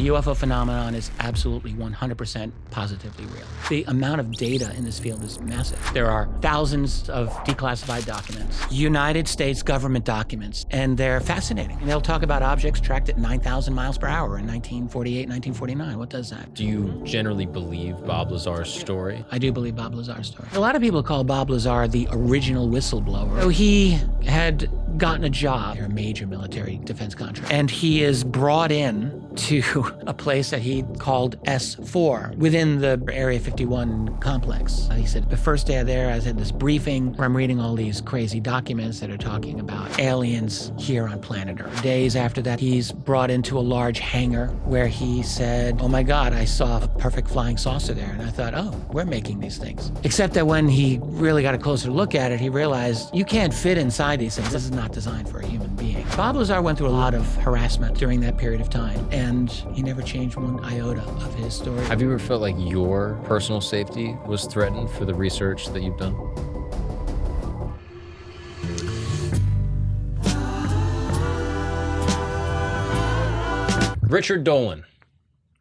The UFO phenomenon is absolutely 100% positively real. The amount of data in this field is massive. There are thousands of declassified documents, United States government documents, and they're fascinating. And they'll talk about objects tracked at 9,000 miles per hour in 1948, 1949. What does that? Do you generally believe Bob Lazar's story? I do believe Bob Lazar Story. A lot of people call Bob Lazar the original whistleblower. So he had gotten a job, a major military defense contract, and he is brought in to a place that he called S4 within the Area 51 complex. He said, the first day there, I had this briefing where I'm reading all these crazy documents that are talking about aliens here on planet Earth. Days after that, he's brought into a large hangar where he said, oh my God, I saw a perfect flying saucer there. And I thought, oh, we're making these things. Except that when he really got a closer look at it, he realized you can't fit inside these things. This is not designed for a human being. Bob Lazar went through a lot of harassment during that period of time, and he never changed one iota of his story. Have you ever felt like your personal safety was threatened for the research that you've done? Richard Dolan,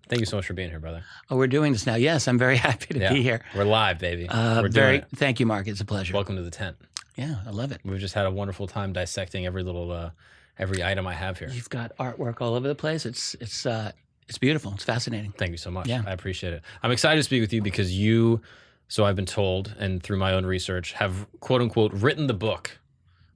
thank you so much for being here, brother. Oh, we're doing this now. Yes, I'm very happy to be here. We're live, baby. We're doing it. Thank you, Mark. It's a pleasure. Welcome to the tent. Yeah, I love it. We've just had a wonderful time dissecting every little, every item I have here. You've got artwork all over the place. It's beautiful. It's fascinating. Thank you so much. Yeah. I appreciate it. I'm excited to speak with you because you, so I've been told, and through my own research, have quote unquote written the book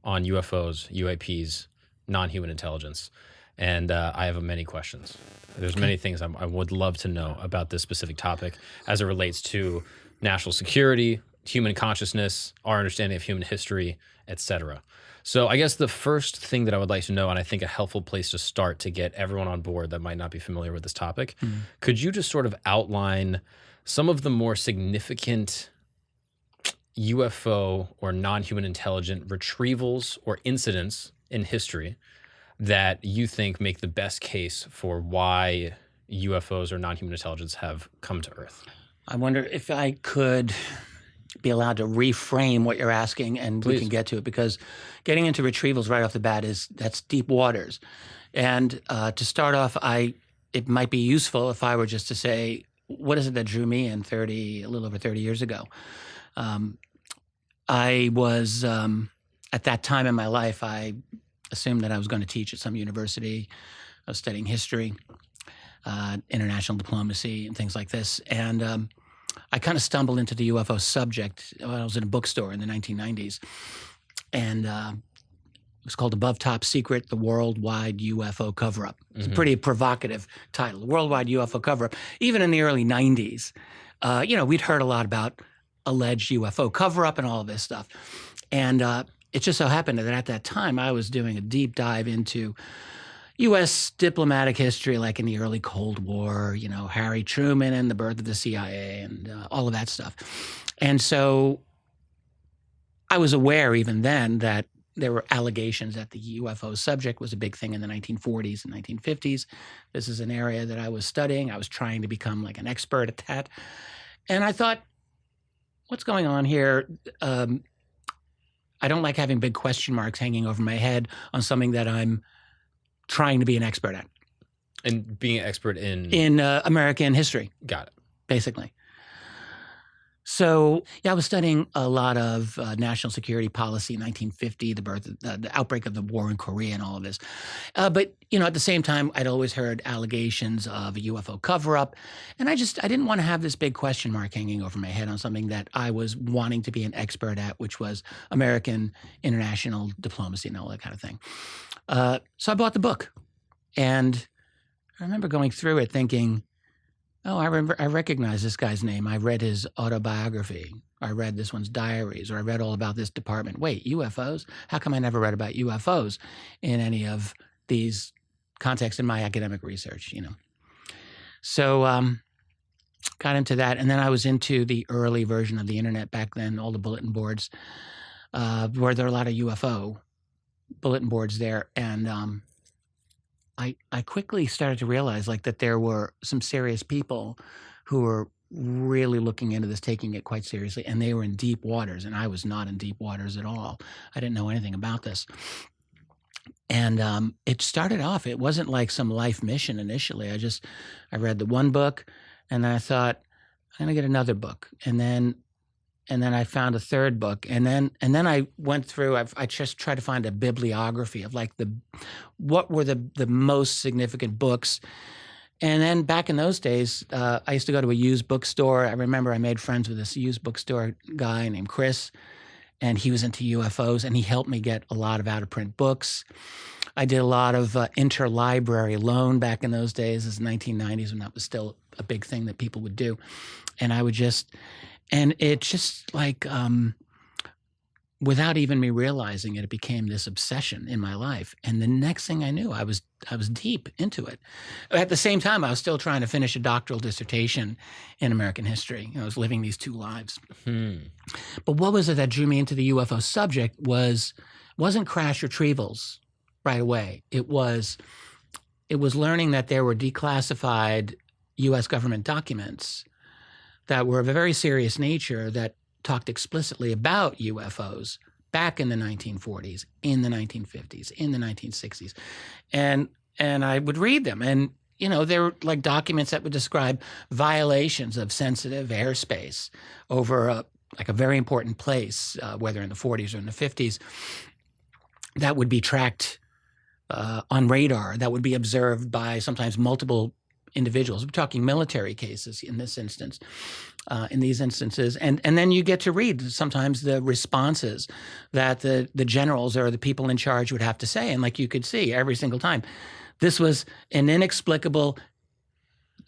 on UFOs, UAPs, non-human intelligence. And I have many questions. There's many things I would love to know about this specific topic as it relates to national security, human consciousness, our understanding of human history, etc. So I guess the first thing that I would like to know, and I think a helpful place to start to get everyone on board that might not be familiar with this topic, could you just sort of outline some of the more significant UFO or non-human intelligent retrievals or incidents in history that you think make the best case for why UFOs or non-human intelligence have come to Earth? I wonder if I could be allowed to reframe what you're asking, and Please. we can get to it, because getting into retrievals right off the bat that's deep waters. And to start off, it might be useful if I were just to say, what is it that drew me in a little over 30 years ago? I was, at that time in my life, I assumed that I was going to teach at some university. I was studying history, international diplomacy, and things like this. And I kind of stumbled into the UFO subject when I was in a bookstore in the 1990s. And it was called Above Top Secret, The Worldwide UFO Cover-Up. It's a pretty provocative title, The Worldwide UFO Cover-Up. Even in the early 90s, we'd heard a lot about alleged UFO cover-up and all of this stuff. And it just so happened that at that time, I was doing a deep dive into U.S. diplomatic history, like in the early Cold War, Harry Truman and the birth of the CIA and all of that stuff. And so I was aware even then that there were allegations that the UFO subject was a big thing in the 1940s and 1950s. This is an area that I was studying. I was trying to become like an expert at that. And I thought, what's going on here? I don't like having big question marks hanging over my head on something that I'm trying to be an expert at. And being an expert in? In American history. Got it. Basically. So, I was studying a lot of national security policy in 1950, the outbreak of the war in Korea and all of this. But, at the same time, I'd always heard allegations of a UFO cover-up. And I didn't want to have this big question mark hanging over my head on something that I was wanting to be an expert at, which was American international diplomacy and all that kind of thing. So I bought the book. And I remember going through it thinking, oh, I recognize this guy's name. I read his autobiography. I read this one's diaries, or I read all about this department. Wait, UFOs? How come I never read about UFOs in any of these contexts in my academic research, So got into that. And then I was into the early version of the internet back then, all the bulletin boards, where there were a lot of UFO bulletin boards there. And I quickly started to realize that there were some serious people who were really looking into this, taking it quite seriously, and they were in deep waters, and I was not in deep waters at all. I didn't know anything about this. And it started off, it wasn't like some life mission initially. I read the one book, and then I thought, I'm going to get another book. And then I found a third book. And then I went through, I just tried to find a bibliography of like what were the most significant books. And then back in those days, I used to go to a used bookstore. I remember I made friends with this used bookstore guy named Chris, and he was into UFOs, and he helped me get a lot of out-of-print books. I did a lot of interlibrary loan back in those days, as 1990s, when that was still a big thing that people would do. And it just like, without even me realizing it, it became this obsession in my life. And the next thing I knew, I was deep into it. At the same time, I was still trying to finish a doctoral dissertation in American history. I was living these two lives. But what was it that drew me into the UFO subject wasn't crash retrievals right away. It was learning that there were declassified U.S. government documents that were of a very serious nature that talked explicitly about UFOs back in the 1940s, in the 1950s, in the 1960s. And I would read them. And, they were like documents that would describe violations of sensitive airspace over a very important place, whether in the 40s or in the 50s, that would be tracked on radar, that would be observed by sometimes multiple individuals. We're talking military cases in this instance, in these instances. And then you get to read sometimes the responses that the generals or the people in charge would have to say. And like you could see every single time, this was an inexplicable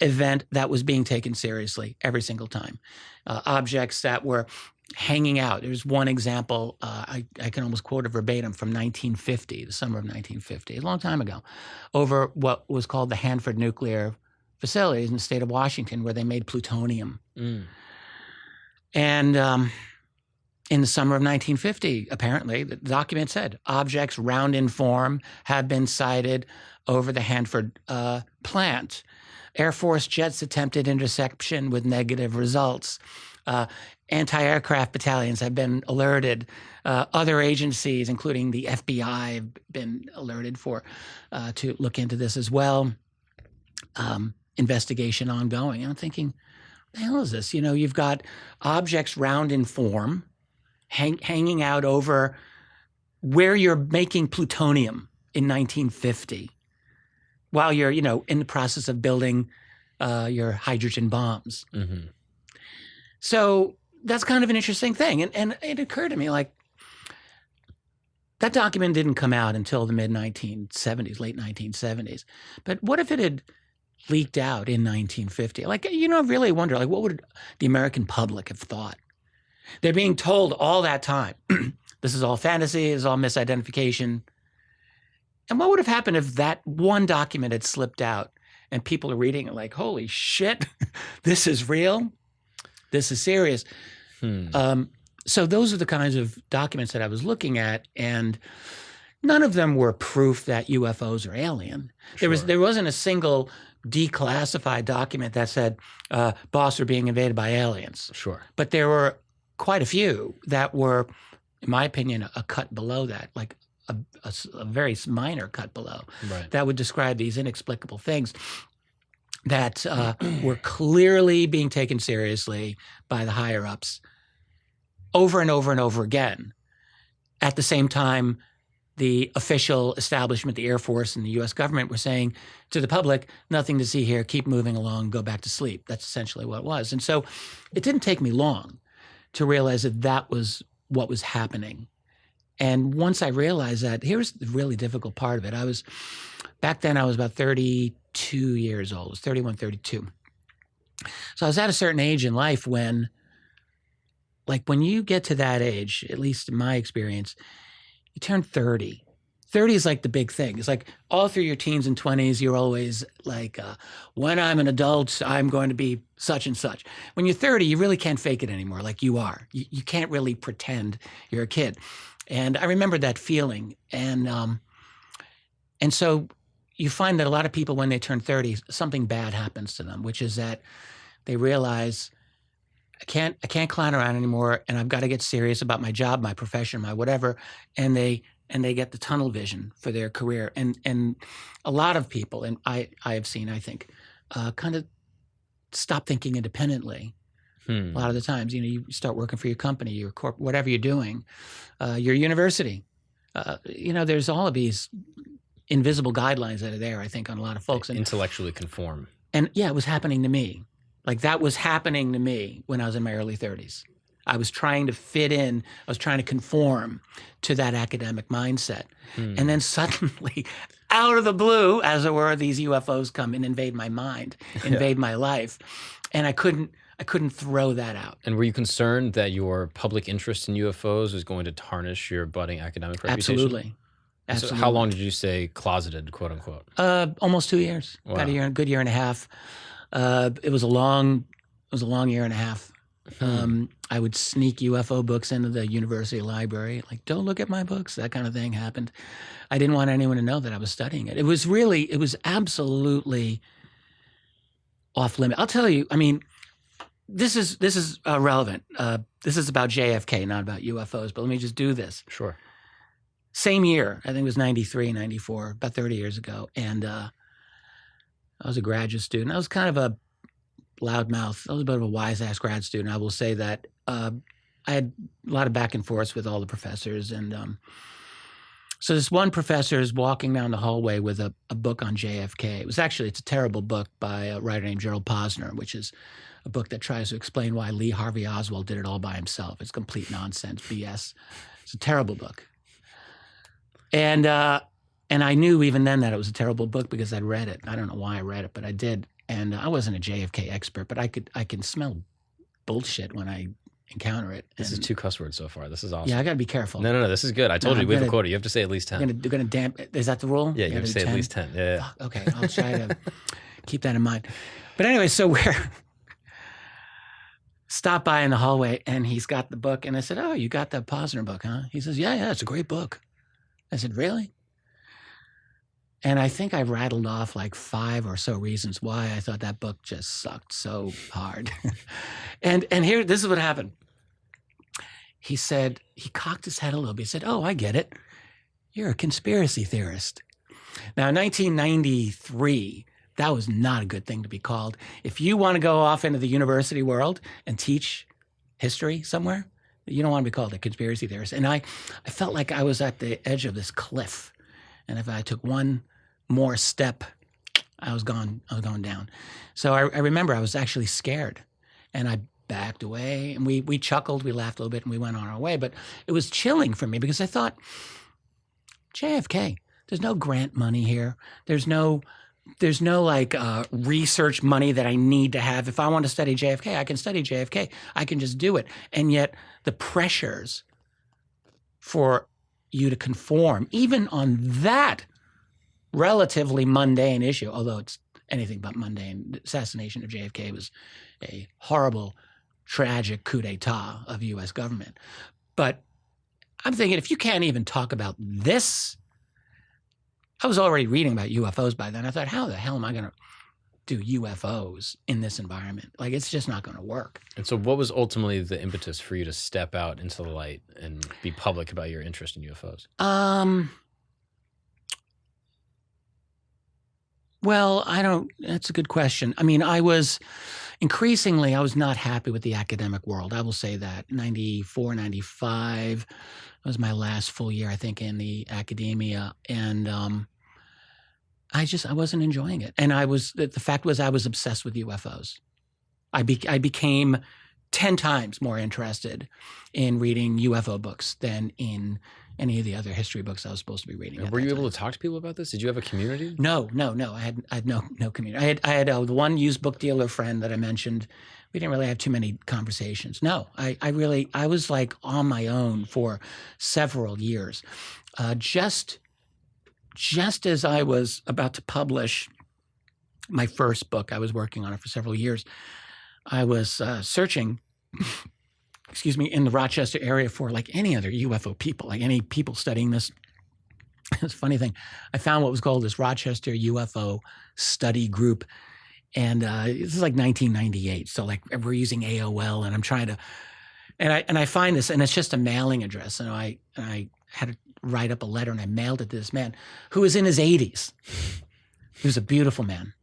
event that was being taken seriously every single time. Objects that were hanging out. There's one example, I can almost quote it verbatim, from 1950, the summer of 1950, a long time ago, over what was called the Hanford Nuclear Facilities in the state of Washington, where they made plutonium. And in the summer of 1950, apparently, the document said, objects round in form have been sighted over the Hanford plant. Air Force jets attempted interception with negative results. Anti-aircraft battalions have been alerted. Other agencies, including the FBI, have been alerted to look into this as well. Investigation ongoing. And I'm thinking, what the hell is this? You've got objects round in form hanging out over where you're making plutonium in 1950 while you're, in the process of building your hydrogen bombs. Mm-hmm. So that's kind of an interesting thing. And it occurred to me, like, that document didn't come out until the mid-1970s, late 1970s. But what if it had leaked out in 1950? Like, I really wonder, like, what would the American public have thought? They're being told all that time, this is all fantasy, this is all misidentification. And what would have happened if that one document had slipped out and people are reading it like, holy shit, this is real? This is serious. So those are the kinds of documents that I was looking at, and none of them were proof that UFOs are alien. Sure. There wasn't a single declassified document that said Boston are being invaded by aliens. Sure. But there were quite a few that were, in my opinion, a cut below that, like a very minor cut below, Right. that would describe these inexplicable things that were clearly being taken seriously by the higher-ups over and over and over again. At the same time, the official establishment, the Air Force and the U.S. government were saying to the public, nothing to see here, keep moving along, go back to sleep. That's essentially what it was. And so it didn't take me long to realize that that was what was happening. And once I realized that, here's the really difficult part of it. Back then I was about 32 years old. I was 31, 32. So I was at a certain age in life when you get to that age, at least in my experience, you turn 30. 30 is like the big thing. It's like all through your teens and 20s, you're always like, when I'm an adult, I'm going to be such and such. When you're 30, you really can't fake it anymore like you are. You can't really pretend you're a kid. And I remember that feeling. And so you find that a lot of people, when they turn 30, something bad happens to them, which is that they realize, I can't clown around anymore, and I've got to get serious about my job, my profession, my whatever. And they and they get the tunnel vision for their career. And a lot of people, and I have seen, I think, kind of stop thinking independently. A lot of the times, you start working for your company, your corp, whatever you're doing, your university. There's all of these invisible guidelines that are there, I think, on a lot of folks. And intellectually conform. And yeah, it was happening to me. Like that was happening to me when I was in my early 30s. I was trying to fit in. I was trying to conform to that academic mindset. And then suddenly, out of the blue, as it were, these UFOs come and invade my mind, invade my life. And I couldn't throw that out. And were you concerned that your public interest in UFOs was going to tarnish your budding academic reputation? Absolutely. So how long did you say closeted, quote unquote? Almost 2 years. Wow. About a good year and a half. It was a long year and a half. I would sneak UFO books into the university library, like, don't look at my books, that kind of thing happened. I didn't want anyone to know that I was studying it. It was absolutely off limit. I'll tell you, I mean, this is relevant. This is about JFK, not about UFOs, but let me just do this. Sure. Same year, I think it was 93, 94, about 30 years ago. And I was a graduate student. I was kind of a loudmouth. I was a bit of a wise-ass grad student. I will say that. I had a lot of back and forth with all the professors. And so this one professor is walking down the hallway with a book on JFK. It's a terrible book by a writer named Gerald Posner, which is a book that tries to explain why Lee Harvey Oswald did it all by himself. It's complete nonsense, BS. It's a terrible book. And I knew even then that it was a terrible book because I'd read it. I don't know why I read it, but I did. And I wasn't a JFK expert, but I can smell bullshit when I encounter it. This is 2 cuss words so far. This is awesome. Yeah, I got to be careful. No, this is good. I told you we have a quota. You have to say at least 10. You're gonna damp. Is that the rule? Yeah, you have to say 10? At least 10. Yeah. Fuck, okay, I'll try to keep that in mind. But anyway, so we're stopped by in the hallway, and he's got the book, and I said, "Oh, you got the Posner book, huh?" He says, "Yeah, it's a great book." I said, "Really?" And I think I rattled off like 5 or so reasons why I thought that book just sucked so hard. and here, this is what happened. He said, he cocked his head a little bit. He said, "Oh, I get it. You're a conspiracy theorist." Now, in 1993, that was not a good thing to be called. If you want to go off into the university world and teach history somewhere, you don't want to be called a conspiracy theorist. And I felt like I was at the edge of this cliff. And if I took one more step, I was going down. So I remember I was actually scared, and I backed away, and we chuckled, we laughed a little bit, and we went on our way. But it was chilling for me because I thought, JFK, there's no grant money here. There's no like research money that I need to have. If I want to study JFK, I can study JFK. I can just do it. And yet the pressures for you to conform, even on that relatively mundane issue, although it's anything but mundane. The assassination of JFK was a horrible, tragic coup d'etat of U.S. government. But I'm thinking, if you can't even talk about this, I was already reading about UFOs by then. I thought, how the hell am I going to do UFOs in this environment? Like, it's just not going to work. And so what was ultimately the impetus for you to step out into the light and be public about your interest in UFOs? Well, that's a good question. I mean, I was not happy with the academic world. I will say that. 94, 95 was my last full year, I think, in the academia. And I wasn't enjoying it. And the fact was I was obsessed with UFOs. I became 10 times more interested in reading UFO books than in any of the other history books I was supposed to be reading. And were you able to talk to people about this? Did you have a community? No. I had no community. I had the one used book dealer friend that I mentioned. We didn't really have too many conversations. No, I was like on my own for several years. Just as I was about to publish my first book, I was working on it for several years. I was searching in the Rochester area for like any other UFO people, like any people studying this. It's a funny thing. I found what was called this Rochester UFO study group. And this is like 1998. So like we're using AOL, and I'm trying to, and I find this, and it's just a mailing address. And I had to write up a letter and I mailed it to this man who was in his 80s. He was a beautiful man,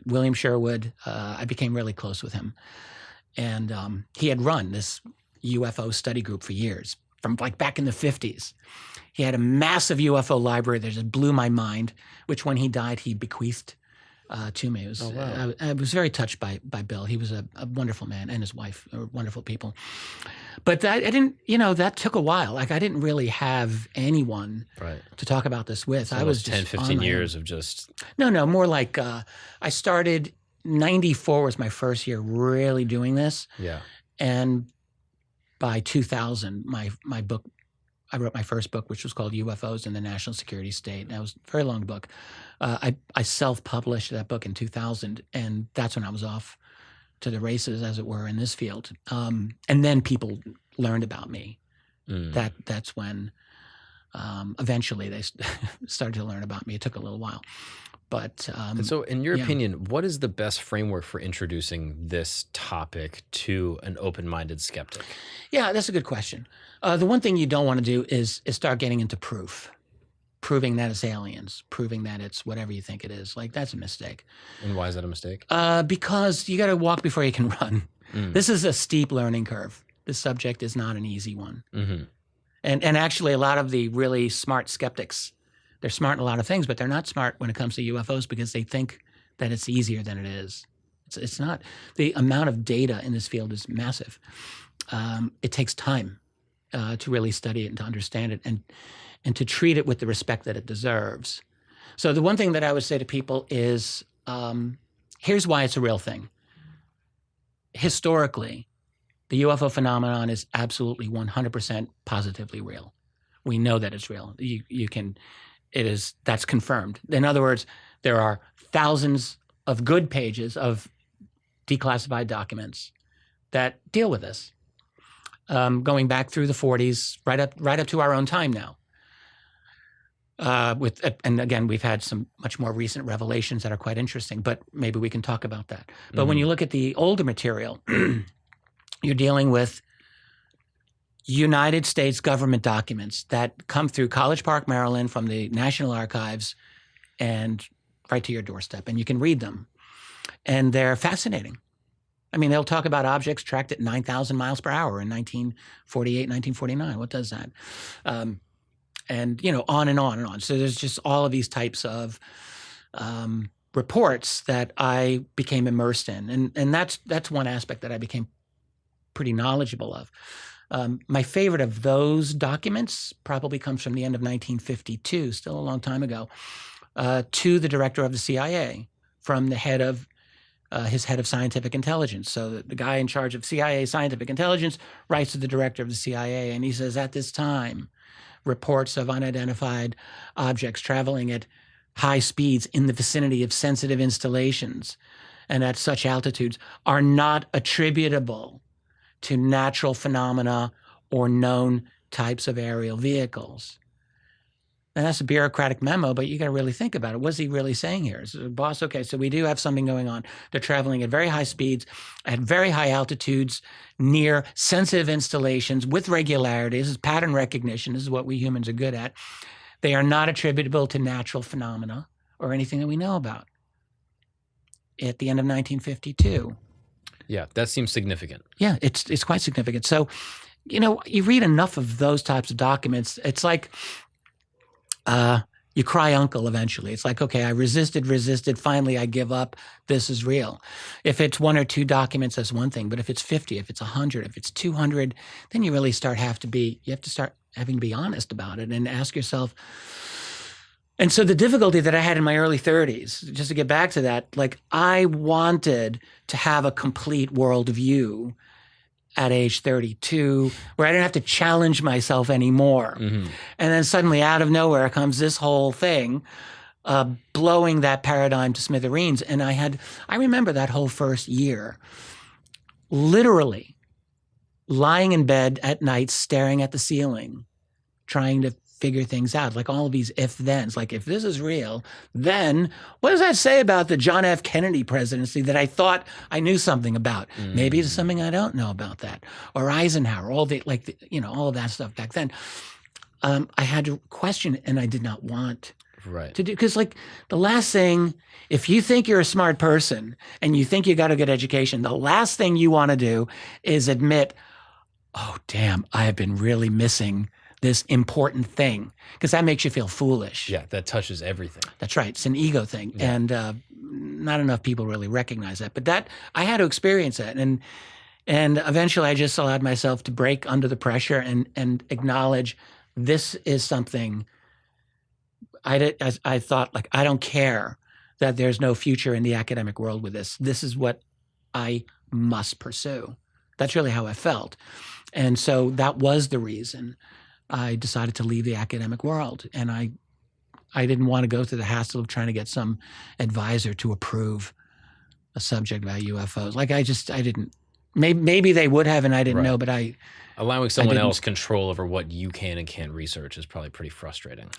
William Sherwood. I became really close with him. And he had run this UFO study group for years, from like back in the 50s. He had a massive UFO library that just blew my mind, which when he died, he bequeathed to me. It was, I was very touched by Bill. He was a wonderful man, and his wife were wonderful people. But I didn't, that took a while. Like I didn't really have anyone to talk about this with. So I was 10, just 15 years of just... No, more like I started, 94 was my first year really doing this. Yeah. And by 2000, my book, I wrote my first book, which was called UFOs and the National Security State. That was a very long book. I self-published that book in 2000, and that's when I was off to the races, as it were, in this field. And then people learned about me. That's when eventually they started to learn about me. It took a little while. But and so in your opinion, what is the best framework for introducing this topic to an open-minded skeptic? Yeah, that's a good question. The one thing you don't want to do is start getting into proving that it's aliens, proving that it's whatever you think it is. Like, that's a mistake. And why is that a mistake? Because you got to walk before you can run. This is a steep learning curve. This subject is not an easy one. And actually, a lot of the really smart skeptics, they're smart in a lot of things, but they're not smart when it comes to UFOs because they think that it's easier than it is. It's not. The amount of data in this field is massive. It takes time to really study it and to understand it and to treat it with the respect that it deserves. So the one thing that I would say to people is, here's why it's a real thing. Historically, the UFO phenomenon is absolutely 100% positively real. We know that it's real. That's confirmed. In other words, there are thousands of good pages of declassified documents that deal with this, going back through the 40s, right up to our own time now. And again, we've had some much more recent revelations that are quite interesting, but maybe we can talk about that. But when you look at the older material, you're dealing with United States government documents that come through College Park, Maryland, from the National Archives and right to your doorstep. And you can read them. And they're fascinating. I mean, they'll talk about objects tracked at 9,000 miles per hour in 1948, 1949. What does that? And, on and on and on. So there's just all of these types of reports that I became immersed in. And that's one aspect that I became pretty knowledgeable of. My favorite of those documents probably comes from the end of 1952, still a long time ago, to the director of the CIA from the head of his head of scientific intelligence. So the guy in charge of CIA scientific intelligence writes to the director of the CIA, and he says, at this time, reports of unidentified objects traveling at high speeds in the vicinity of sensitive installations and at such altitudes are not attributable to natural phenomena or known types of aerial vehicles. And that's a bureaucratic memo, but you got to really think about it. What's he really saying here? So, boss, okay, so we do have something going on. They're traveling at very high speeds, at very high altitudes, near sensitive installations with regularity. This is pattern recognition. This is what we humans are good at. They are not attributable to natural phenomena or anything that we know about. At the end of 1952. Yeah, that seems significant. Yeah, it's quite significant. So, you read enough of those types of documents, it's like you cry uncle eventually. It's like, okay, I resisted, finally I give up, this is real. If it's one or two documents, that's one thing, but if it's 50, if it's 100, if it's 200, then you really have to start having to be honest about it and ask yourself. And so the difficulty that I had in my early 30s, just to get back to that, like I wanted to have a complete worldview at age 32 where I didn't have to challenge myself anymore. And then suddenly out of nowhere comes this whole thing, blowing that paradigm to smithereens. And I remember that whole first year, literally lying in bed at night, staring at the ceiling, trying to figure things out, like all of these if-thens. Like, if this is real, then what does that say about the John F. Kennedy presidency that I thought I knew something about? Maybe it's something I don't know about that. Or Eisenhower, all of that stuff back then. I had to question it, and I did not want Right. to do, because like the last thing, if you think you're a smart person and you think you got a good education, the last thing you want to do is admit, oh, damn, I have been really missing this important thing, because that makes you feel foolish. Yeah, that touches everything. That's right. It's an ego thing. Yeah. And not enough people really recognize that. But that I had to experience that. And eventually I just allowed myself to break under the pressure and acknowledge this is something I thought, like, I don't care that there's no future in the academic world with this. This is what I must pursue. That's really how I felt. And so that was the reason I decided to leave the academic world. And I didn't want to go through the hassle of trying to get some advisor to approve a subject about UFOs. Like I didn't, maybe they would have, and I didn't know, but allowing someone else control over what you can and can't research is probably pretty frustrating.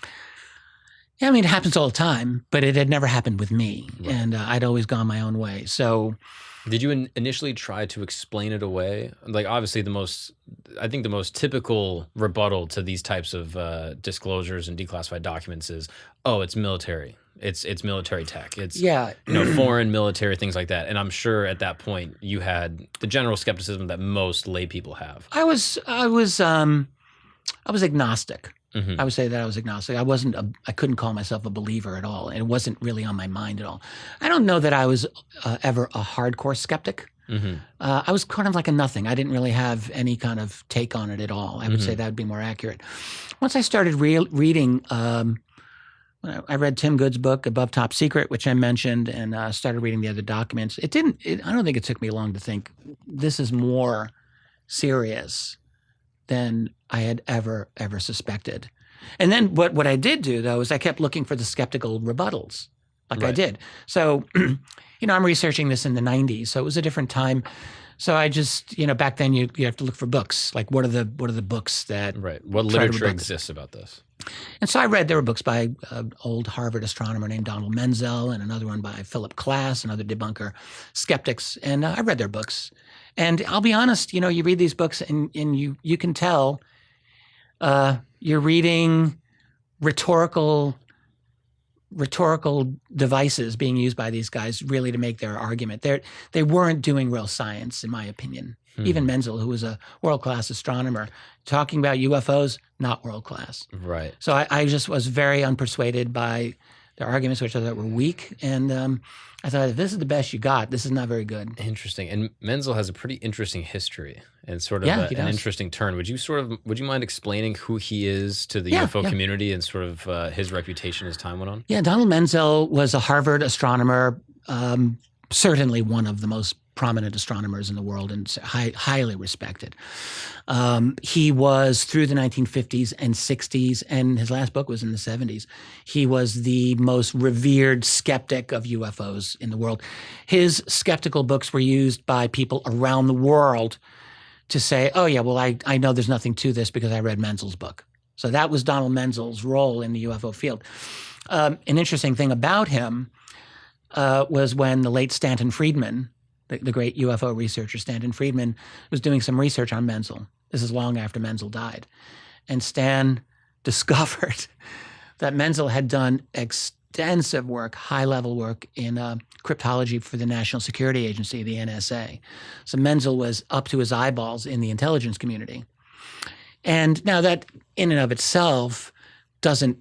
Yeah, I mean, it happens all the time, but it had never happened with me. Right. And I'd always gone my own way. So did you initially try to explain it away? Like, obviously I think the most typical rebuttal to these types of disclosures and declassified documents is, oh, it's military. It's military tech. It's foreign military, things like that. And I'm sure at that point you had the general skepticism that most lay people have. I was agnostic. Mm-hmm. I would say that I was agnostic. I couldn't call myself a believer at all. And it wasn't really on my mind at all. I don't know that I was ever a hardcore skeptic. Mm-hmm. I was kind of like a nothing. I didn't really have any kind of take on it at all. I would say that would be more accurate. Once I started reading, I read Tim Good's book, Above Top Secret, which I mentioned, and started reading the other documents. I don't think it took me long to think, this is more serious than I had ever suspected. And then what I did do, though, is I kept looking for the skeptical rebuttals, like I did. So, I'm researching this in the 90s, so it was a different time. So I just, back then you have to look for books. Like, what are the books that what literature exists about this? And so there were books by an old Harvard astronomer named Donald Menzel, and another one by Philip Klass, another debunker, skeptics. And I read their books. And I'll be honest, you read these books and you can tell you're reading rhetorical devices being used by these guys really to make their argument. They weren't doing real science, in my opinion. Even Menzel, who was a world-class astronomer, talking about UFOs, not world-class. Right. So I just was very unpersuaded by their arguments, which I thought were weak. And I thought, if this is the best you got, this is not very good. Interesting. And Menzel has a pretty interesting history and sort of an interesting turn. Would you mind explaining who he is to the UFO community and sort of his reputation as time went on? Yeah, Donald Menzel was a Harvard astronomer, certainly one of the most prominent astronomers in the world and highly respected. He was through the 1950s and 60s, and his last book was in the 70s. He was the most revered skeptic of UFOs in the world. His skeptical books were used by people around the world to say, oh yeah, well, I know there's nothing to this because I read Menzel's book. So that was Donald Menzel's role in the UFO field. An interesting thing about him was when the late Stanton Friedman, the great UFO researcher Stanton Friedman, was doing some research on Menzel. This is long after Menzel died. And Stan discovered that Menzel had done extensive work, high-level work in cryptology for the National Security Agency, the NSA. So Menzel was up to his eyeballs in the intelligence community. And now that in and of itself doesn't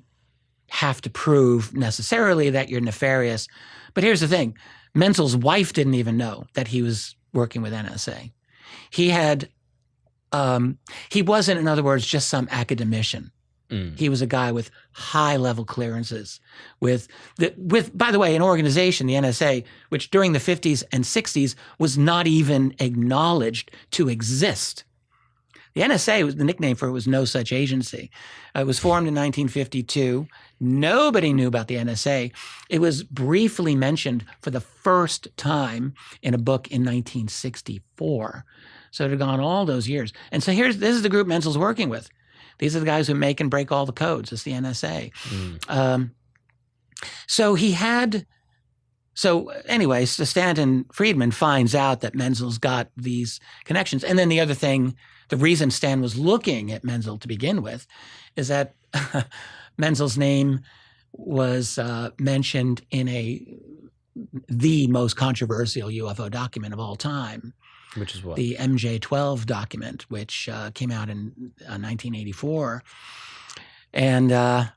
have to prove necessarily that you're nefarious. But here's the thing. Menzel's wife didn't even know that he was working with NSA. He wasn't, in other words, just some academician. He was a guy with high-level clearances with, by the way, an organization, the NSA, which during the 50s and 60s was not even acknowledged to exist. The NSA, the nickname for it was No Such Agency. It was formed in 1952. Nobody knew about the NSA. It was briefly mentioned for the first time in a book in 1964. So it had gone all those years. And so this is the group Menzel's working with. These are the guys who make and break all the codes. It's the NSA. So he had So anyway, so Stanton Friedman finds out that Menzel's got these connections. And then the other thing, the reason Stan was looking at Menzel to begin with is that Menzel's name was mentioned in the most controversial UFO document of all time. Which is what? The MJ-12 document, which came out in 1984. And, I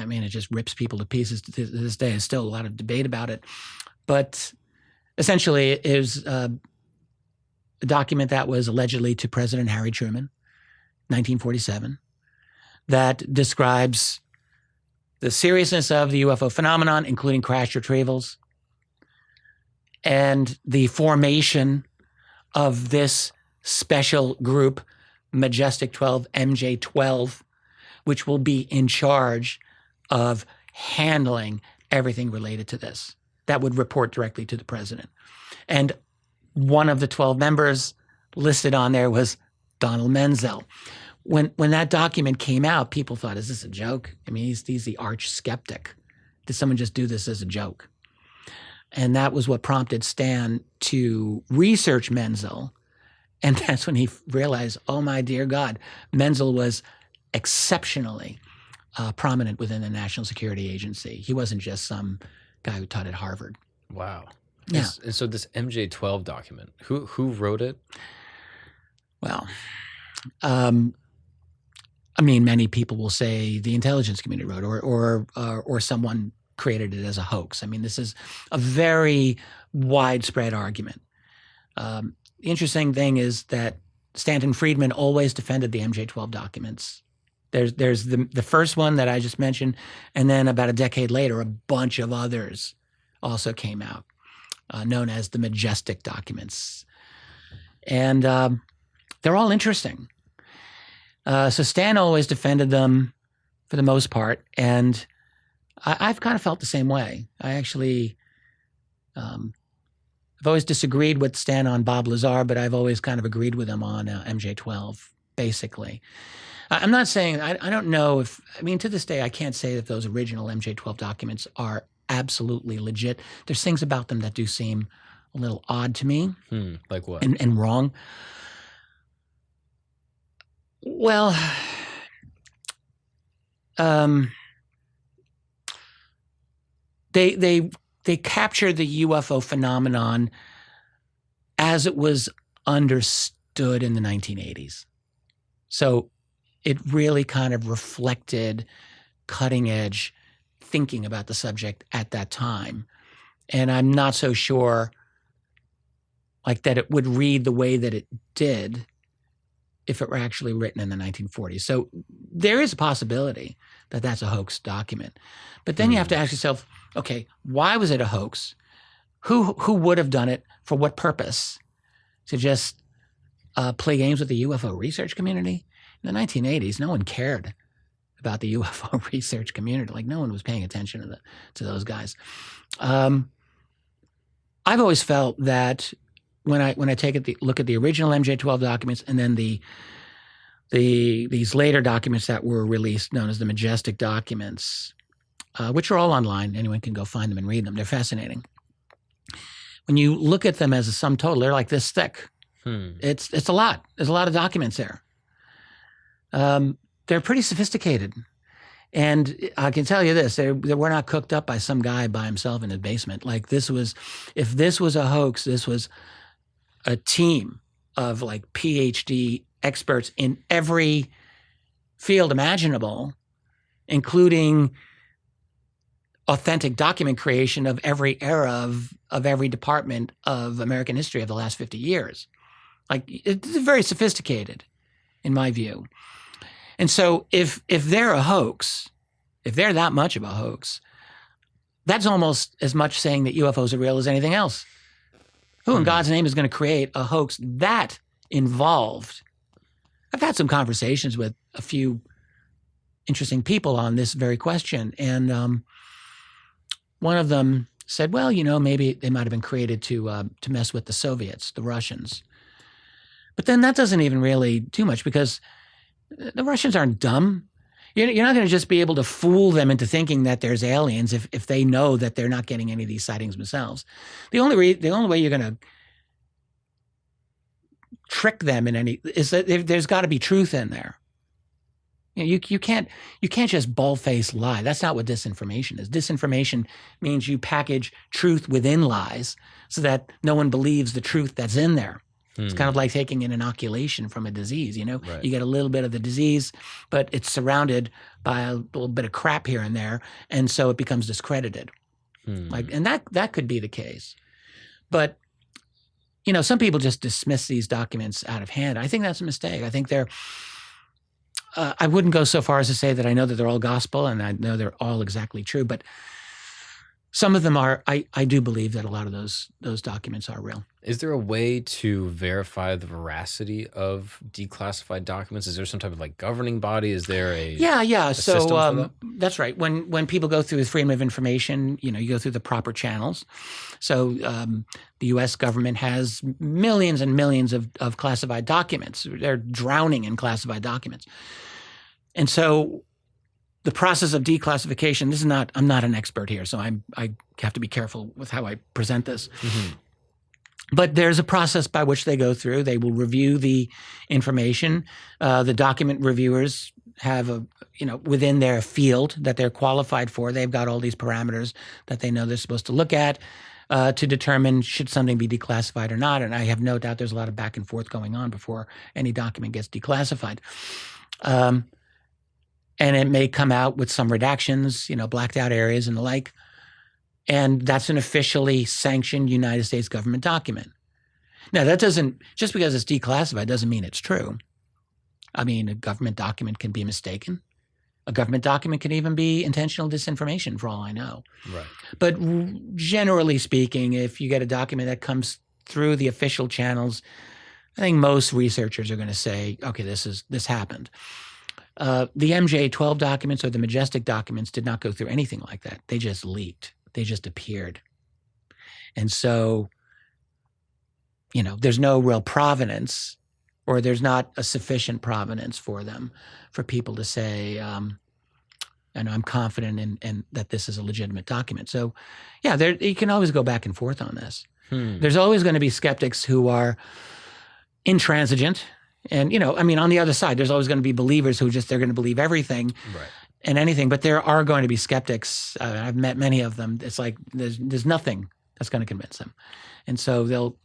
mean, it just rips people to pieces to this day. There's still a lot of debate about it. But essentially, it is a document that was allegedly to President Harry Truman, 1947, that describes the seriousness of the UFO phenomenon, including crash retrievals, and the formation of this special group, Majestic 12, MJ-12, which will be in charge of handling everything related to this. That would report directly to the president. And one of the 12 members listed on there was Donald Menzel. When that document came out, people thought, is this a joke? I mean, he's the arch skeptic. Did someone just do this as a joke? And that was what prompted Stan to research Menzel. And that's when he realized, oh my dear God, Menzel was exceptionally prominent within the National Security Agency. He wasn't just some guy who taught at Harvard. Wow. Yeah. And so this MJ-12 document, who wrote it? Well, I mean, many people will say the intelligence community wrote, or someone created it as a hoax. I mean, this is a very widespread argument. The interesting thing is that Stanton Friedman always defended the MJ-12 documents. There's the first one that I just mentioned, and then about a decade later, a bunch of others also came out, known as the Majestic documents. And they're all interesting. So Stan always defended them for the most part, and I've kind of felt the same way. I actually, I've always disagreed with Stan on Bob Lazar, but I've always kind of agreed with him on MJ-12, basically. I'm not saying, I don't know if, I mean, to this day, I can't say that those original MJ-12 documents are absolutely legit. There's things about them that do seem a little odd to me. Like what? And wrong. Well, they capture the UFO phenomenon as it was understood in the 1980s. So it really kind of reflected cutting edge thinking about the subject at that time. And I'm not so sure like that it would read the way that it did if it were actually written in the 1940s. So there is a possibility that that's a hoax document. But then you have to ask yourself, okay, why was it a hoax? Who would have done it? For what purpose? To just play games with the UFO research community? In the 1980s, no one cared about the UFO research community. Like no one was paying attention to those guys. I've always felt that when I take a look at the original MJ-12 documents and then these later documents that were released, known as the Majestic documents, which are all online, anyone can go find them and read them. They're fascinating. When you look at them as a sum total, they're like this thick. It's a lot. There's a lot of documents there. They're pretty sophisticated. And I can tell you this, they were not cooked up by some guy by himself in his basement. Like if this was a hoax, this was a team of like PhD experts in every field imaginable, including authentic document creation of every era of every department of American history of the last 50 years. Like it's very sophisticated in my view. And so if they're a hoax, if they're that much of a hoax, that's almost as much saying that UFOs are real as anything else. Who in God's name is going to create a hoax that involved? I've had some conversations with a few interesting people on this very question. And one of them said, well, maybe they might have been created to mess with the Soviets, the Russians. But then that doesn't even really do much because the Russians aren't dumb. You're not going to just be able to fool them into thinking that there's aliens if they know that they're not getting any of these sightings themselves. The only way you're going to trick them in any is that there's got to be truth in there. You can't just bald-faced lie. That's not what disinformation is. Disinformation means you package truth within lies so that no one believes the truth that's in there. It's kind of like taking an inoculation from a disease, Right. You get a little bit of the disease, but it's surrounded by a little bit of crap here and there, and so it becomes discredited. And that could be the case. But, some people just dismiss these documents out of hand. I think that's a mistake. I think I wouldn't go so far as to say that I know that they're all gospel and I know they're all exactly true, but some of them are. I do believe that a lot of those documents are real. Is there a way to verify the veracity of declassified documents? Is there some type of governing body? Is there a system for that? That's right. When people go through the Freedom of Information, you go through the proper channels. So the U.S. government has millions and millions of classified documents. They're drowning in classified documents, and so the process of declassification. I'm not an expert here, so I have to be careful with how I present this. Mm-hmm. But there's a process by which they go through. They will review the information. The document reviewers have within their field that they're qualified for. They've got all these parameters that they know they're supposed to look at to determine should something be declassified or not. And I have no doubt there's a lot of back and forth going on before any document gets declassified. And it may come out with some redactions, blacked out areas and the like. And that's an officially sanctioned United States government document. Now, that doesn't, just because it's declassified doesn't mean it's true. I mean, a government document can be mistaken. A government document can even be intentional disinformation for all I know. Right. But generally speaking, if you get a document that comes through the official channels, I think most researchers are going to say, okay, this happened. The MJ-12 documents or the Majestic documents did not go through anything like that. They just leaked. They just appeared. And so, there's no real provenance, or there's not a sufficient provenance for them, for people to say, and I'm confident in that this is a legitimate document. So, you can always go back and forth on this. There's always going to be skeptics who are intransigent. And, on the other side, there's always going to be believers who they're going to believe everything. Right. And anything, but there are going to be skeptics. I've met many of them. It's like there's nothing that's going to convince them, and so they'll,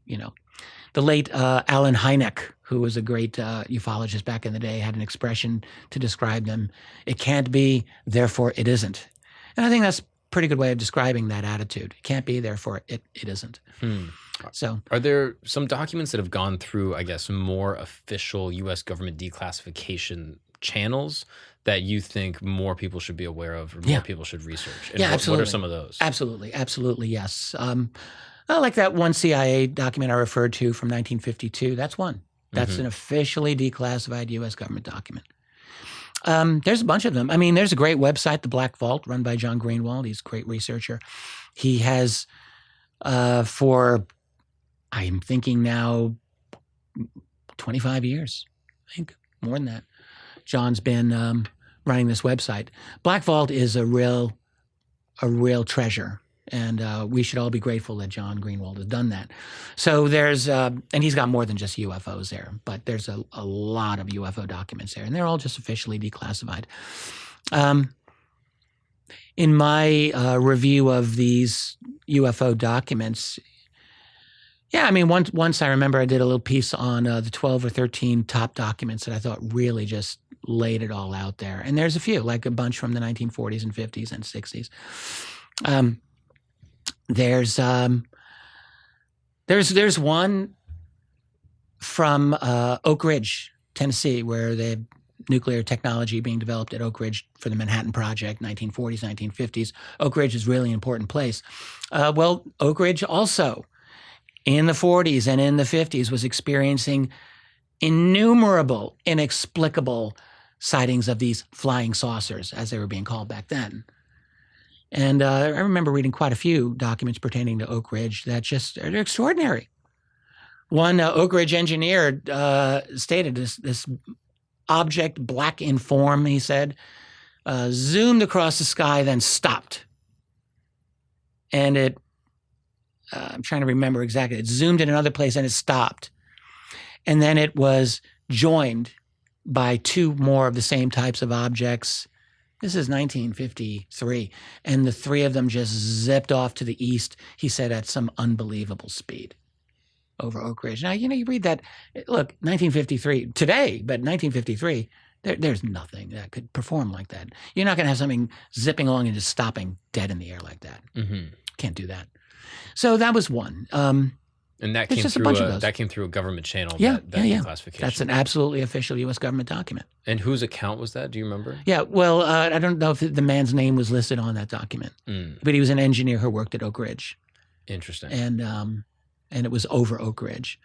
the late Alan Hynek, who was a great ufologist back in the day, had an expression to describe them: "It can't be, therefore it isn't." And I think that's a pretty good way of describing that attitude. It can't be, therefore it isn't. So, are there some documents that have gone through, I guess, more official U.S. government declassification channels that you think more people should be aware of, or more people should research? And absolutely. What are some of those? Absolutely, yes. Like that one CIA document I referred to from 1952. That's one. That's an officially declassified U.S. government document. There's a bunch of them. I mean, there's a great website, The Black Vault, run by John Greenwald. He's a great researcher. He has, I'm thinking now, 25 years, I think, more than that. John's been running this website. Black Vault is a real treasure, and we should all be grateful that John Greenwald has done that. So there's, and he's got more than just UFOs there, but there's a lot of UFO documents there, and they're all just officially declassified. In my review of these UFO documents, once I remember I did a little piece on the 12 or 13 top documents that I thought really just laid it all out there. And there's a few, like a bunch from the 1940s and 50s and 60s. There's one from Oak Ridge, Tennessee, where the nuclear technology being developed at Oak Ridge for the Manhattan Project, 1940s, 1950s. Oak Ridge is really an important place. Oak Ridge also, in the 40s and in the 50s, was experiencing innumerable, inexplicable sightings of these flying saucers, as they were being called back then. And I remember reading quite a few documents pertaining to Oak Ridge that they're extraordinary. One Oak Ridge engineer stated this object, black in form, he said, zoomed across the sky, then stopped. And it, I'm trying to remember exactly, it zoomed in another place and it stopped. And then it was joined by two more of the same types of objects. This is 1953. And the three of them just zipped off to the east, he said, at some unbelievable speed over Oak Ridge. Now, you read that, look, 1953, today, but 1953, there's nothing that could perform like that. You're not going to have something zipping along and just stopping dead in the air like that. Mm-hmm. Can't do that. So that was one. And that came through a government channel. Yeah, that declassification. That's an absolutely official U.S. government document. And whose account was that? Do you remember? Yeah, well, I don't know if the man's name was listed on that document, but he was an engineer who worked at Oak Ridge. Interesting. And it was over Oak Ridge.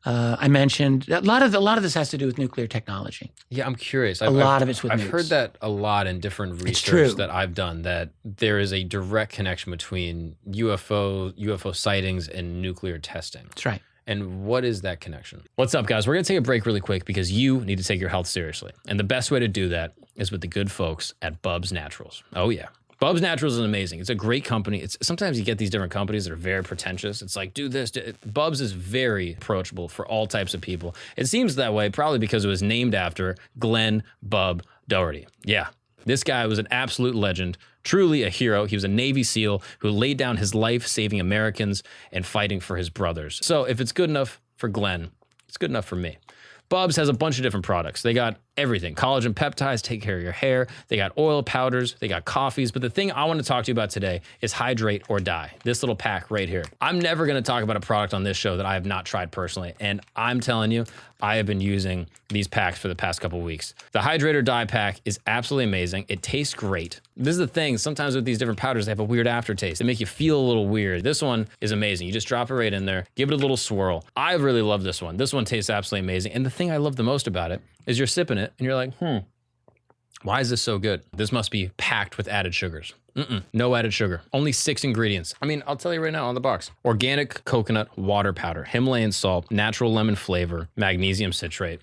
I mentioned a lot of this has to do with nuclear technology. Yeah, I'm curious. A lot of it's with nukes. I've heard that a lot in different research that I've done, that there is a direct connection between UFO sightings and nuclear testing. That's right. And what is that connection? What's up, guys? We're going to take a break really quick because you need to take your health seriously. And the best way to do that is with the good folks at Bubs Naturals. Oh, yeah. Bubs Naturals is amazing. It's a great company. Sometimes you get these different companies that are very pretentious. It's like, do this. Bubs is very approachable for all types of people. It seems that way probably because it was named after Glenn Bub Doherty. Yeah, this guy was an absolute legend, truly a hero. He was a Navy SEAL who laid down his life saving Americans and fighting for his brothers. So if it's good enough for Glenn, it's good enough for me. Bubs has a bunch of different products. They got everything. Collagen peptides, take care of your hair. They got oil powders. They got coffees. But the thing I want to talk to you about today is Hydrate or Die. This little pack right here. I'm never going to talk about a product on this show that I have not tried personally. And I'm telling you, I have been using these packs for the past couple weeks. The Hydrate or Die pack is absolutely amazing. It tastes great. This is the thing. Sometimes with these different powders, they have a weird aftertaste. They make you feel a little weird. This one is amazing. You just drop it right in there, give it a little swirl. I really love this one. This one tastes absolutely amazing. And the thing I love the most about it is you're sipping it and you're like, why is this so good? This must be packed with added sugars. No added sugar. Only 6 ingredients. I mean, I'll tell you right now on the box. Organic coconut water powder, Himalayan salt, natural lemon flavor, magnesium citrate.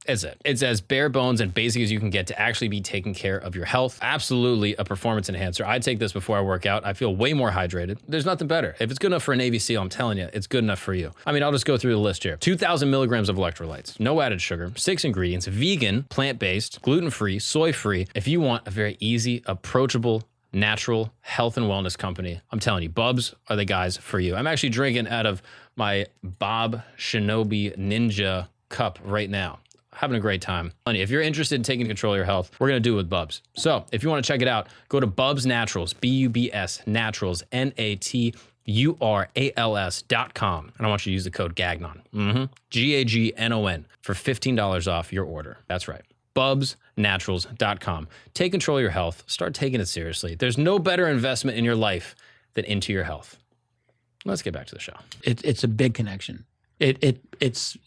It's as bare bones and basic as you can get to actually be taking care of your health. Absolutely a performance enhancer. I take this before I work out. I feel way more hydrated. There's nothing better. If it's good enough for a Navy SEAL, I'm telling you, it's good enough for you. I mean, I'll just go through the list here. 2,000 milligrams of electrolytes, no added sugar, 6 ingredients, vegan, plant-based, gluten-free, soy-free. If you want a very easy, approachable, natural health and wellness company, I'm telling you, Bubs are the guys for you. I'm actually drinking out of my Bob Shinobi Ninja cup right now. Having a great time. If you're interested in taking control of your health, we're going to do it with Bubs. So if you want to check it out, go to Bubs Naturals, B-U-B-S Naturals, Naturals.com. And I want you to use the code Gagnon, Gagnon, for $15 off your order. That's right. BubsNaturals.com. Take control of your health. Start taking it seriously. There's no better investment in your life than into your health. Let's get back to the show. It's a big connection. It's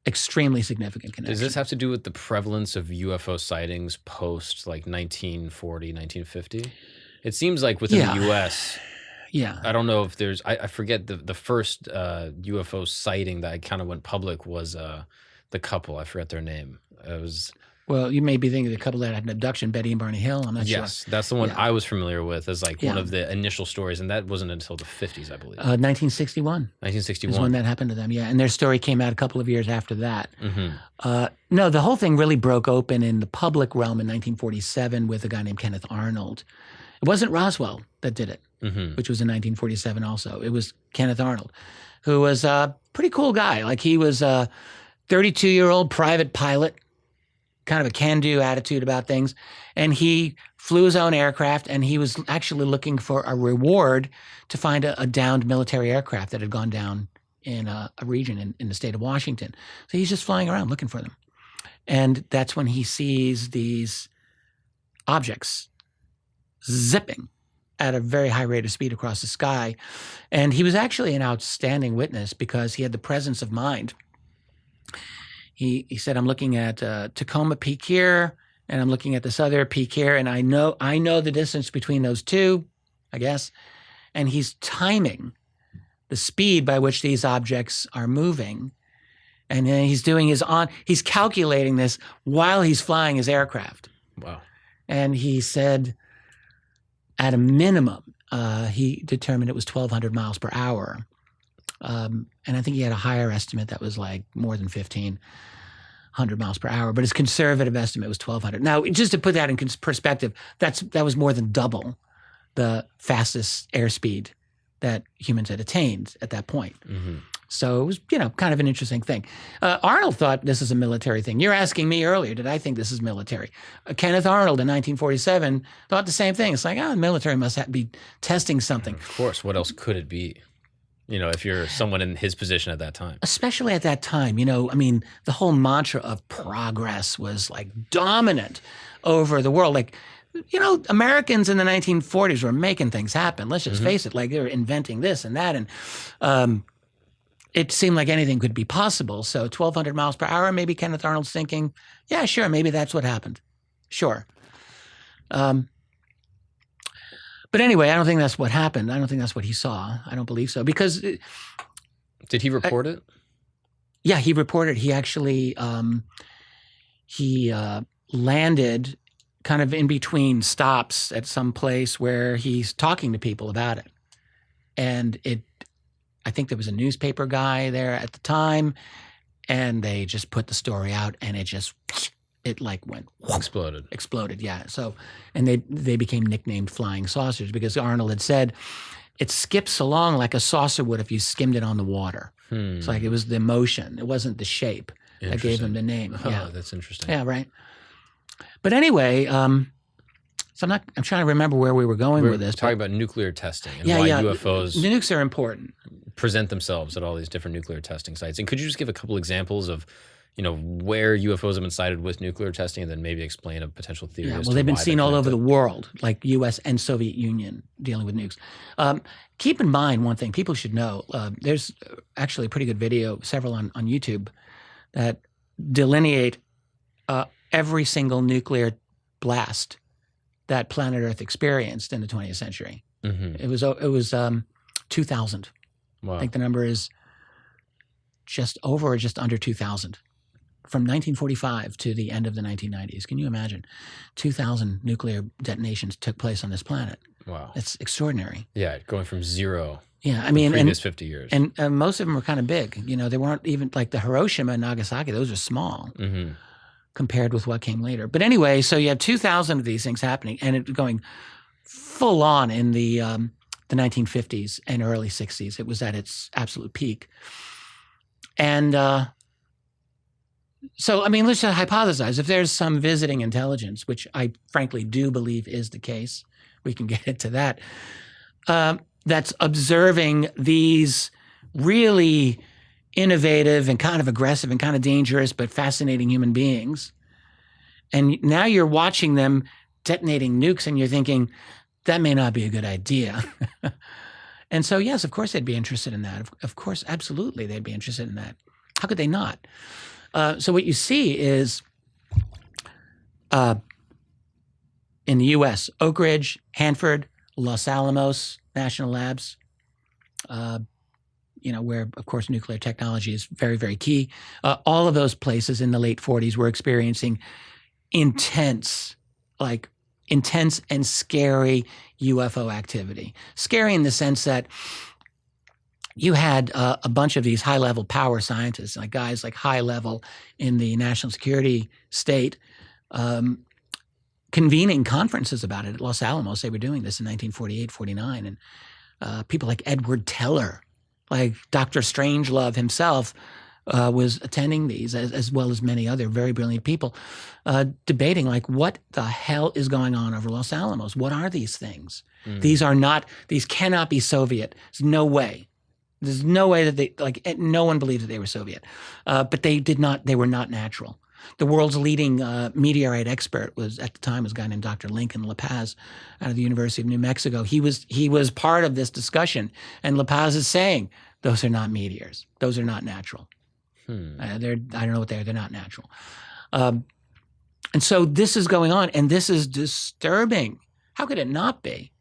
extremely significant connection. Does this have to do with the prevalence of UFO sightings post like 1940, 1950? It seems like within the U.S. Yeah. I don't know if there's, I forget the first UFO sighting that kind of went public was the couple. I forget their name. It was. Well, you may be thinking of the couple that had an abduction, Betty and Barney Hill. I'm not sure. Yes, that's the one I was familiar with as like one of the initial stories, and that wasn't until the 50s, I believe. 1961. 1961 is when that happened to them, yeah. And their story came out a couple of years after that. No, the whole thing really broke open in the public realm in 1947 with a guy named Kenneth Arnold. It wasn't Roswell that did it, which was in 1947 also. It was Kenneth Arnold, who was a pretty cool guy. Like he was a 32-year-old private pilot, kind of a can-do attitude about things. And he flew his own aircraft, and he was actually looking for a reward to find a downed military aircraft that had gone down in a region in the state of Washington. So he's just flying around looking for them. And that's when he sees these objects zipping at a very high rate of speed across the sky. And he was actually an outstanding witness because he had the presence of mind. He said, I'm looking at Tacoma Peak here, and I'm looking at this other peak here, and I know the distance between those two, I guess. And he's timing the speed by which these objects are moving. And then he's calculating this while he's flying his aircraft. Wow. And he said, at a minimum, he determined it was 1,200 miles per hour. And I think he had a higher estimate that was like more than 1,500 miles per hour. But his conservative estimate was 1,200. Now, just to put that in perspective, that was more than double the fastest airspeed that humans had attained at that point. Mm-hmm. So it was, kind of an interesting thing. Arnold thought this is a military thing. You're asking me earlier, did I think this is military? Kenneth Arnold in 1947 thought the same thing. It's like, the military must be testing something. Of course. What else could it be? If you're someone in his position at that time. Especially at that time, the whole mantra of progress was like dominant over the world. Like, Americans in the 1940s were making things happen. Let's just face it. Like, they were inventing this and that. And it seemed like anything could be possible. So 1,200 miles per hour, maybe Kenneth Arnold's thinking, yeah, sure, maybe that's what happened. Sure. But anyway, I don't think that's what happened. I don't think that's what he saw. I don't believe so. Because did he report it? Yeah, he reported. He actually landed kind of in between stops at some place where he's talking to people about it. And I think there was a newspaper guy there at the time, and they just put the story out, and it like went exploded. Yeah. So, and they became nicknamed flying saucers because Arnold had said it skips along like a saucer would if you skimmed it on the water. It's like it was the motion. It wasn't the shape that gave him the name. Oh, yeah. That's interesting. Yeah. Right. But anyway, so I'm trying to remember where we were going with this. Talking about nuclear testing and why UFOs. The nukes are important. Present themselves at all these different nuclear testing sites. And could you just give a couple examples of, where UFOs have been cited with nuclear testing, and then maybe explain a potential theory? Yeah, well, they've been seen all over the world, like U.S. and Soviet Union dealing with nukes. Keep in mind one thing people should know. There's actually a pretty good video, several on YouTube, that delineate every single nuclear blast that planet Earth experienced in the 20th century. Mm-hmm. It was 2,000. Wow. I think the number is just over or just under 2,000 from 1945 to the end of the 1990s. Can you imagine? 2,000 nuclear detonations took place on this planet. Wow. That's extraordinary. Yeah, going from zero. Yeah, I mean, the previous 50 years. And most of them were kind of big. They weren't even like the Hiroshima and Nagasaki. Those are small compared with what came later. But anyway, so you have 2,000 of these things happening, and it going full on in the 1950s and early 60s. It was at its absolute peak. And so, let's just hypothesize. If there's some visiting intelligence, which I frankly do believe is the case, we can get into that, that's observing these really innovative and kind of aggressive and kind of dangerous but fascinating human beings. And now you're watching them detonating nukes and you're thinking, that may not be a good idea. And so, yes, of course they'd be interested in that. Of course, absolutely, they'd be interested in that. How could they not? So what you see is in the U.S., Oak Ridge, Hanford, Los Alamos National Labs, where, of course, nuclear technology is very, very key. All of those places in the late 40s were experiencing intense and scary UFO activity. Scary in the sense that you had a bunch of these high-level power scientists, like guys like high level in the national security state, convening conferences about it at Los Alamos. They were doing this in 1948, 49. And people like Edward Teller, like Dr. Strangelove himself, was attending these, as well as many other very brilliant people, debating like, what the hell is going on over Los Alamos? What are these things? These cannot be Soviet. There's no way. There's no way that no one believed that they were Soviet. But they were not natural. The world's leading meteorite expert at the time was a guy named Dr. Lincoln La Paz out of the University of New Mexico. He was part of this discussion, and La Paz is saying, those are not meteors. Those are not natural. I don't know what they are. They're not natural. And so this is going on, and this is disturbing. How could it not be?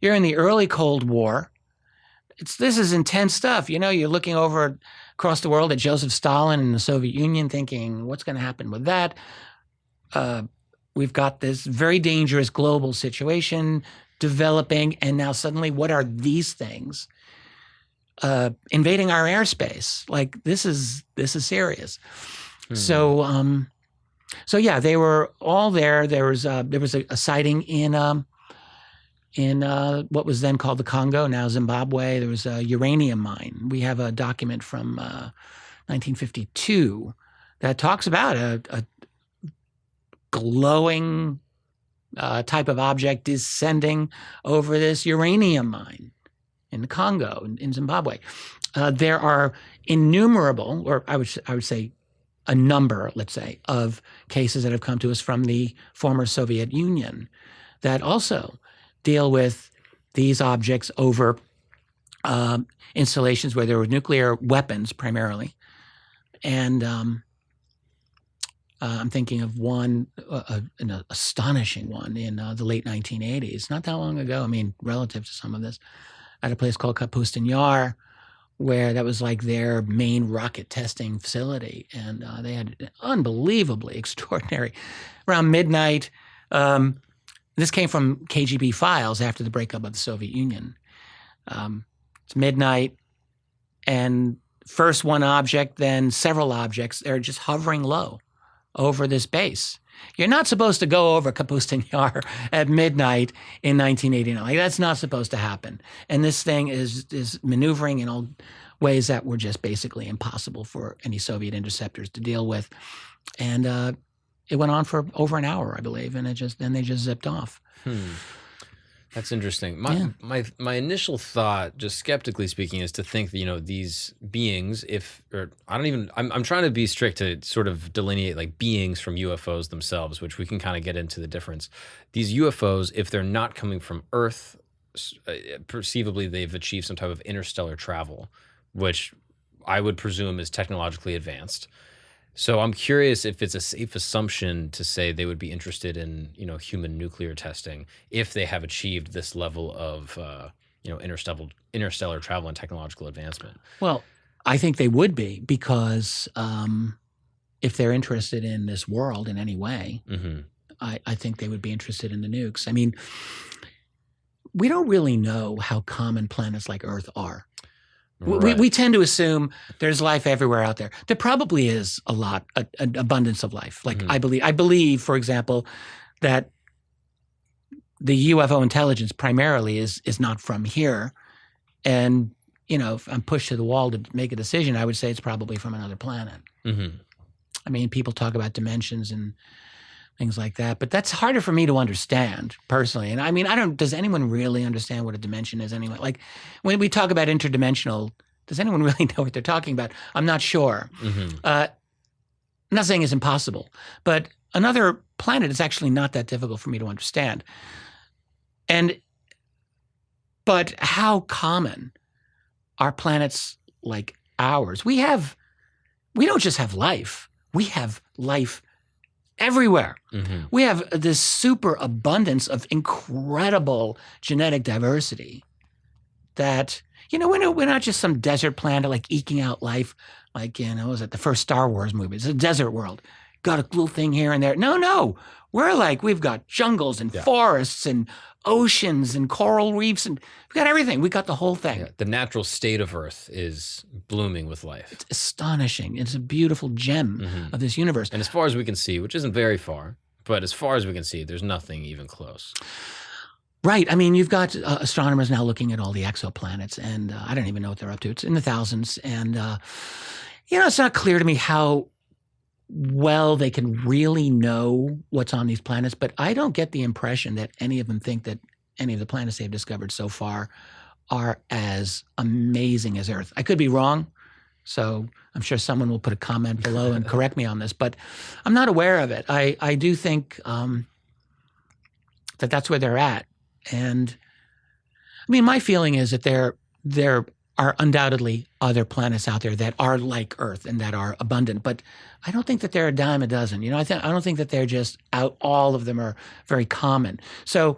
You're in the early Cold War. this is intense stuff. You're looking over across the world at Joseph Stalin and the Soviet Union thinking, what's going to happen with that? We've got this very dangerous global situation developing, and now suddenly what are these things invading our airspace? Like, this is serious. So yeah, they were all there. There was a sighting in what was then called the Congo, now Zimbabwe. There was a uranium mine. We have a document from 1952 that talks about a glowing type of object descending over this uranium mine in the Congo, in Zimbabwe. There are innumerable, or I would say a number, let's say, of cases that have come to us from the former Soviet Union that also deal with these objects over installations where there were nuclear weapons primarily. And I'm thinking of one, an astonishing one in the late 1980s, not that long ago, I mean, relative to some of this, at a place called Kapustin Yar, where that was like their main rocket testing facility. And they had unbelievably extraordinary, around midnight, this came from KGB files after the breakup of the Soviet Union. It's midnight, and first one object, then several objects. They're just hovering low over this base. You're not supposed to go over Kapustin Yar at midnight in 1989. Like, that's not supposed to happen. And this thing is maneuvering in all ways that were just basically impossible for any Soviet interceptors to deal with. And it went on for over an hour, I believe, and then they just zipped off. That's interesting. My initial thought, just skeptically speaking, is to think that, these beings, I'm trying to be strict to sort of delineate like beings from UFOs themselves, which we can kind of get into the difference. These UFOs, if they're not coming from Earth, perceivably they've achieved some type of interstellar travel, which I would presume is technologically advanced. So I'm curious if it's a safe assumption to say they would be interested in, human nuclear testing if they have achieved this level of, interstellar travel and technological advancement. Well, I think they would be, because if they're interested in this world in any way, I think they would be interested in the nukes. I mean, we don't really know how common planets like Earth are. Right. We tend to assume there's life everywhere out there. There probably is an abundance of life. Like, I believe, for example, that the UFO intelligence primarily is not from here. And, if I'm pushed to the wall to make a decision, I would say it's probably from another planet. I mean, people talk about dimensions and things like that, but that's harder for me to understand personally. And I mean, does anyone really understand what a dimension is anyway? Like, when we talk about interdimensional, does anyone really know what they're talking about? I'm not sure. I'm not saying it's impossible, but another planet is actually not that difficult for me to understand. But how common are planets like ours? We don't just have life, we have life everywhere. We have this super abundance of incredible genetic diversity that, we're not just some desert planet like eking out life like, was it the first Star Wars movie? It's a desert world. Got a little thing here and there. No. We've got jungles and forests and oceans and coral reefs, and we've got everything. We got the whole thing. The natural state of Earth is blooming with life. It's astonishing. It's a beautiful gem of this universe. And as far as we can see, which isn't very far, but as far as we can see, there's nothing even close. Right. I mean, you've got astronomers now looking at all the exoplanets, and I don't even know what they're up to. It's in the thousands. And, it's not clear to me how well they can really know what's on these planets, but I don't get the impression that any of them think that any of the planets they've discovered so far are as amazing as Earth. I could be wrong, so I'm sure someone will put a comment below and correct me on this, but I'm not aware of it. I do think that that's where they're at. And I mean, my feeling is that there are undoubtedly other planets out there that are like Earth and that are abundant, but I don't think that they're a dime a dozen. I don't think that they're just out. All of them are very common. So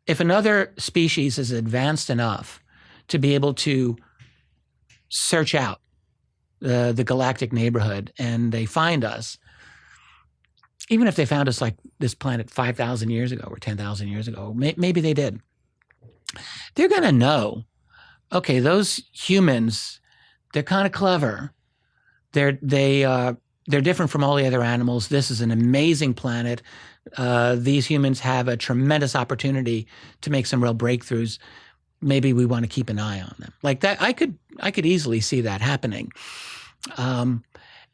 if another species is advanced enough to be able to search out the galactic neighborhood, and they find us, even if they found us like this planet 5,000 years ago or 10,000 years ago, maybe they did, they're going to know, okay, those humans, they're kind of clever. They're different from all the other animals. This is an amazing planet. These humans have a tremendous opportunity to make some real breakthroughs. Maybe we want to keep an eye on them. Like that, I could easily see that happening.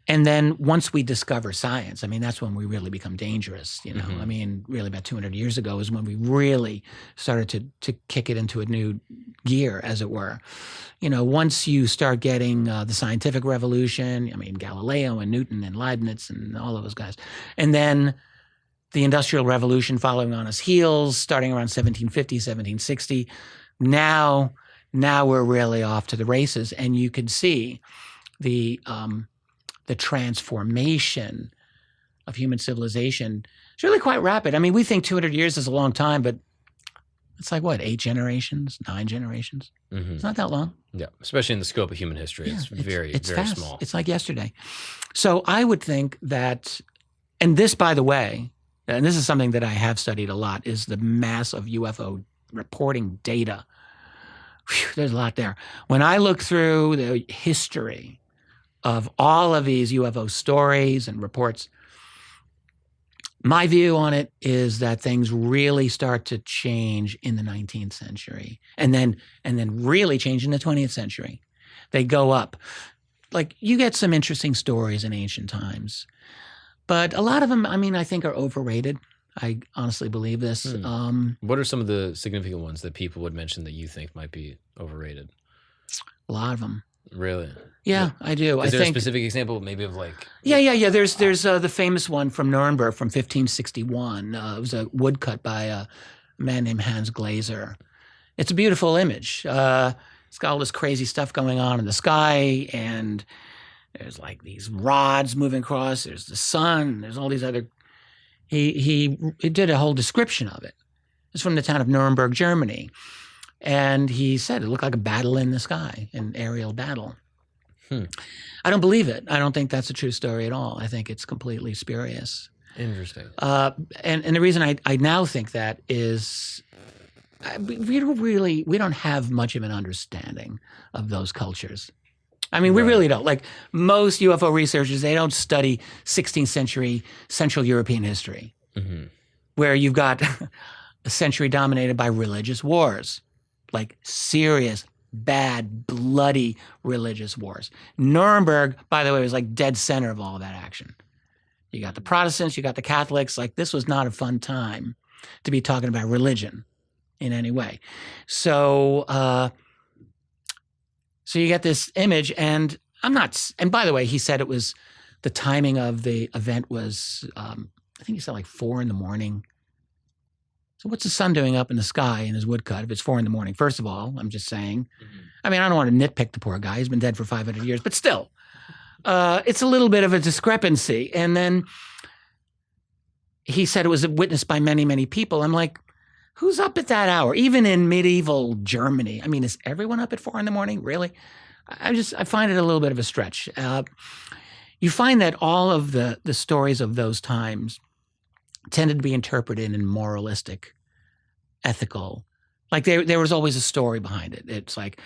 And then once we discover science, I mean, that's when we really become dangerous, you know. Mm-hmm. I mean, really about 200 years ago is when we really started to kick it into a new gear, as it were. You know, once you start getting the scientific revolution, I mean, Galileo and Newton and Leibniz and all of those guys, and then the Industrial Revolution following on its heels, starting around 1750, 1760, now we're really off to the races, and you could see the transformation of human civilization. It's really quite rapid. I mean, we think 200 years is a long time, but it's like what, 8 generations, 9 generations? Mm-hmm. It's not that long. Yeah, especially in the scope of human history, it's very fast. small. It's like yesterday. So I would think that, and this, by the way, and this is something that I have studied a lot, is the mass of UFO reporting data. Whew, there's a lot there. When I look through the history of all of these UFO stories and reports, my view on it is that things really start to change in the 19th century, and then really change in the 20th century. They go up. Like, you get some interesting stories in ancient times, but a lot of them, I mean, I think are overrated. I honestly believe this. What are some of the significant ones that people would mention that you think might be overrated? A lot of them. Really? Yeah, I do. Is there a specific example maybe of like... Yeah. There's the famous one from Nuremberg from 1561. It was a woodcut by a man named Hans Glaser. It's a beautiful image. It's got all this crazy stuff going on in the sky, and there's like these rods moving across. There's the sun. There's all these other... He did a whole description of it. It's from the town of Nuremberg, Germany. And he said it looked like a battle in the sky, an aerial battle. I don't believe it. I don't think that's a true story at all. I think it's completely spurious. Interesting. And the reason I now think that is we don't have much of an understanding of those cultures. I mean, we really don't. Like, most UFO researchers, they don't study 16th century Central European history, where you've got a century dominated by religious wars, like serious, bad, bloody religious wars. Nuremberg, by the way, was like dead center of all of that action. You got the Protestants, you got the Catholics. Like, this was not a fun time to be talking about religion in any way. So you get this image, and and by the way, he said it was, the timing of the event was, I think he said like 4 a.m. So what's the sun doing up in the sky in his woodcut if it's 4 a.m? First of all, I'm just saying, I mean, I don't want to nitpick the poor guy. He's been dead for 500 years, but still, it's a little bit of a discrepancy. And then he said it was witnessed by many, many people. I'm like, who's up at that hour? Even in medieval Germany. I mean, is everyone up at 4 a.m? Really? I find it a little bit of a stretch. You find that all of the stories of those times tended to be interpreted in moralistic, ethical. Like, there was always a story behind it. It's like,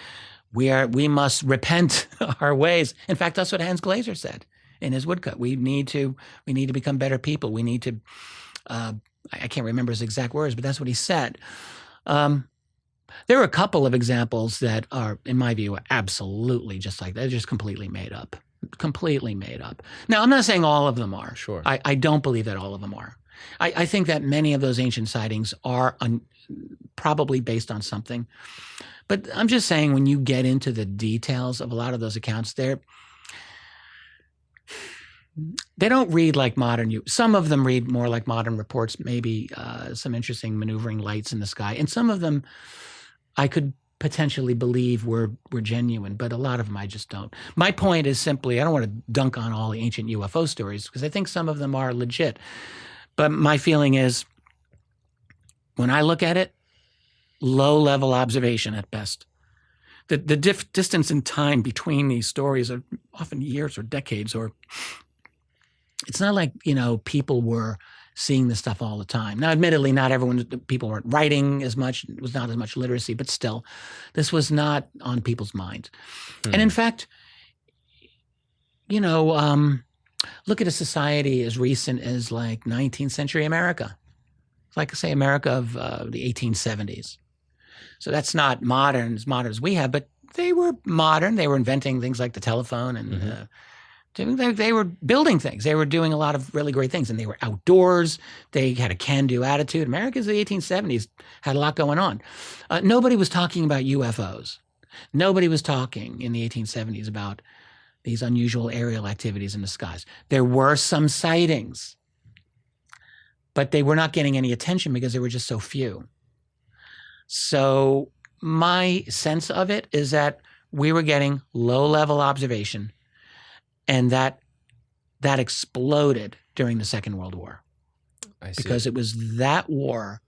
we must repent our ways. In fact, that's what Hans Glaser said in his woodcut. We need to become better people. We need to, I can't remember his exact words, but that's what he said. There are a couple of examples that are, in my view, absolutely just like that. They're just completely made up. Completely made up. Now, I'm not saying all of them are. Sure. I don't believe that all of them are. I think that many of those ancient sightings are probably based on something. But I'm just saying, when you get into the details of a lot of those accounts, they don't read like modern. Some of them read more like modern reports, maybe some interesting maneuvering lights in the sky. And some of them I could potentially believe were genuine, but a lot of them I just don't. My point is simply, I don't want to dunk on all the ancient UFO stories, because I think some of them are legit. But my feeling is, when I look at it, low-level observation at best. distance in time between these stories are often years or decades, or it's not like, people were seeing this stuff all the time. Now, admittedly, not people weren't writing as much. It was not as much literacy, but still, this was not on people's minds. And in fact, look at a society as recent as like 19th century America. It's like, say, America of the 1870s. So that's not modern as we have, but they were modern. They were inventing things like the telephone, and they were building things. They were doing a lot of really great things, and they were outdoors. They had a can-do attitude. America's the 1870s had a lot going on. Nobody was talking about UFOs. Nobody was talking in the 1870s about these unusual aerial activities in the skies. There were some sightings, but they were not getting any attention because there were just so few. So my sense of it is that we were getting low-level observation, and that exploded during the Second World War. I see. Because it was that war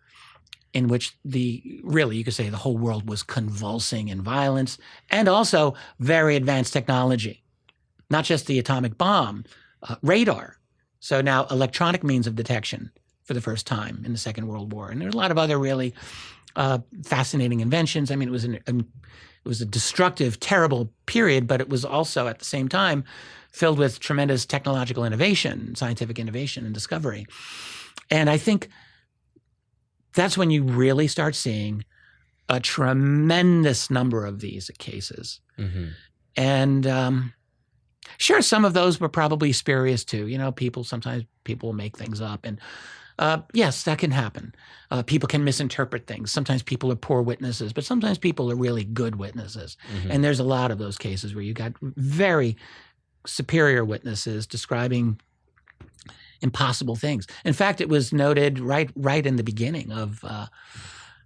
in which you could say the whole world was convulsing in violence, and also very advanced technology. Not just the atomic bomb, radar. So now electronic means of detection for the first time in the Second World War. And there's a lot of other really fascinating inventions. I mean, it was a destructive, terrible period, but it was also at the same time filled with tremendous technological innovation, scientific innovation and discovery. And I think that's when you really start seeing a tremendous number of these cases. Mm-hmm. And sure, some of those were probably spurious too. Sometimes people make things up, and yes, that can happen. People can misinterpret things. Sometimes people are poor witnesses, but sometimes people are really good witnesses. Mm-hmm. And there's a lot of those cases where you got very superior witnesses describing impossible things. In fact, it was noted right in the beginning of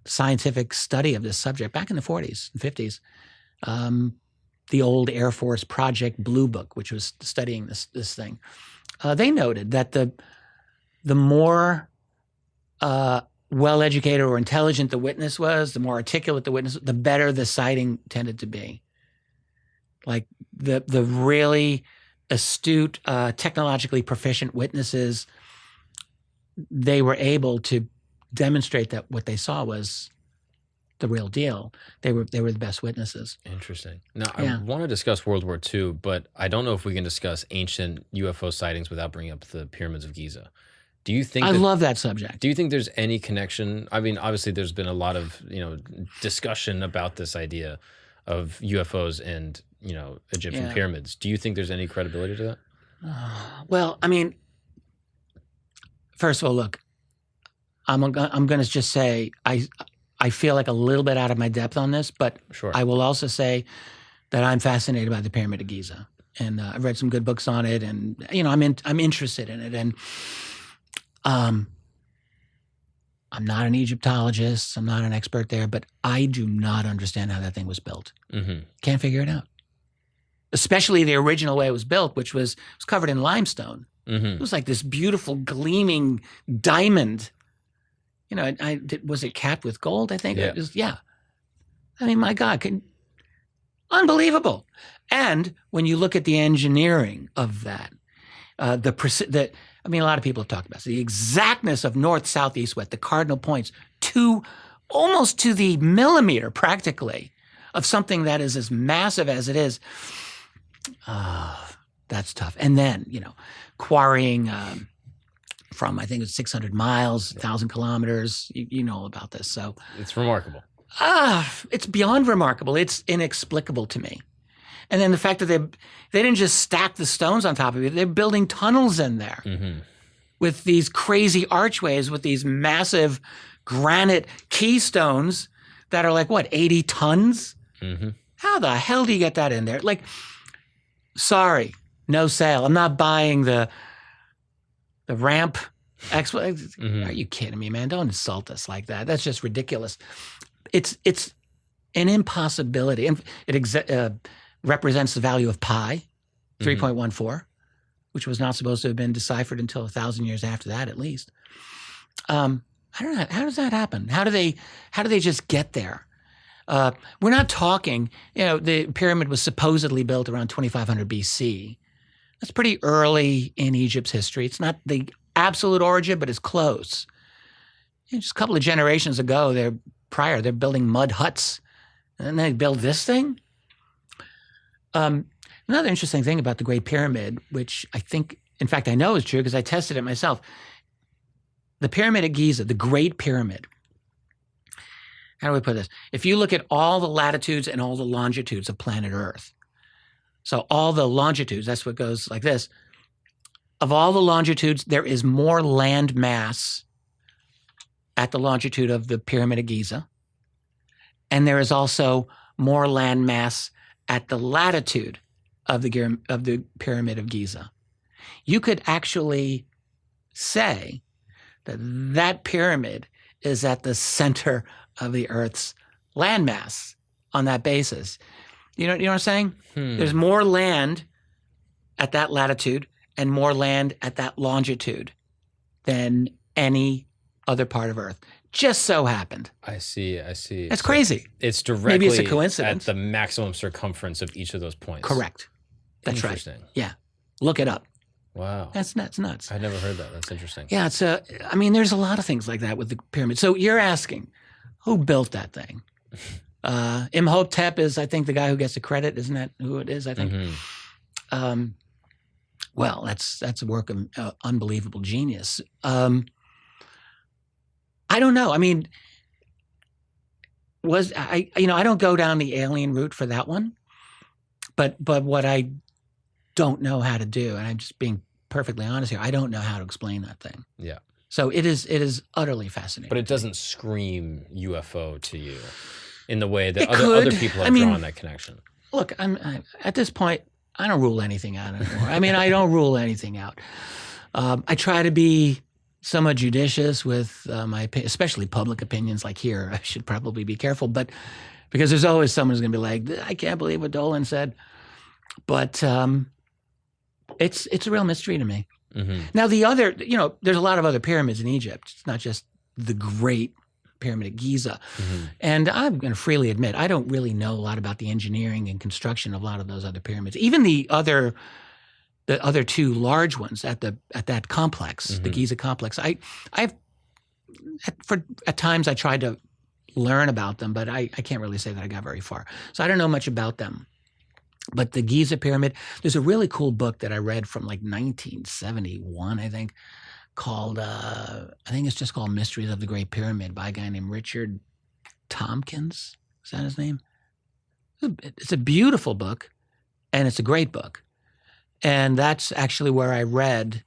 scientific study of this subject back in the 40s and 50s. The old Air Force Project Blue Book, which was studying this thing, they noted that the more well-educated or intelligent the witness was, the more articulate the witness, the better the sighting tended to be. Like the really astute, technologically proficient witnesses, they were able to demonstrate that what they saw was the real deal. They were the best witnesses. Interesting. Now, I want to discuss World War II, but I don't know if we can discuss ancient UFO sightings without bringing up the pyramids of Giza. Do you think I love that subject. Do you think there's any connection? I mean, obviously, there's been a lot of discussion about this idea of UFOs and Egyptian pyramids. Do you think there's any credibility to that? Well, I mean, first of all, look, I'm going to just say I feel like a little bit out of my depth on this, but sure. I will also say that I'm fascinated by the Pyramid of Giza, and I've read some good books on it, and I'm interested in it, and I'm not an Egyptologist, I'm not an expert there, but I do not understand how that thing was built. Mm-hmm. Can't figure it out. Especially the original way it was built, which was covered in limestone. Mm-hmm. It was like this beautiful gleaming diamond. Was it capped with gold? I think. Yeah. I mean, my God, unbelievable. And when you look at the engineering of that, a lot of people have talked about this, the exactness of north, south, east, west, the cardinal points almost to the millimeter, practically, of something that is as massive as it is. That's tough. And then, quarrying from, I think it's 600 miles, 1,000 kilometers. You know about this. So it's remarkable. It's beyond remarkable. It's inexplicable to me. And then the fact that they didn't just stack the stones on top of it. They're building tunnels in there with these crazy archways with these massive granite keystones that are like, 80 tons? Mm-hmm. How the hell do you get that in there? Like, sorry, no sale. I'm not buying the ramp. Are you kidding me, man? Don't insult us like that. That's just ridiculous. It's an impossibility. And it represents the value of pi, 3.14, which was not supposed to have been deciphered until 1,000 years after that, at least. I don't know. How does that happen? How do they just get there? We're not talking, the pyramid was supposedly built around 2500 BC. That's pretty early in Egypt's history. It's not the absolute origin, but it's close. Just a couple of generations ago, they're building mud huts, and they build this thing. Another interesting thing about the Great Pyramid, which I think, in fact, I know is true because I tested it myself. The Pyramid at Giza, the Great Pyramid. How do we put this? If you look at all the latitudes and all the longitudes of planet Earth, so all the longitudes, that's what goes like this. Of all the longitudes, there is more land mass at the longitude of the Pyramid of Giza. And there is also more land mass at the latitude of the Pyramid of Giza. You could actually say that pyramid is at the center of the Earth's landmass on that basis. You know what I'm saying? There's more land at that latitude and more land at that longitude than any other part of Earth. Just so happened. I see. That's crazy. It's directly Maybe it's a coincidence. at the maximum circumference of each of those points. Correct. That's right. Interesting. Yeah. Look it up. Wow. That's nuts. I'd never heard that. That's interesting. Yeah, there's a lot of things like that with the pyramid. So you're asking, who built that thing? Imhotep is, I think, the guy who gets the credit. Isn't that who it is, I think? Mm-hmm. Well, that's a work of unbelievable genius. I don't know. I mean, I don't go down the alien route for that one, but what I don't know how to do, and I'm just being perfectly honest here, I don't know how to explain that thing. Yeah. So it is utterly fascinating. But it doesn't scream UFO to you in the way that It other could. people have drawn that connection. Look, I'm at this point, I don't rule anything out anymore. I mean, I don't rule anything out. I try to be somewhat judicious with especially public opinions. Like here, I should probably be careful, but because there's always someone who's going to be like, I can't believe what Dolan said. But it's a real mystery to me. Mm-hmm. Now, there's a lot of other pyramids in Egypt. It's not just the Great Pyramid of Giza. Mm-hmm. And I'm going to freely admit, I don't really know a lot about the engineering and construction of a lot of those other pyramids. Even the other two large ones at that complex, Mm-hmm. the Giza complex. At times I tried to learn about them, but I can't really say that I got very far. So I don't know much about them. But the Giza pyramid, there's a really cool book that I read from like 1971, I think, called, I think it's just called Mysteries of the Great Pyramid by a guy named Richard Tompkins. Is that his name? It's a beautiful book, and it's a great book. And that's actually where I read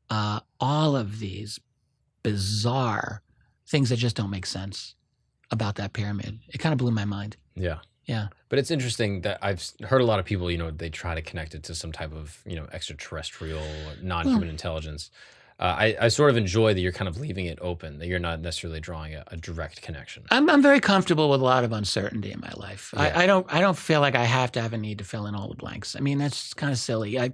all of these bizarre things that just don't make sense about that pyramid. It kind of blew my mind. Yeah. Yeah. But it's interesting that I've heard a lot of people, they try to connect it to some type of, extraterrestrial, non-human intelligence. I sort of enjoy that you're kind of leaving it open, that you're not necessarily drawing a direct connection. I'm very comfortable with a lot of uncertainty in my life. Yeah. I don't feel like I have to have a need to fill in all the blanks. I mean, that's kind of silly. I've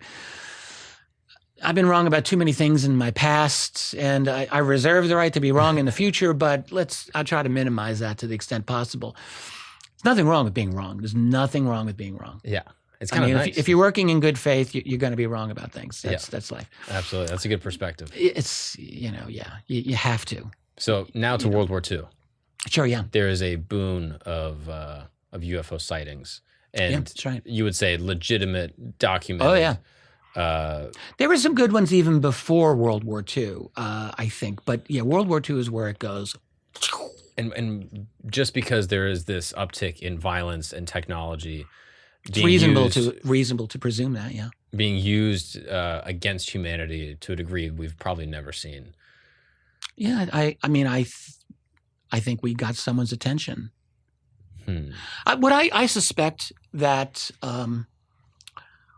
been wrong about too many things in my past, and I reserve the right to be wrong in the future, but I'll try to minimize that to the extent possible. There's nothing wrong with being wrong. There's nothing wrong with being wrong. Yeah. It's kind of nice. If you're working in good faith, you're going to be wrong about things. That's life. Absolutely. That's a good perspective. It's, you have to. So now to World War II. Sure, yeah. There is a boon of UFO sightings. And that's right. You would say legitimate, documented. Oh, yeah. There were some good ones even before World War II, I think. But yeah, World War II is where it goes. And just because there is this uptick in violence and technology, it's reasonable to presume that, yeah. Being used against humanity to a degree we've probably never seen. Yeah, I think we got someone's attention. I suspect that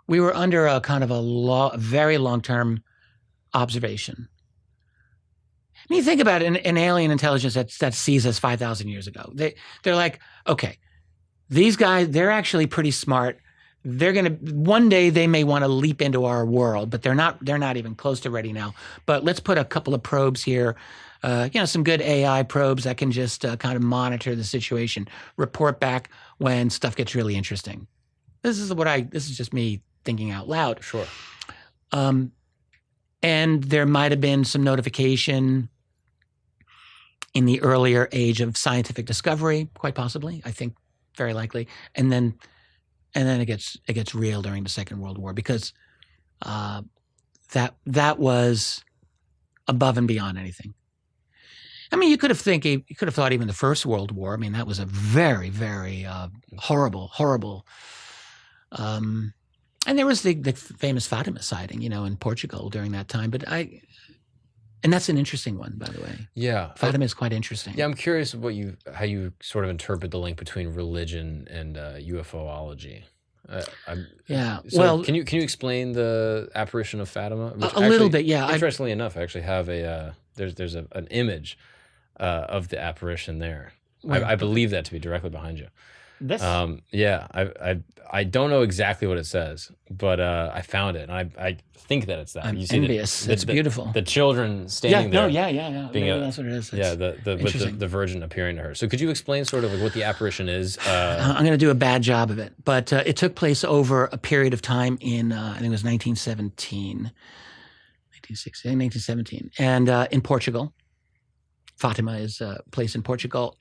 we were under a kind of a very long-term observation. I mean, think about an alien intelligence that sees us 5,000 years ago. They're like, okay, these guys, they're actually pretty smart. One day they may want to leap into our world, but they're not even close to ready now. But let's put a couple of probes here. some good AI probes that can just kind of monitor the situation, report back when stuff gets really interesting. This is just me thinking out loud. Sure. And there might have been some notification in the earlier age of scientific discovery, quite possibly. I think very likely. And then it gets real during the Second World War, because that was above and beyond anything. I mean, you could have thought even the First World War. I mean, that was a very, very horrible. And there was the famous Fatima sighting, in Portugal during that time. But and that's an interesting one, by the way. Yeah, Fatima is quite interesting. Yeah, I'm curious how you sort of interpret the link between religion and UFOlogy. Well, can you explain the apparition of Fatima? A little bit, yeah. Interestingly enough, I actually have there's an image of the apparition there. I believe that to be directly behind you. This? I don't know exactly what it says, but I found it, and I think that it's that. I'm you see envious. It's beautiful. The children standing there. Yeah. Maybe that's what it is. With the Virgin appearing to her. So could you explain sort of like what the apparition is? I'm going to do a bad job of it, but it took place over a period of time in I think it was 1917, and in Portugal. Fatima is a place in Portugal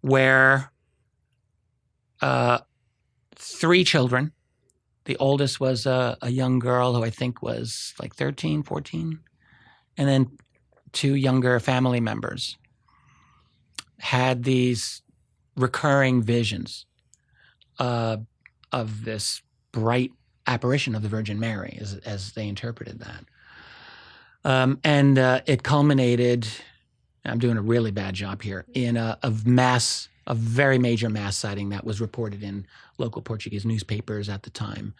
where 3 children. The oldest was a young girl who I think was like 13, 14. And then 2 younger family members had these recurring visions of this bright apparition of the Virgin Mary, as they interpreted that. And it culminated, I'm doing a really bad job here, in a very major mass sighting that was reported in local Portuguese newspapers at the time.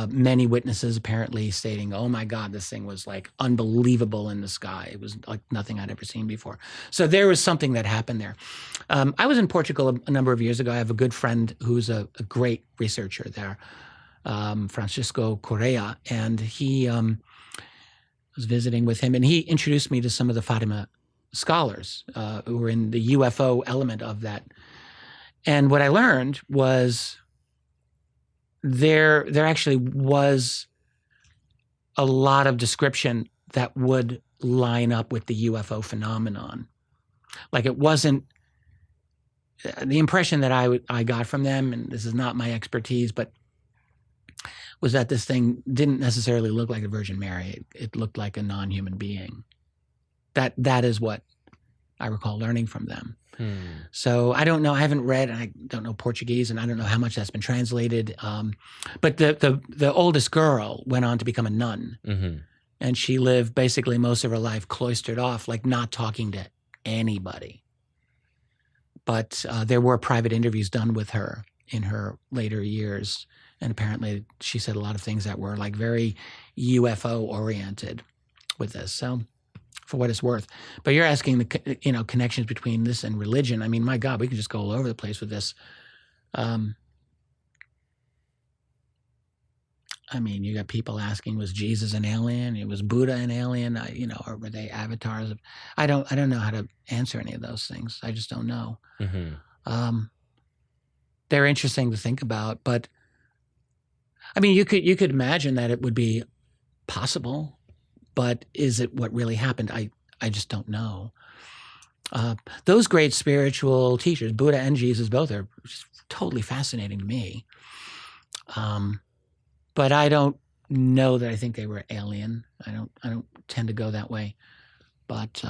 Many witnesses apparently stating, "Oh my God, this thing was like unbelievable in the sky. It was like nothing I'd ever seen before." So there was something that happened there. I was in Portugal a number of years ago. I have a good friend who's a great researcher there, Francisco Correa, and he was visiting with him, and he introduced me to some of the Fatima scholars who were in the UFO element of that. And what I learned was there actually was a lot of description that would line up with the UFO phenomenon. Like, it wasn't the impression that I got from them, and this is not my expertise, but was that this thing didn't necessarily look like the Virgin Mary. It looked like a non-human being. That is what I recall learning from them. So I don't know. I haven't read, and I don't know Portuguese, and I don't know how much that's been translated. But the oldest girl went on to become a nun, and she lived basically most of her life cloistered off, like not talking to anybody. But there were private interviews done with her in her later years, and apparently she said a lot of things that were like very UFO oriented with this. So, for what it's worth. But you're asking the connections between this and religion. I mean, my God, we can just go all over the place with this. I mean, you got people asking, was Jesus an alien? Was Buddha an alien? Or were they avatars of? I don't know how to answer any of those things. I just don't know. They're interesting to think about, but I mean, you could imagine that it would be possible. But is it what really happened? I just don't know. Those great spiritual teachers, Buddha and Jesus, both are just totally fascinating to me. But I don't know that I think they were alien. I don't tend to go that way. But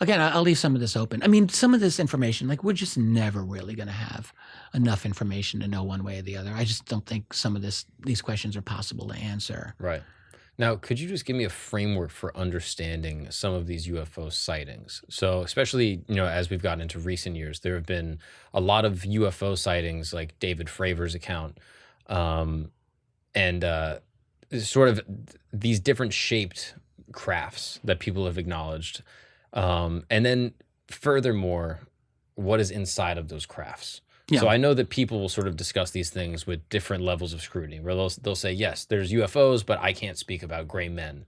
again, I'll leave some of this open. I mean, some of this information, like, we're just never really going to have enough information to know one way or the other. I just don't think some of these questions are possible to answer. Right. Now, could you just give me a framework for understanding some of these UFO sightings? So, especially, as we've gotten into recent years, there have been a lot of UFO sightings, like David Fravor's account, and sort of these different shaped crafts that people have acknowledged. And then, furthermore, what is inside of those crafts? Yeah. So I know that people will sort of discuss these things with different levels of scrutiny, where they'll say, yes, there's UFOs, but I can't speak about gray men.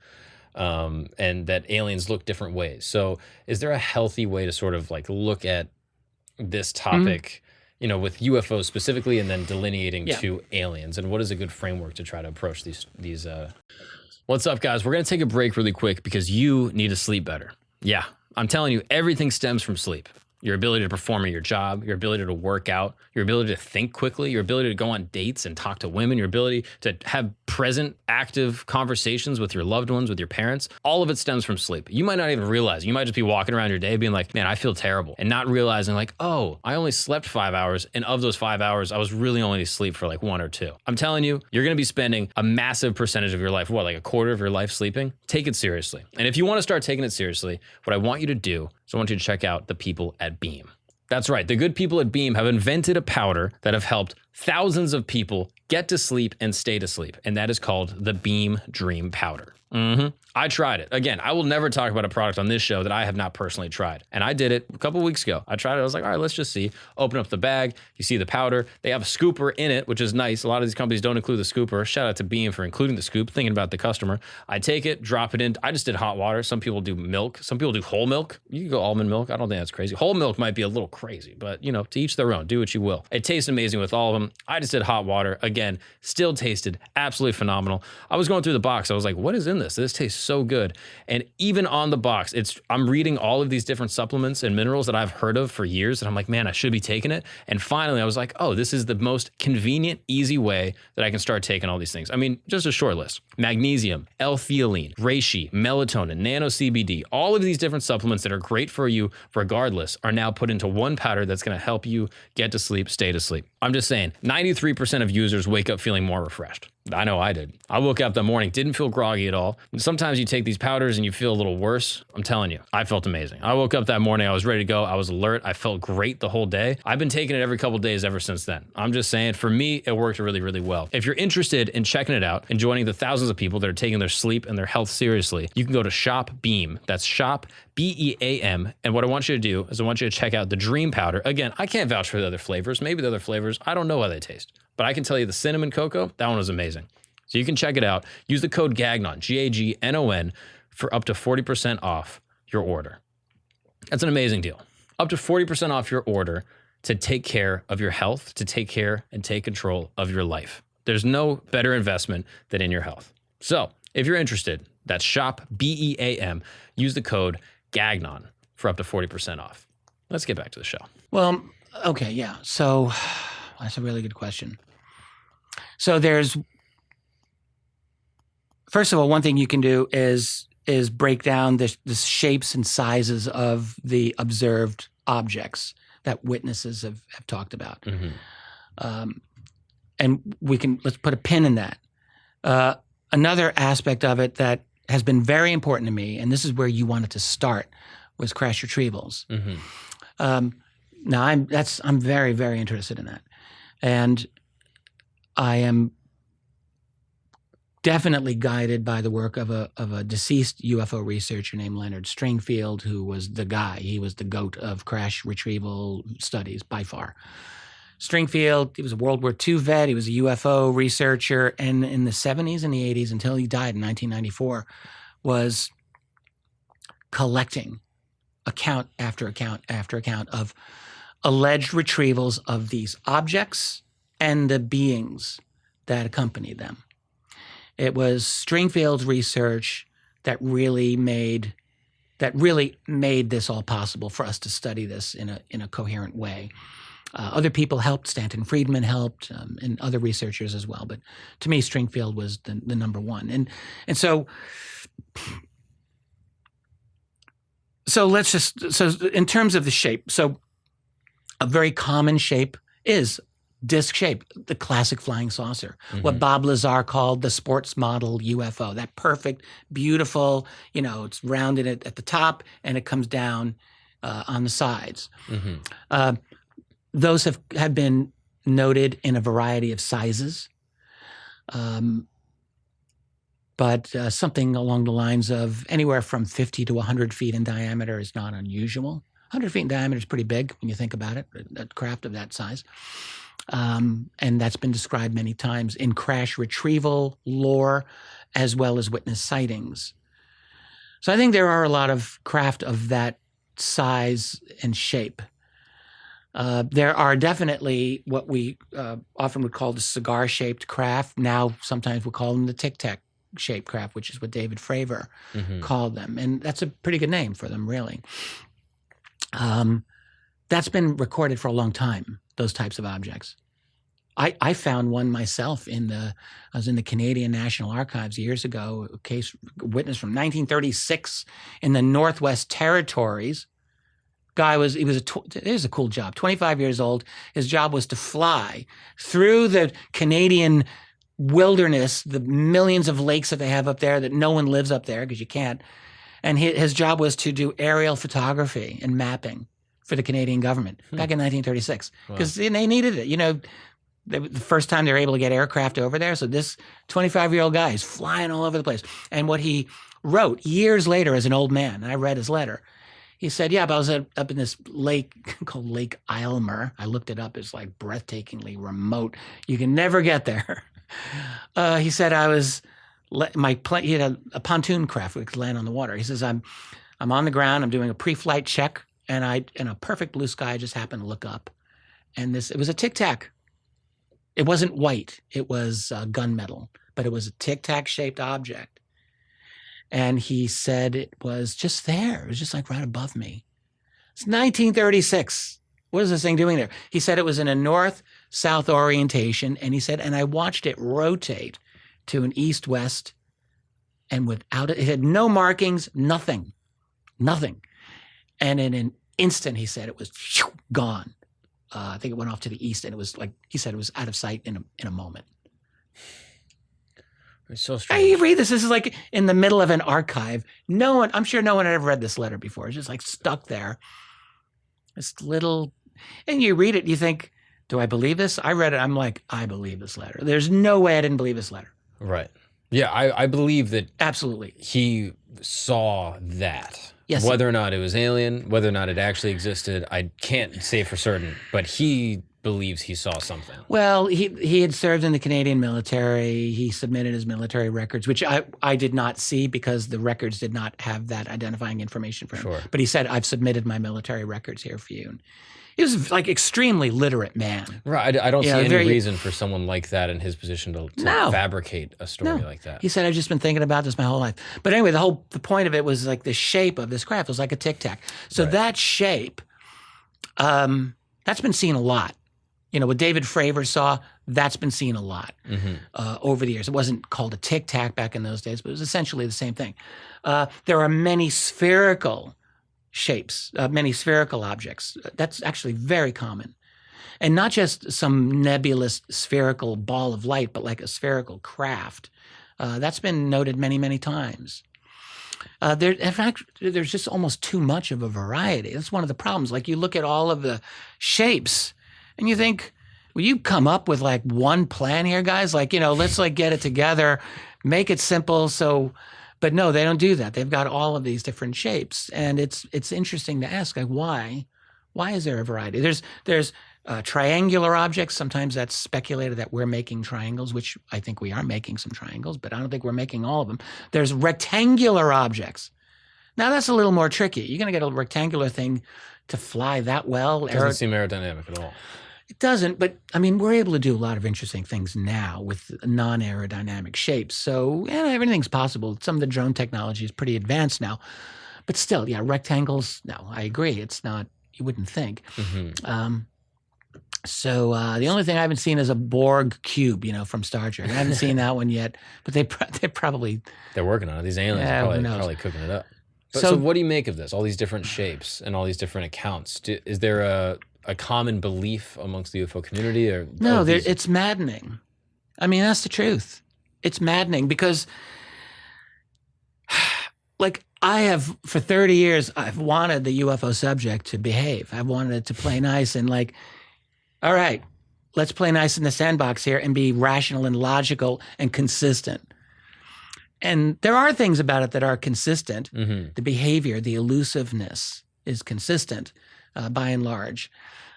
and that aliens look different ways. So is there a healthy way to sort of like look at this topic, you know, with UFOs specifically, and then delineating to aliens? And what is a good framework to try to approach these What's up, guys? We're going to take a break really quick because you need to sleep better. Yeah, I'm telling you, everything stems from sleep. Your ability to perform in your job, your ability to work out, your ability to think quickly, your ability to go on dates and talk to women, your ability to have present, active conversations with your loved ones, with your parents. All of it stems from sleep. You might not even realize. You might just be walking around your day being like, man, I feel terrible. And not realizing like, oh, I only slept 5 hours. And of those 5 hours, I was really only asleep for like 1 or 2. I'm telling you, you're going to be spending a massive percentage of your life, like a quarter of your life sleeping. Take it seriously. And if you want to start taking it seriously, what I want you to do is I want you to check out the people at Beam. That's right. The good people at Beam have invented a powder that have helped thousands of people get to sleep and stay to sleep. And that is called the Beam Dream Powder. I tried it. Again, I will never talk about a product on this show that I have not personally tried. And I did it a couple weeks ago. I tried it. I was like, all right, let's just see. Open up the bag. You see the powder. They have a scooper in it, which is nice. A lot of these companies don't include the scooper. Shout out to Beam for including the scoop, thinking about the customer. I take it, drop it in. I just did hot water. Some people do milk. Some people do whole milk. You can go almond milk. I don't think that's crazy. Whole milk might be a little crazy, but you know, to each their own. Do what you will. It tastes amazing with all of them. I just did hot water. Again, still tasted absolutely phenomenal. I was going through the box. I was like, what is in this? This tastes so good. And even on the box, I'm reading all of these different supplements and minerals that I've heard of for years. And I'm like, man, I should be taking it. And finally, I was like, oh, this is the most convenient, easy way that I can start taking all these things. I mean, just a short list. Magnesium, L-theanine, reishi, melatonin, nano CBD, all of these different supplements that are great for you regardless are now put into one powder that's going to help you get to sleep, stay to sleep. I'm just saying, 93% of users wake up feeling more refreshed. I know I did. I woke up that morning, didn't feel groggy at all. And sometimes you take these powders and you feel a little worse. I'm telling you, I felt amazing. I woke up that morning, I was ready to go. I was alert. I felt great the whole day. I've been taking it every couple of days ever since then. I'm just saying, for me, it worked really, really well. If you're interested in checking it out and joining the thousands of people that are taking their sleep and their health seriously, you can go to Shop Beam. That's Shop BEAM. And what I want you to do is I want you to check out the Dream Powder. Again, I can't vouch for the other flavors. Maybe the other flavors, I don't know how they taste. But I can tell you the cinnamon cocoa, that one was amazing. So you can check it out. Use the code Gagnon, Gagnon, for up to 40% off your order. That's an amazing deal. Up to 40% off your order to take care of your health, to take care and take control of your life. There's no better investment than in your health. So if you're interested, that's Shop BEAM. Use the code Gagnon for up to 40% off. Let's get back to the show. Well, okay, yeah. So that's a really good question. So first of all, one thing you can do is break down the shapes and sizes of the observed objects that witnesses have talked about. And let's put a pin in that. Another aspect of it that has been very important to me, and this is where you wanted to start, was crash retrievals. Now I'm very, very interested in that. And I am definitely guided by the work of a deceased UFO researcher named Leonard Stringfield, who was the guy. He was the GOAT of crash retrieval studies by far. Stringfield, he was a World War II vet. He was a UFO researcher. And in the 70s and the 80s, until he died in 1994, was collecting account after account after account of alleged retrievals of these objects and the beings that accompany them. It was Stringfield's research that really made this all possible for us to study this in a coherent way. Other people helped. Stanton Friedman helped, and other researchers as well. But to me, Stringfield was the number one. And so in terms of the shape, so a very common shape is disc shape, the classic flying saucer, what Bob Lazar called the sports model UFO, that perfect, beautiful, it's rounded at the top and it comes down on the sides. Those have been noted in a variety of sizes, but something along the lines of anywhere from 50 to 100 feet in diameter is not unusual. 100 feet in diameter is pretty big when you think about it, a craft of that size. And that's been described many times in crash retrieval lore, as well as witness sightings. So I think there are a lot of craft of that size and shape. There are definitely what we often would call the cigar-shaped craft. Now, sometimes we call them the tic-tac-shaped craft, which is what David Fravor called them. And that's a pretty good name for them, really. That's been recorded for a long time, those types of objects. I found one myself I was in the Canadian National Archives years ago, a case witness from 1936 in the Northwest Territories. It was a cool job, 25 years old. His job was to fly through the Canadian wilderness, the millions of lakes that they have up there that no one lives up there because you can't. And his job was to do aerial photography and mapping for the Canadian government back in 1936 because they needed it. The first time they were able to get aircraft over there. So this 25-year-old guy is flying all over the place. And what he wrote years later as an old man, and I read his letter, he said, yeah, but I was up in this lake called Lake Aylmer. I looked it up. It's like breathtakingly remote. You can never get there. He said he had a pontoon craft we could land on the water. He says, I'm on the ground. I'm doing a pre-flight check. And in a perfect blue sky, I just happened to look up. And it was a tic-tac. It wasn't white. It was gunmetal, but it was a tic-tac shaped object. And he said it was just there. It was just like right above me. It's 1936. What is this thing doing there? He said it was in a north-south orientation. And he said, and I watched it rotate to an east-west. And without it had no markings, nothing. And in an instant, he said it was gone. I think it went off to the east, and it was like he said it was out of sight in a moment. It's so strange. You read this. This is like in the middle of an archive. I'm sure no one had ever read this letter before. It's just like stuck there. This little, and you read it, you think, do I believe this? I read it. I'm like, I believe this letter. There's no way I didn't believe this letter. Right. Yeah, I believe that absolutely he saw that. Yes. Whether or not it was alien, whether or not it actually existed, I can't say for certain, but he believes he saw something. Well, he had served in the Canadian military. He submitted his military records, which I did not see because the records did not have that identifying information for him. Sure. But he said, I've submitted my military records here for you. And he was like extremely literate man. Right. I don't see any reason for someone like that in his position to fabricate a story like that. He said, I've just been thinking about this my whole life. But anyway, the point of it was like the shape of this craft was like a tic-tac. So that shape, that's been seen a lot. What David Fravor saw, that's been seen a lot over the years. It wasn't called a tic-tac back in those days, but it was essentially the same thing. There are many spherical shapes, many spherical objects. That's actually very common. And not just some nebulous spherical ball of light, but like a spherical craft. That's been noted many, many times. In fact, there's just almost too much of a variety. That's one of the problems. Like you look at all of the shapes and you think, will you come up with like one plan here, guys? Like, let's like get it together, make it simple. But no, they don't do that. They've got all of these different shapes. And it's interesting to ask, like, why? Why is there a variety? There's triangular objects. Sometimes that's speculated that we're making triangles, which I think we are making some triangles, but I don't think we're making all of them. There's rectangular objects. Now, that's a little more tricky. You're going to get a rectangular thing to fly that well. It doesn't seem aerodynamic at all. It doesn't, but I mean, we're able to do a lot of interesting things now with non-aerodynamic shapes. So everything's possible. Some of the drone technology is pretty advanced now, but still, rectangles. No, I agree. It's not. You wouldn't think. So the only thing I haven't seen is a Borg cube, from Star Trek. I haven't seen that one yet, but they're probably working on it. These aliens are probably cooking it up. But, so what do you make of this? All these different shapes and all these different accounts. Is there a common belief amongst the UFO community? Or no, it's maddening. I mean, that's the truth. It's maddening because, like, I have, for 30 years, I've wanted the UFO subject to behave. I've wanted it to play nice and like, all right, let's play nice in the sandbox here and be rational and logical and consistent. And there are things about it that are consistent. The behavior, the elusiveness is consistent by and large.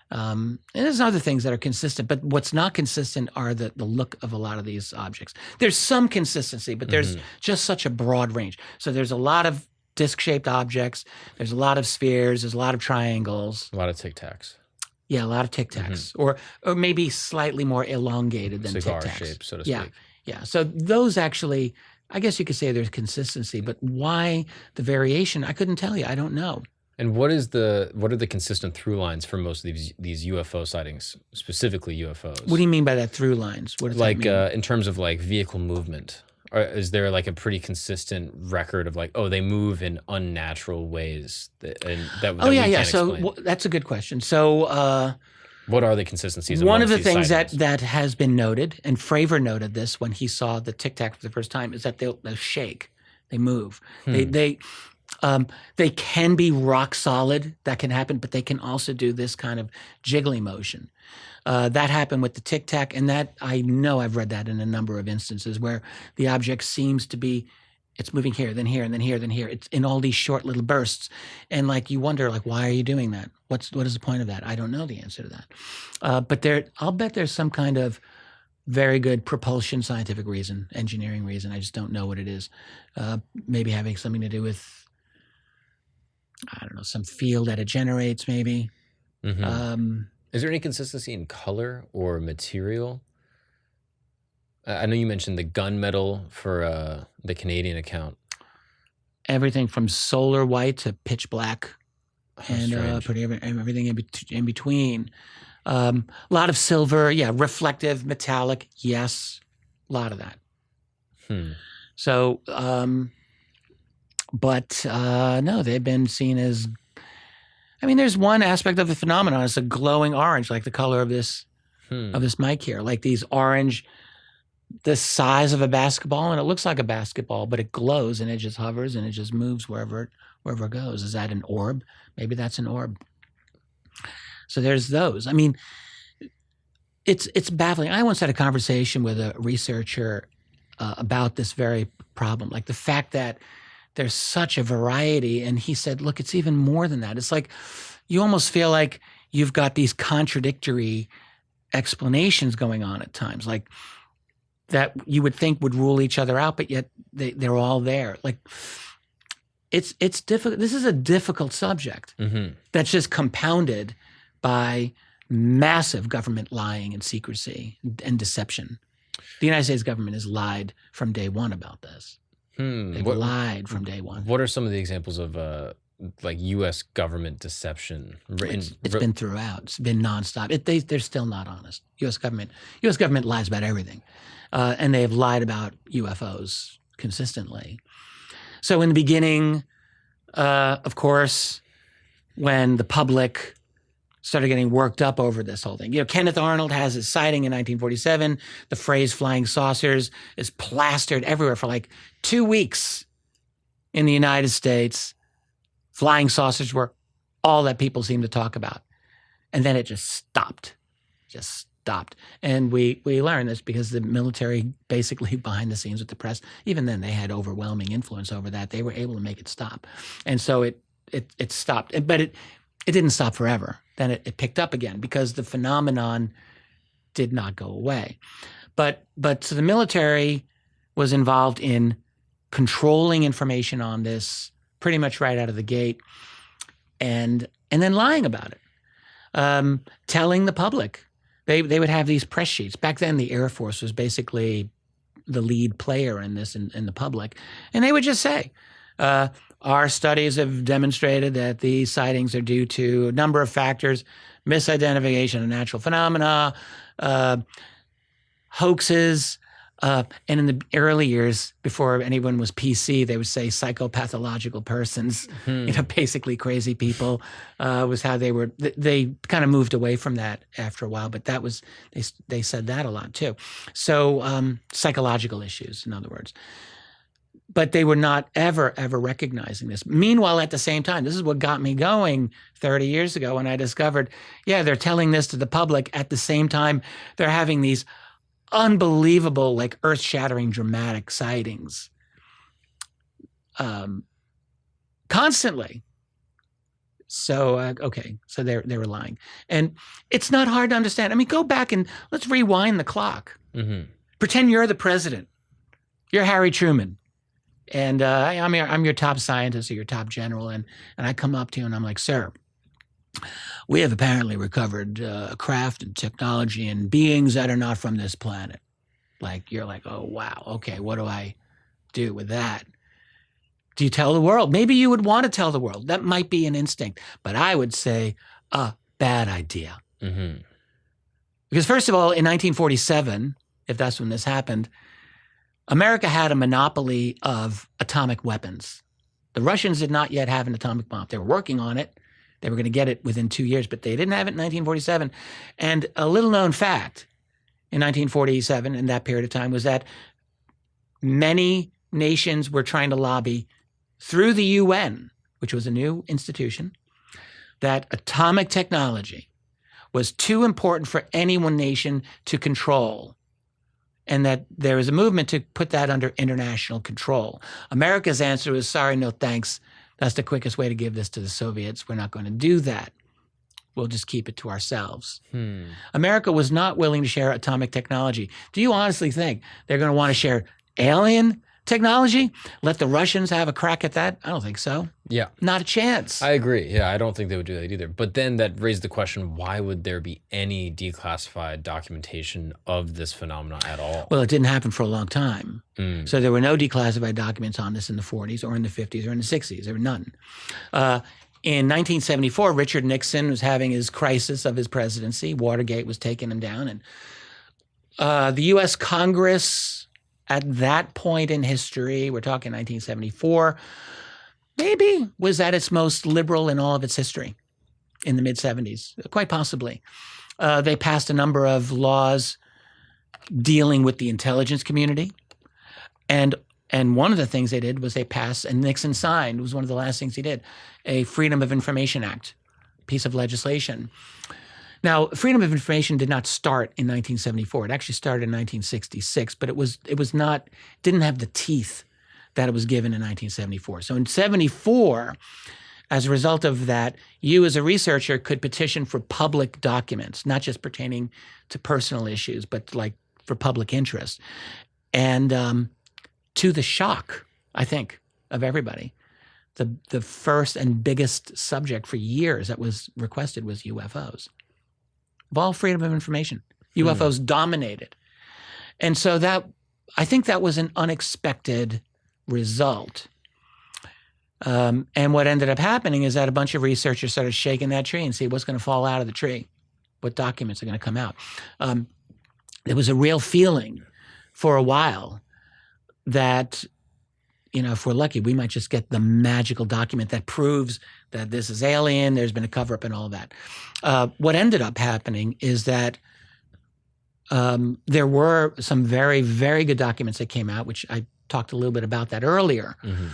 And there's other things that are consistent, but what's not consistent are the look of a lot of these objects. There's some consistency, but there's just such a broad range. So there's a lot of disc-shaped objects. There's a lot of spheres. There's a lot of triangles. A lot of Tic Tacs. Yeah, a lot of Tic Tacs, or maybe slightly more elongated than Tic Tacs. Cigar shape, so to speak. Yeah. So those actually, I guess you could say there's consistency, but why the variation? I couldn't tell you. I don't know. And what are the consistent through lines for most of these UFO sightings, specifically UFOs? What do you mean by that through lines? What does that mean? In terms of like vehicle movement? Or is there like a pretty consistent record of like, oh, they move in unnatural ways that we can't explain? That's a good question. So what are the consistencies? One of the things that has been noted, and Fravor noted this when he saw the Tic Tac for the first time, is that they'll shake, they move, they can be rock solid. That can happen, but they can also do this kind of jiggly motion. That happened with the Tic Tac, and that I know I've read that in a number of instances where the object seems to be, it's moving here, then here, and then here, then here. It's in all these short little bursts, and like you wonder, like, why are you doing that? What is the point of that? I don't know the answer to that. But I'll bet there's some kind of very good propulsion scientific reason, engineering reason. I just don't know what it is. Maybe having something to do with, I don't know, some field that it generates, maybe. Mm-hmm. Is there any consistency in color or material? I know you mentioned the gunmetal for the Canadian account. Everything from solar white to pitch black, and everything in between. A lot of silver, reflective, metallic, yes, a lot of that. So, but no, they've been seen as, I mean, there's one aspect of the phenomenon. It's a glowing orange, like the color of this mic here, like these orange, the size of a basketball, and it looks like a basketball, but it glows and it just hovers and it just moves wherever it goes. Is that an orb? Maybe that's an orb. So there's those. I mean, it's baffling. I once had a conversation with a researcher about this very problem, like the fact that there's such a variety. And he said, look, it's even more than that. It's like you almost feel like you've got these contradictory explanations going on at times, like that you would think would rule each other out, but yet they're all there. Like it's difficult. This is a difficult subject that's just compounded by massive government lying and secrecy and deception. The United States government has lied from day one about this. They've lied from day one. What are some of the examples of like U.S. government deception? It's been throughout. It's been nonstop. They're still not honest. U.S. government lies about everything, and they have lied about UFOs consistently. So in the beginning, of course, when the public started getting worked up over this whole thing. Kenneth Arnold has his sighting in 1947. The phrase flying saucers is plastered everywhere for like 2 weeks in the United States. Flying saucers were all that people seemed to talk about. And then it just stopped. And we learned this because the military, basically behind the scenes with the press, even then they had overwhelming influence over that. They were able to make it stop. And so it stopped. But it didn't stop forever. Then it picked up again because the phenomenon did not go away. But so the military was involved in controlling information on this pretty much right out of the gate, and then lying about it, telling the public. They would have these press sheets. Back then, the Air Force was basically the lead player in this in the public, and they would just say, our studies have demonstrated that these sightings are due to a number of factors: misidentification of natural phenomena, hoaxes, and in the early years, before anyone was PC, they would say psychopathological persons, basically crazy people, was how they were. They kind of moved away from that after a while, but that was, they said that a lot too. So psychological issues, in other words. But they were not ever recognizing this. Meanwhile, at the same time, this is what got me going 30 years ago when I discovered, they're telling this to the public at the same time they're having these unbelievable, like earth-shattering, dramatic sightings constantly. So, so they were lying. And it's not hard to understand. I mean, go back and let's rewind the clock. Pretend you're the president. You're Harry Truman. And I'm your top scientist or your top general, and I come up to you and I'm like, sir, we have apparently recovered craft and technology and beings that are not from this planet. Like, you're like, oh, wow, okay, what do I do with that? Do you tell the world? Maybe you would want to tell the world. That might be an instinct, but I would say a bad idea. Mm-hmm. Because first of all, in 1947, if that's when this happened, America had a monopoly of atomic weapons. The Russians did not yet have an atomic bomb. They were working on it. They were going to get it within 2 years, but they didn't have it in 1947. And a little known fact in 1947, in that period of time, was that many nations were trying to lobby through the UN, which was a new institution, that atomic technology was too important for any one nation to control, and that there was a movement to put that under international control. America's answer was, sorry, no thanks. That's the quickest way to give this to the Soviets. We're not going to do that. We'll just keep it to ourselves. America was not willing to share atomic technology. Do you honestly think they're going to want to share alien technology? Let the Russians have a crack at that? I don't think so. Yeah. Not a chance. I agree. Yeah, I don't think they would do that either. But then that raised the question, why would there be any declassified documentation of this phenomenon at all? Well, it didn't happen for a long time. So there were no declassified documents on this in the 40s or in the 50s or in the 60s. There were none. In 1974, Richard Nixon was having his crisis of his presidency. Watergate was taking him down. And the U.S. Congress, at that point in history, we're talking 1974, maybe was at its most liberal in all of its history in the mid-70s, quite possibly. They passed a number of laws dealing with the intelligence community. And one of the things they did was they passed, and Nixon signed, it was one of the last things he did, a Freedom of Information Act, piece of legislation. Now, freedom of information did not start in 1974. It actually started in 1966, but it didn't have the teeth that it was given in 1974. So in 74, as a result of that, you as a researcher could petition for public documents, not just pertaining to personal issues, but like for public interest. And to the shock, I think, of everybody, the first and biggest subject for years that was requested was UFOs. Of all freedom of information, UFOs dominated. And so I think that was an unexpected result. And what ended up happening is that a bunch of researchers started shaking that tree and see what's going to fall out of the tree, what documents are going to come out. There was a real feeling for a while that, if we're lucky, we might just get the magical document that proves that this is alien, there's been a cover-up and all that. What ended up happening is that there were some very, very good documents that came out, which I talked a little bit about that earlier. Mm-hmm.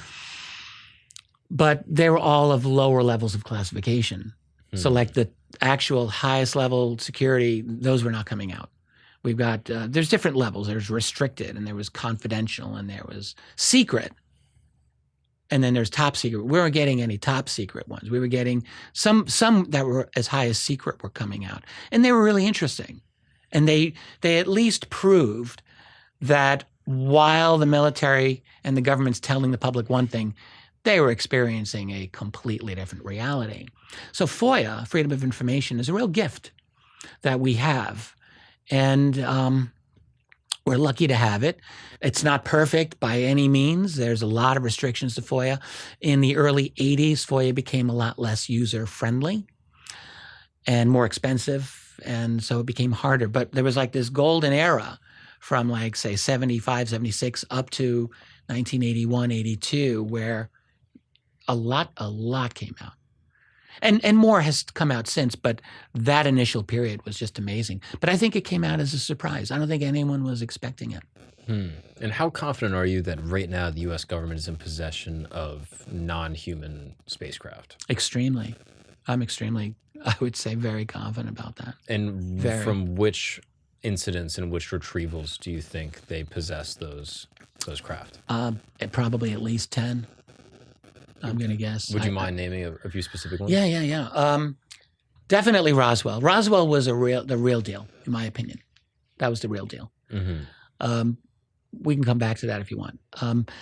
But they were all of lower levels of classification. Mm-hmm. So like the actual highest level security, those were not coming out. We've got, there's different levels. There's restricted, and there was confidential, and there was secret. And then there's top secret. We weren't getting any top secret ones. We were getting some that were as high as secret were coming out. And they were really interesting. And they at least proved that while the military and the government's telling the public one thing, they were experiencing a completely different reality. So FOIA, Freedom of Information, is a real gift that we have. And we're lucky to have it. It's not perfect by any means. There's a lot of restrictions to FOIA. In the early 80s, FOIA became a lot less user-friendly and more expensive, and so it became harder. But there was like this golden era from like, say, 75, 76 up to 1981, 82, where a lot came out. And more has come out since, but that initial period was just amazing. But I think it came out as a surprise. I don't think anyone was expecting it. And how confident are you that right now the U.S. government is in possession of non-human spacecraft? Extremely. I'm extremely, I would say, very confident about that. And from which incidents and which retrievals do you think they possess those craft? Probably at least 10. I'm going to guess. Would you mind naming a few specific ones? Yeah. Definitely Roswell. Roswell was the real deal, in my opinion. That was the real deal. Mm-hmm. we can come back to that if you want.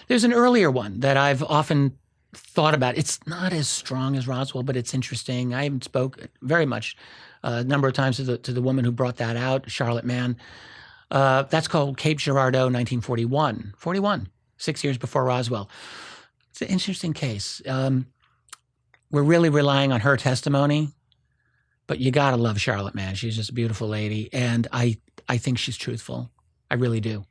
There's an earlier one that I've often thought about. It's not as strong as Roswell, but it's interesting. I haven't spoke very much a number of times to the woman who brought that out, Charlotte Mann. That's called Cape Girardeau, 1941. 6 years before Roswell. It's an interesting case. We're really relying on her testimony, but you got to love Charlotte Mann. She's just a beautiful lady, and I think she's truthful. I really do.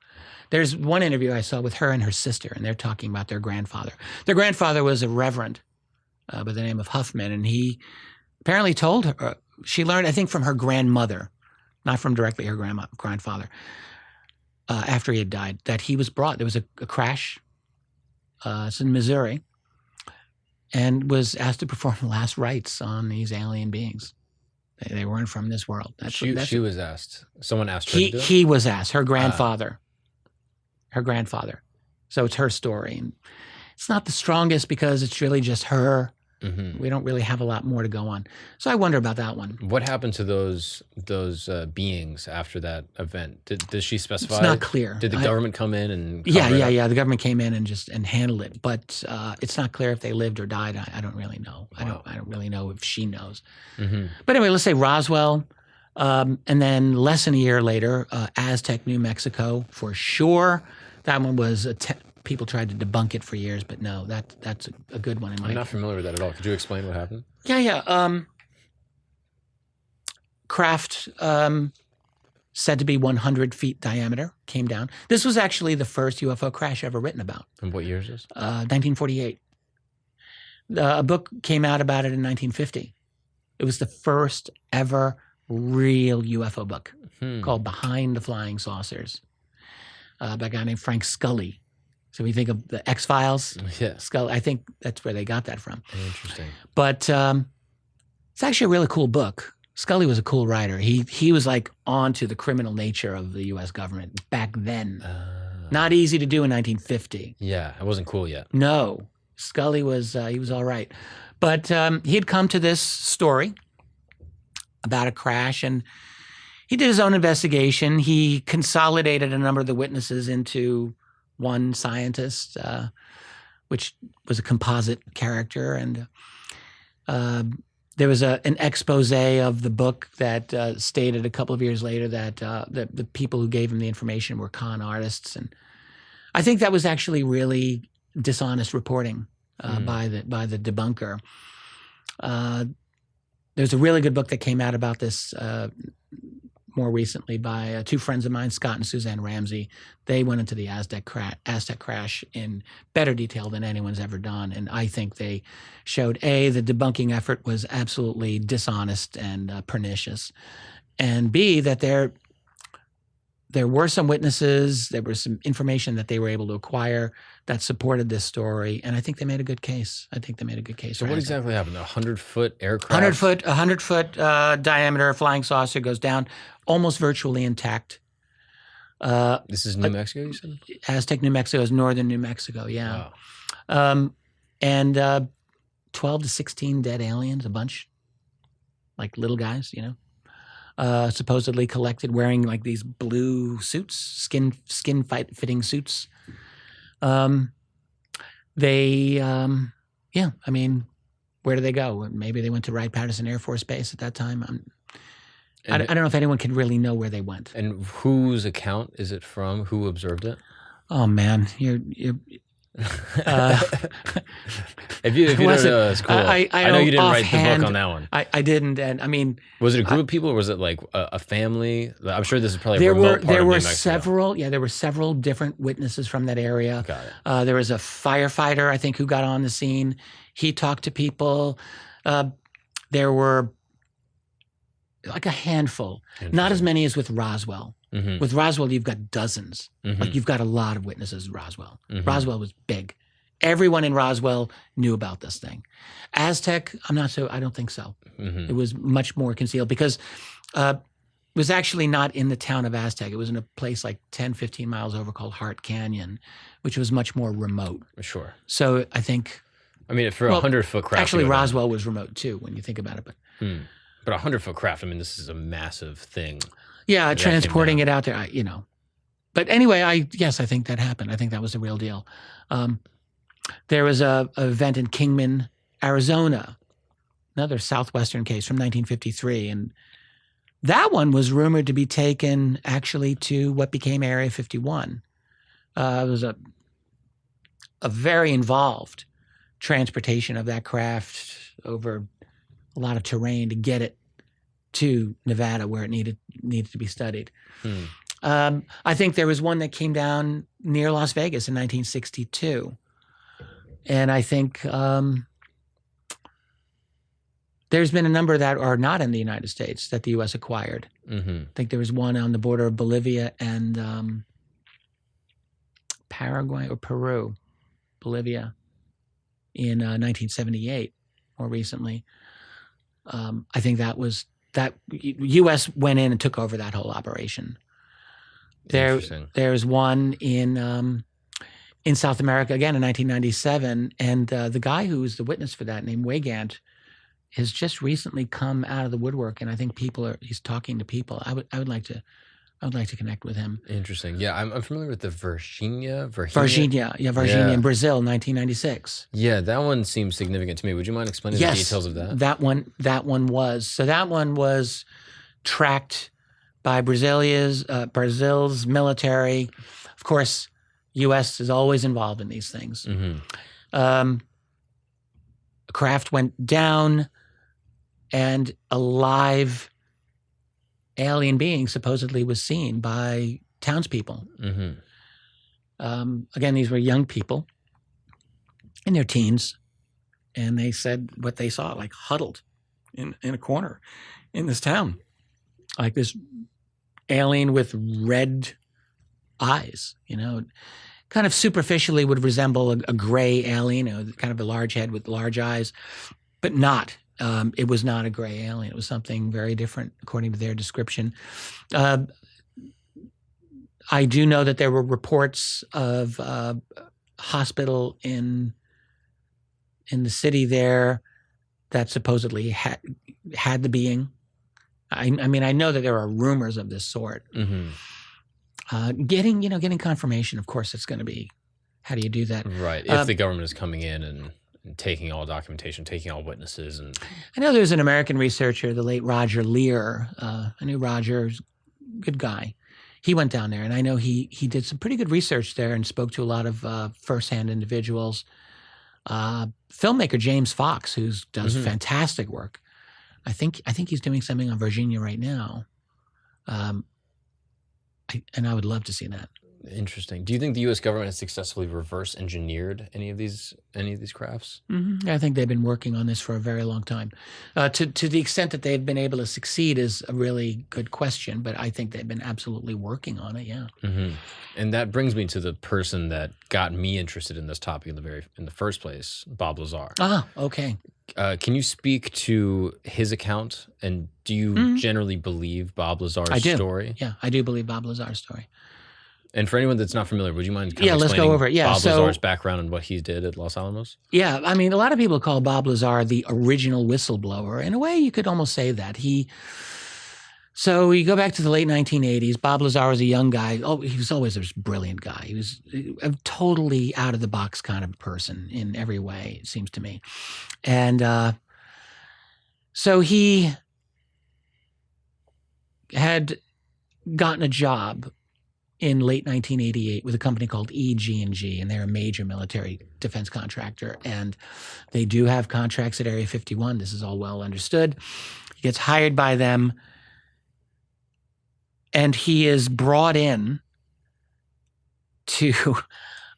There's one interview I saw with her and her sister, and they're talking about their grandfather. Their grandfather was a reverend by the name of Huffman, and he apparently told her, she learned, I think, from her grandmother, not from directly her grandfather, after he had died, that he was brought. There was a crash. It's in Missouri, and was asked to perform last rites on these alien beings. They weren't from this world. She was asked. Someone asked her to do it? He was asked. Her grandfather. Her grandfather. So it's her story. And it's not the strongest because it's really just her. Mm-hmm. We don't really have a lot more to go on. So I wonder about that one. What happened to those beings after that event? Did she specify? It's not clear. Did the government come in and Yeah. The government came in and handled it, but it's not clear if they lived or died. I don't really know. Wow. I don't really know if she knows. Mm-hmm. But anyway, let's say Roswell, and then less than a year later, Aztec, New Mexico, for sure. That one was people tried to debunk it for years, but no, that's a good one. I'm not familiar with that at all. Could you explain what happened? Yeah. Craft said to be 100 feet diameter came down. This was actually the first UFO crash ever written about. And what year is this? 1948. A book came out about it in 1950. It was the first ever real UFO book called Behind the Flying Saucers by a guy named Frank Scully. So we think of the X-Files. Yeah. Scully, I think that's where they got that from. Interesting. But it's actually a really cool book. Scully was a cool writer. He was like on to the criminal nature of the U.S. government back then. Not easy to do in 1950. Yeah, it wasn't cool yet. No. Scully was, he was all right. But he had come to this story about a crash, and he did his own investigation. He consolidated a number of the witnesses into one scientist, which was a composite character. And there was an expose of the book that stated a couple of years later that the people who gave him the information were con artists. And I think that was actually really dishonest reporting by the debunker. There's a really good book that came out about this more recently by two friends of mine, Scott and Suzanne Ramsey. They went into the Aztec crash in better detail than anyone's ever done. And I think they showed, A, the debunking effort was absolutely dishonest and pernicious, and B, that there were some witnesses, there was some information that they were able to acquire that supported this story, and I think they made a good case. So what exactly happened? A 100-foot aircraft? 100-foot diameter flying saucer goes down, almost virtually intact. This is New Mexico, you said? Aztec, New Mexico is northern New Mexico, yeah. Wow. And 12 to 16 dead aliens, a bunch, like little guys, you know. Supposedly collected wearing like these blue suits, skin fitting suits. I mean, where do they go? Maybe they went to Wright-Patterson Air Force Base at that time. I don't know if anyone can really know where they went. And whose account is it from? Who observed it? Oh man, you're if you don't know, it's cool. I know you didn't write the book on that one. I didn't, and I mean, was it a group of people, or was it like a family? I'm sure this is probably a remote part of New Mexico. There were several different witnesses from that area. Got it. There was a firefighter, I think, who got on the scene. He talked to people. There were like a handful, not as many as with Roswell. Mm-hmm. With Roswell, you've got dozens. Mm-hmm. Like you've got a lot of witnesses at Roswell. Mm-hmm. Roswell was big. Everyone in Roswell knew about this thing. Aztec, I don't think so. Mm-hmm. It was much more concealed because it was actually not in the town of Aztec. It was in a place like 10, 15 miles over called Hart Canyon, which was much more remote. Sure. So I think... I mean, for a 100-foot craft... Actually, Roswell was remote too, when you think about it. But a 100-foot craft, I mean, this is a massive thing. Yeah, transporting it out there, you know. But anyway, I think that happened. I think that was the real deal. There was a event in Kingman, Arizona, another southwestern case from 1953, and that one was rumored to be taken actually to what became Area 51. It was a very involved transportation of that craft over a lot of terrain to get it to Nevada where it needed to be studied. I think there was one that came down near Las Vegas in 1962. And I think there's been a number that are not in the United States that the U.S. acquired. I think there was one on the border of Bolivia and Paraguay or Peru, Bolivia, in 1978, more recently. I think that U.S. went in and took over that whole operation. There's one in South America, again, in 1997, and the guy who was the witness for that, named Wygant, has just recently come out of the woodwork, and I think he's talking to people. I would like to connect with him. Interesting. Yeah, I'm familiar with the Varginha in Brazil, 1996. Yeah, that one seems significant to me. Would you mind explaining the details of that? That one was tracked by Brazil's military. Of course, U.S. is always involved in these things. A craft went down, and a live alien being supposedly was seen by townspeople. Again, these were young people in their teens, and they said what they saw, like huddled in a corner in this town, like this alien with red eyes, kind of superficially would resemble a gray alien, kind of a large head with large eyes, but not. It was not a gray alien. It was something very different, according to their description. I do know that there were reports of a hospital in the city there that supposedly had the being. I mean, I know that there are rumors of this sort. Getting confirmation, of course, it's going to be, how do you do that? Right. If the government is coming in and taking all documentation, taking all witnesses. And I know there's an American researcher, the late Roger Lear. I knew Roger, good guy. He went down there, and I know he did some pretty good research there and spoke to a lot of firsthand individuals. Filmmaker James Fox, who does fantastic work. I think he's doing something on Virginia right now. And I would love to see that. Interesting. Do you think the U.S. government has successfully reverse engineered any of these crafts? I think they've been working on this for a very long time. To the extent that they've been able to succeed is a really good question, but I think they've been absolutely working on it. Yeah. And that brings me to the person that got me interested in this topic in the first place, Bob Lazar. Okay. Can you speak to his account, and do you generally believe Bob Lazar's story? Yeah, I do believe Bob Lazar's story. And for anyone that's not familiar, would you mind explaining let's go over it. Bob Lazar's background and what he did at Los Alamos? Yeah, I mean, a lot of people call Bob Lazar the original whistleblower. In a way, you could almost say that. So you go back to the late 1980s, Bob Lazar was a young guy. Oh, he was always a brilliant guy. He was a totally out-of-the-box kind of person in every way, it seems to me. And so he had gotten a job in late 1988 with a company called EG&G, and they're a major military defense contractor. And they do have contracts at Area 51. This is all well understood. He gets hired by them, and he is brought in to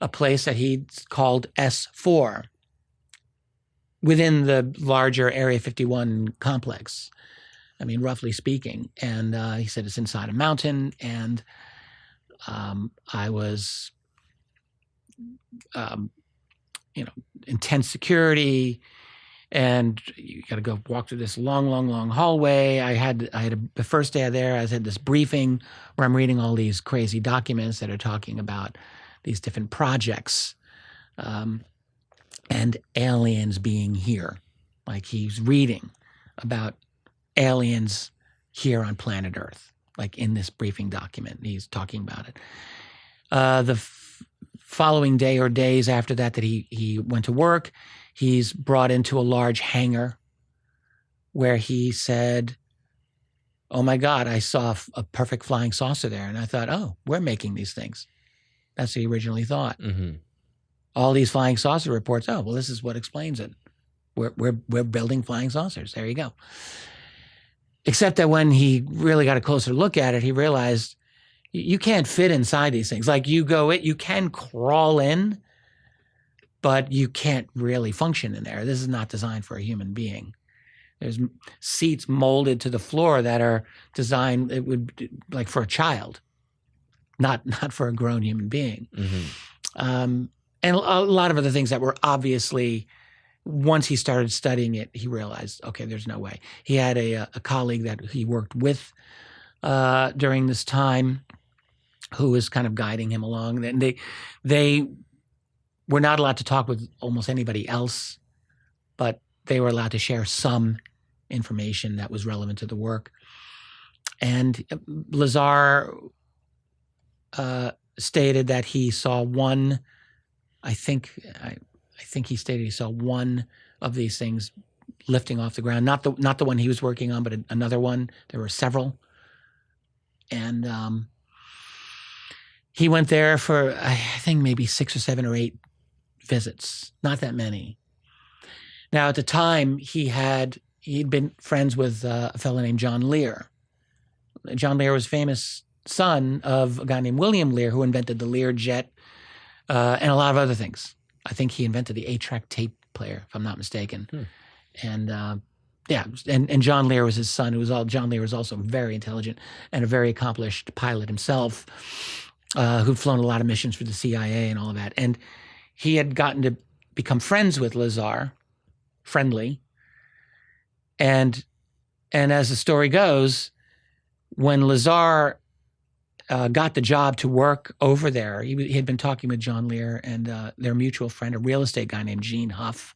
a place that he called S4 within the larger Area 51 complex. I mean, roughly speaking. And he said it's inside a mountain, and I was, intense security, and you got to go walk through this long hallway. The first day there, I had this briefing where I'm reading all these crazy documents that are talking about these different projects, and aliens being here. Like, he's reading about aliens here on planet Earth. Like in this briefing document, he's talking about it. The following day or days after that he went to work, he's brought into a large hangar where he said, "Oh my God, I saw a perfect flying saucer there." And I thought, oh, we're making these things. That's what he originally thought. Mm-hmm. All these flying saucer reports, oh, well, this is what explains it. We're building flying saucers. There you go. Except that when he really got a closer look at it, he realized you can't fit inside these things. Like you can crawl in, but you can't really function in there. This is not designed for a human being. There's seats molded to the floor that are designed, it would like for a child, not for a grown human being. Mm-hmm. And a lot of other things that were obviously, once he started studying it, he realized, okay, there's no way. He had a colleague that he worked with during this time who was kind of guiding him along. And they were not allowed to talk with almost anybody else, but they were allowed to share some information that was relevant to the work. And Lazar stated that he saw one, I think he stated he saw one of these things lifting off the ground, not the one he was working on, but another one. There were several. And he went there for, I think, maybe 6 or 7 or 8 visits, not that many. Now, at the time, he'd been friends with a fellow named John Lear. John Lear was famous son of a guy named William Lear, who invented the Lear jet and a lot of other things. I think he invented the 8-track tape player, if I'm not mistaken. And and John Lear was his son. John Lear was also very intelligent and a very accomplished pilot himself, who'd flown a lot of missions for the CIA and all of that. And he had gotten to become friends with Lazar, friendly. And as the story goes, when Lazar got the job to work over there, he had been talking with John Lear and their mutual friend, a real estate guy named Gene Huff.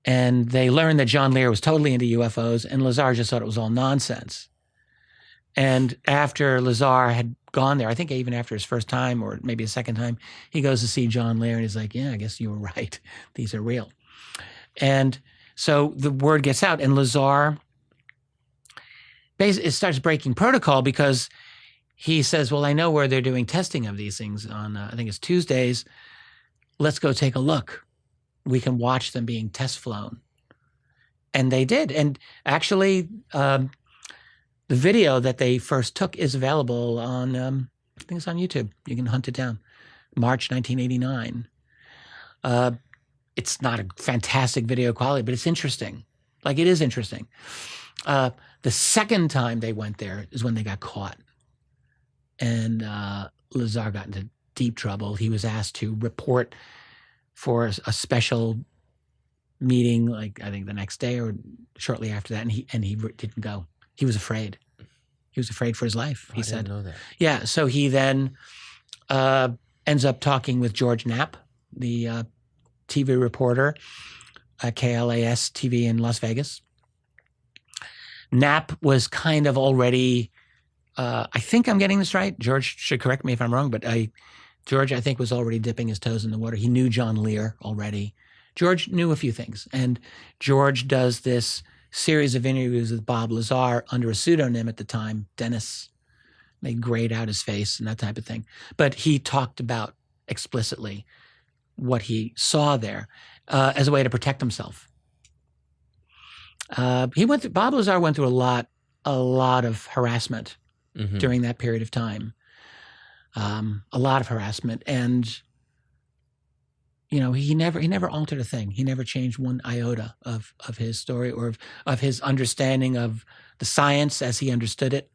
And they learned that John Lear was totally into UFOs, and Lazar just thought it was all nonsense. And after Lazar had gone there, I think even after his first time or maybe a second time, he goes to see John Lear and he's like, yeah, I guess you were right. These are real. And so the word gets out, and Lazar basically starts breaking protocol because he says, well, I know where they're doing testing of these things on, I think it's Tuesdays. Let's go take a look. We can watch them being test flown. And they did. And actually, the video that they first took is available on, I think it's on YouTube. You can hunt it down. March 1989. It's not a fantastic video quality, but it's interesting. Like, it is interesting. The second time they went there is when they got caught. And Lazar got into deep trouble. He was asked to report for a special meeting, like I think the next day or shortly after that, and he didn't go. He was afraid. He was afraid for his life. He said, "I didn't know that." Yeah. So he then ends up talking with George Knapp, the TV reporter at KLAS TV in Las Vegas. Knapp was kind of already, I think I'm getting this right. George should correct me if I'm wrong, but George, I think, was already dipping his toes in the water. He knew John Lear already. George knew a few things. And George does this series of interviews with Bob Lazar under a pseudonym at the time, Dennis. They grayed out his face and that type of thing. But he talked about explicitly what he saw there as a way to protect himself. Bob Lazar went through a lot of harassment during that period of time. A lot of harassment, and he never altered a thing. He never changed one iota of his story or of his understanding of the science as he understood it.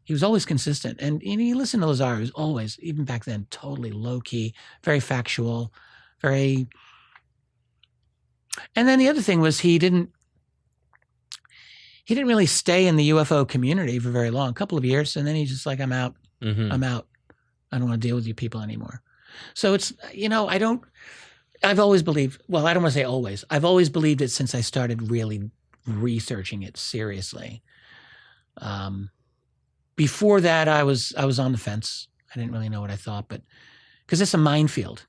He was always consistent, and you listen to Lazar. He was always, even back then, totally low key, very factual, very. And then the other thing was he didn't really stay in the UFO community for very long, a couple of years, and then he's just like, I'm out. I'm out. I don't want to deal with you people anymore. So it's, I've always believed, well, I don't want to say always. I've always believed it since I started really researching it seriously. Before that, I was on the fence. I didn't really know what I thought, but because it's a minefield.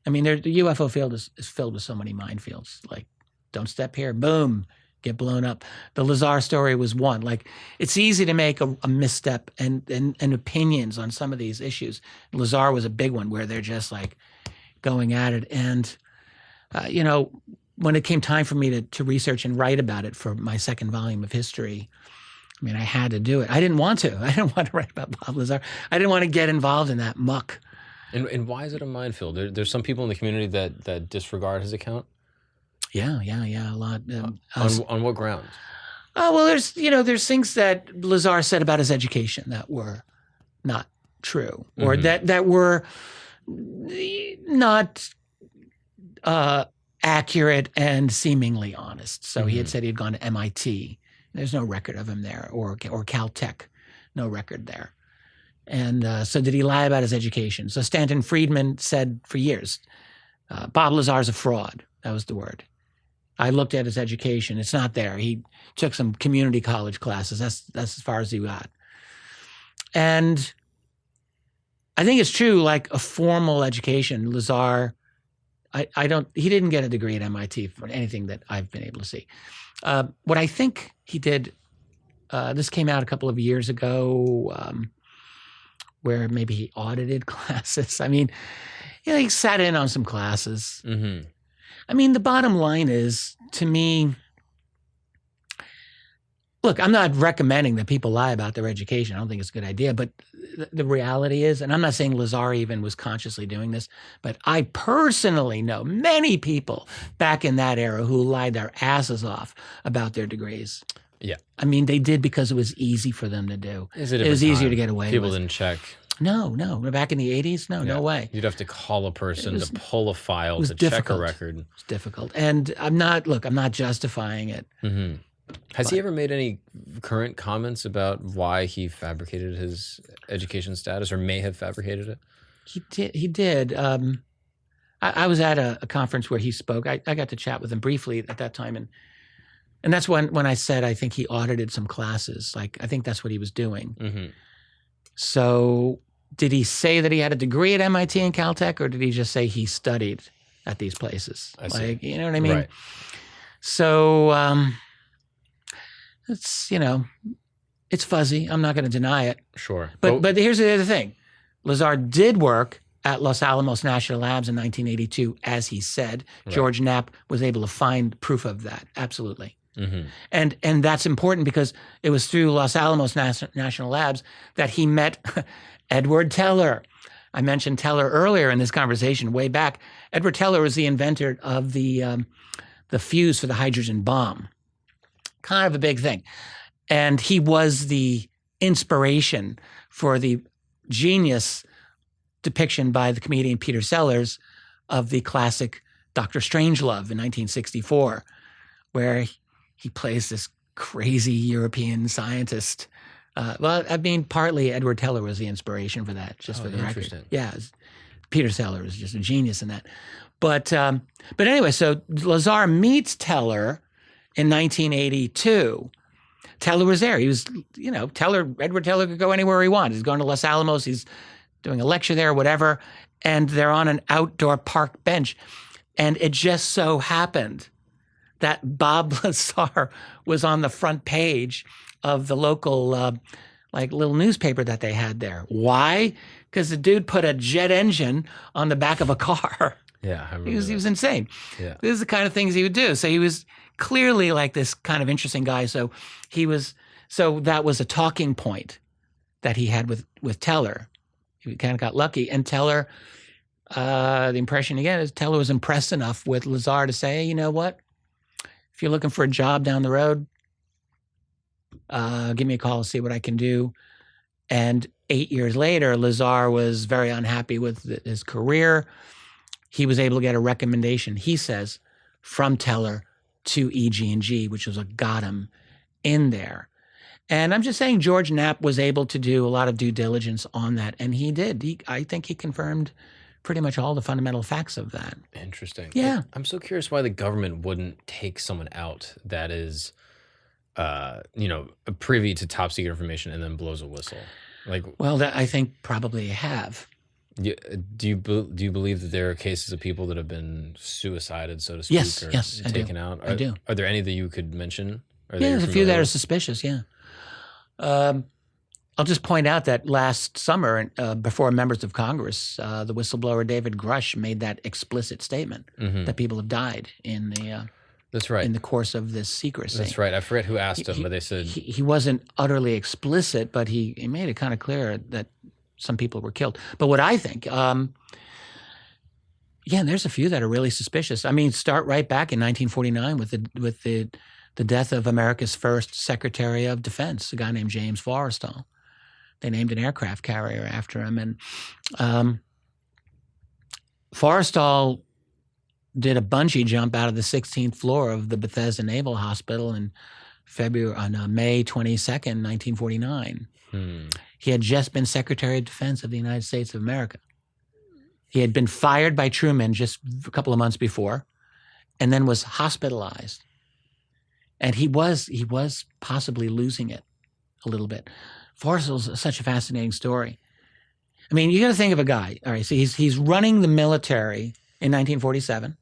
I mean, the UFO field is filled with so many minefields. Like, don't step here, boom, get blown up. The Lazar story was one. Like, it's easy to make a misstep and opinions on some of these issues. Lazar was a big one where they're just like going at it. And, you know, when it came time for me to research and write about it for my second volume of history, I mean, I had to do it. I didn't want to. I didn't want to write about Bob Lazar. I didn't want to get involved in that muck. And why is it a minefield? There's some people in the community that disregard his account? Yeah, a lot. On what grounds? Oh, well, there's things that Lazar said about his education that were not true, or that were not accurate and seemingly honest. So he had said he had gone to MIT. There's no record of him there, or Caltech, no record there. And so did he lie about his education? So Stanton Friedman said for years, Bob Lazar's a fraud. That was the word. I looked at his education. It's not there. He took some community college classes. That's as far as he got. And I think it's true, like a formal education, Lazar, he didn't get a degree at MIT for anything that I've been able to see. What I think he did, this came out a couple of years ago, where maybe he audited classes. I mean, he sat in on some classes. I mean, the bottom line is, to me, look, I'm not recommending that people lie about their education. I don't think it's a good idea. But the reality is, and I'm not saying Lazar even was consciously doing this, but I personally know many people back in that era who lied their asses off about their degrees. Yeah. I mean, they did because it was easy for them to do. It was easier to get away with. People didn't check. No. Back in the 80s, no way. You'd have to call a person to pull a file to difficult. check a record. It's difficult. And I'm not justifying it. Has he ever made any current comments about why he fabricated his education status, or may have fabricated it? He did. I was at a conference where he spoke. I got to chat with him briefly at that time. And that's when I said I think he audited some classes. Like, I think that's what he was doing. So did he say that he had a degree at MIT and Caltech, or did he just say he studied at these places? I see. Like, you know what I mean? Right. So it's, it's fuzzy. I'm not going to deny it. Sure. But here's the other thing. Lazar did work at Los Alamos National Labs in 1982, as he said. Right. George Knapp was able to find proof of that. Absolutely. And that's important because it was through Los Alamos National Labs that he met Edward Teller. I mentioned Teller earlier in this conversation, way back. Edward Teller was the inventor of the fuse for the hydrogen bomb. Kind of a big thing. And he was the inspiration for the genius depiction by the comedian Peter Sellers of the classic Dr. Strangelove in 1964, where he plays this crazy European scientist. Well, I mean, partly Edward Teller was the inspiration for that, just for the record. Yeah, Peter Sellers was just a genius in that. But anyway, so Lazar meets Teller in 1982. Teller was there. He was, Edward Teller could go anywhere he wanted. He's going to Los Alamos. He's doing a lecture there, whatever. And they're on an outdoor park bench. And it just so happened that Bob Lazar was on the front page of the local, little newspaper that they had there. Why? Because the dude put a jet engine on the back of a car. Yeah, I remember he was insane. Yeah. This is the kind of things he would do. So he was clearly like this kind of interesting guy. So that was a talking point that he had with Teller. He kind of got lucky. And Teller, the impression you get is Teller was impressed enough with Lazar to say, hey, you know what? If you're looking for a job down the road, give me a call and see what I can do. And 8 years later, Lazar was very unhappy with his career. He was able to get a recommendation, he says, from Teller to EG&G, which was what got him in there. And I'm just saying George Knapp was able to do a lot of due diligence on that. And he did. I think he confirmed pretty much all the fundamental facts of that. Interesting. Yeah. I'm so curious why the government wouldn't take someone out that is, privy to top secret information and then blows a whistle. Like, Well, I think probably have. do you believe that there are cases of people that have been suicided, so to speak, Yes, or yes, I taken do. out? I do. Are there any that you could mention? Or that Yeah, you're there's a few that familiar are with? suspicious, yeah. I'll just point out that last summer, before members of Congress, the whistleblower David Grusch made that explicit statement that people have died in the That's right. in the course of this secrecy. That's right. I forget who asked him, but they said he wasn't utterly explicit, but he made it kind of clear that some people were killed. But what I think, there's a few that are really suspicious. I mean, start right back in 1949 with the death of America's first Secretary of Defense, a guy named James Forrestal. They named an aircraft carrier after him, and Forrestal did a bungee jump out of the 16th floor of the Bethesda Naval Hospital on May 22nd, 1949. He had just been Secretary of Defense of the United States of America. He had been fired by Truman just a couple of months before, and then was hospitalized. And he was possibly losing it a little bit. Forrestal's such a fascinating story. I mean, you got to think of a guy. All right, so he's running the military in 1947.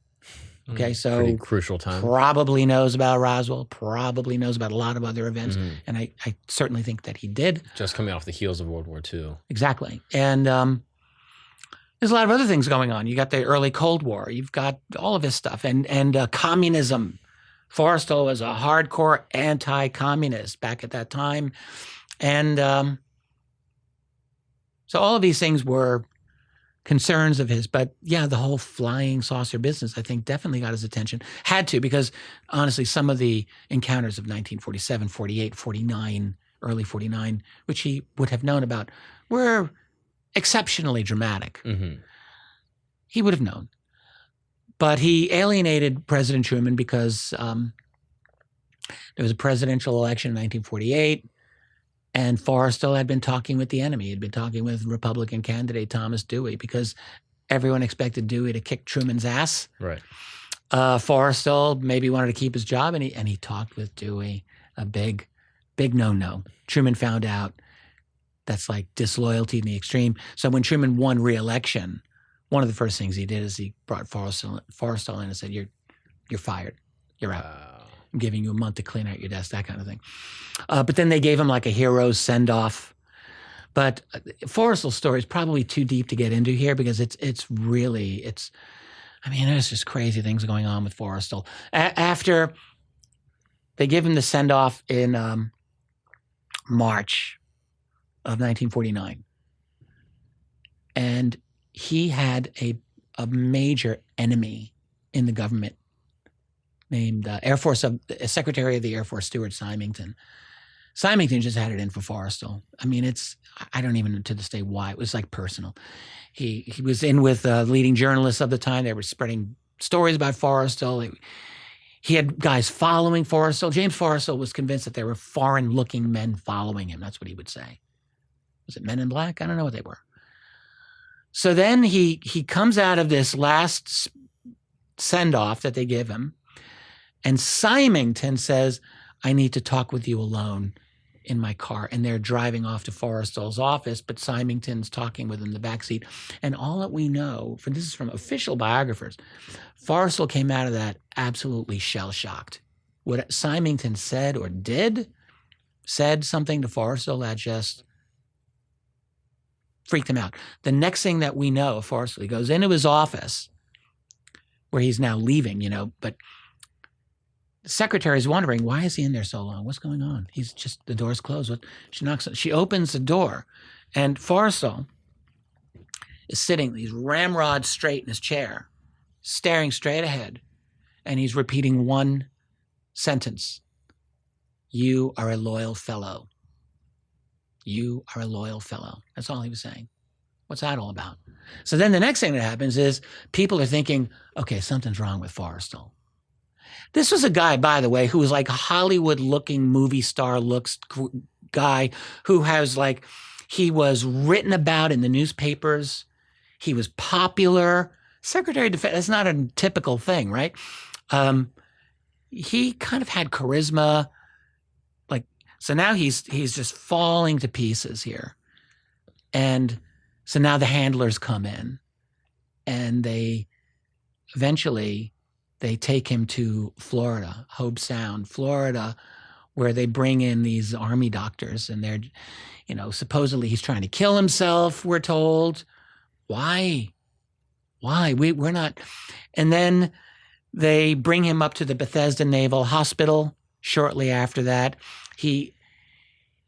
Okay, so pretty crucial time. Probably knows about Roswell. Probably knows about a lot of other events, and I certainly think that he did. Just coming off the heels of World War II. Exactly, and there's a lot of other things going on. You got the early Cold War. You've got all of this stuff, and communism. Forrestal was a hardcore anti-communist back at that time. And so all of these things were concerns of his. But yeah, the whole flying saucer business, I think, definitely got his attention. Had to, because honestly, some of the encounters of 1947, 48, 49, early 49, which he would have known about, were exceptionally dramatic. He would have known. But he alienated President Truman because there was a presidential election in 1948, and Forrestal had been talking with the enemy. He'd been talking with Republican candidate Thomas Dewey because everyone expected Dewey to kick Truman's ass. Right. Forrestal maybe wanted to keep his job, and he talked with Dewey. A big no-no. Truman found out. That's like disloyalty in the extreme. So when Truman won re-election, one of the first things he did is he brought Forrestal in and said, "You're fired. You're out. I'm giving you a month to clean out your desk," that kind of thing. But then they gave him like a hero's send-off. But Forrestal's story is probably too deep to get into here because there's just crazy things going on with Forrestal. After they give him the send-off in March of 1949, and he had a major enemy in the government named Secretary of the Air Force Stuart Symington. Symington just had it in for Forrestal. I mean, I don't even to this day why. It was like personal. He was in with leading journalists of the time. They were spreading stories about Forrestal. He had guys following Forrestal. James Forrestal was convinced that there were foreign-looking men following him. That's what he would say. Was it Men in Black? I don't know what they were. So then he comes out of this last send-off that they give him, and Symington says, "I need to talk with you alone in my car." And they're driving off to Forrestal's office, but Symington's talking with him in the backseat. And all that we know, this is from official biographers, Forrestal came out of that absolutely shell-shocked. What Symington said or said something to Forrestal that just freaked him out. The next thing that we know of Forrestal, he goes into his office where he's now leaving, but the secretary's wondering, why is he in there so long? What's going on? The door's closed. She opens the door, and Forrestal is sitting, he's ramrod straight in his chair, staring straight ahead, and he's repeating one sentence. "You are a loyal fellow. You are a loyal fellow." That's all he was saying. What's that all about? So then the next thing that happens is people are thinking, okay, something's wrong with Forrestal. This was a guy, by the way, who was like a Hollywood-looking movie star looks guy who he was written about in the newspapers. He was popular. Secretary of Defense, that's not a typical thing, right? He kind of had charisma. So now he's just falling to pieces here. And so now the handlers come in, and they eventually take him to Florida, Hobe Sound, Florida, where they bring in these army doctors, and they're, supposedly he's trying to kill himself, we're told. Why? We're not. And then they bring him up to the Bethesda Naval Hospital shortly after that.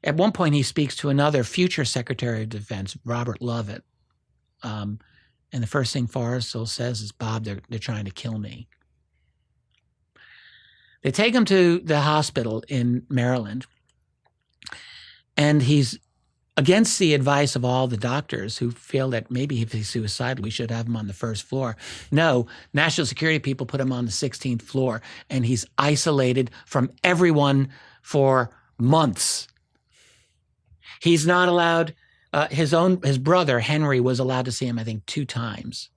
At one point, he speaks to another future Secretary of Defense, Robert Lovett. And the first thing Forrestal says is, Bob, they're trying to kill me. They take him to the hospital in Maryland, and he's against the advice of all the doctors who feel that maybe if he's suicidal, we should have him on the first floor. No, national security people put him on the 16th floor, and he's isolated from everyone for months. He's not allowed, his brother, Henry, was allowed to see him, I think, 2 times.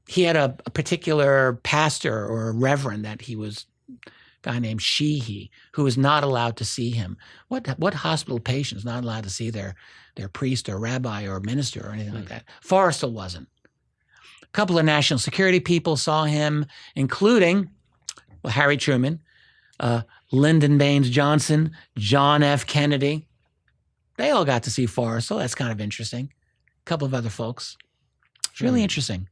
He had a particular pastor or a reverend that he was, a guy named Sheehy, who was not allowed to see him. What hospital patient is not allowed to see their priest or rabbi or minister or anything like that? Forrestal wasn't. A couple of national security people saw him, including Harry Truman, Lyndon Baines Johnson, John F. Kennedy. They all got to see Forrestal. That's kind of interesting. A couple of other folks. It's really interesting.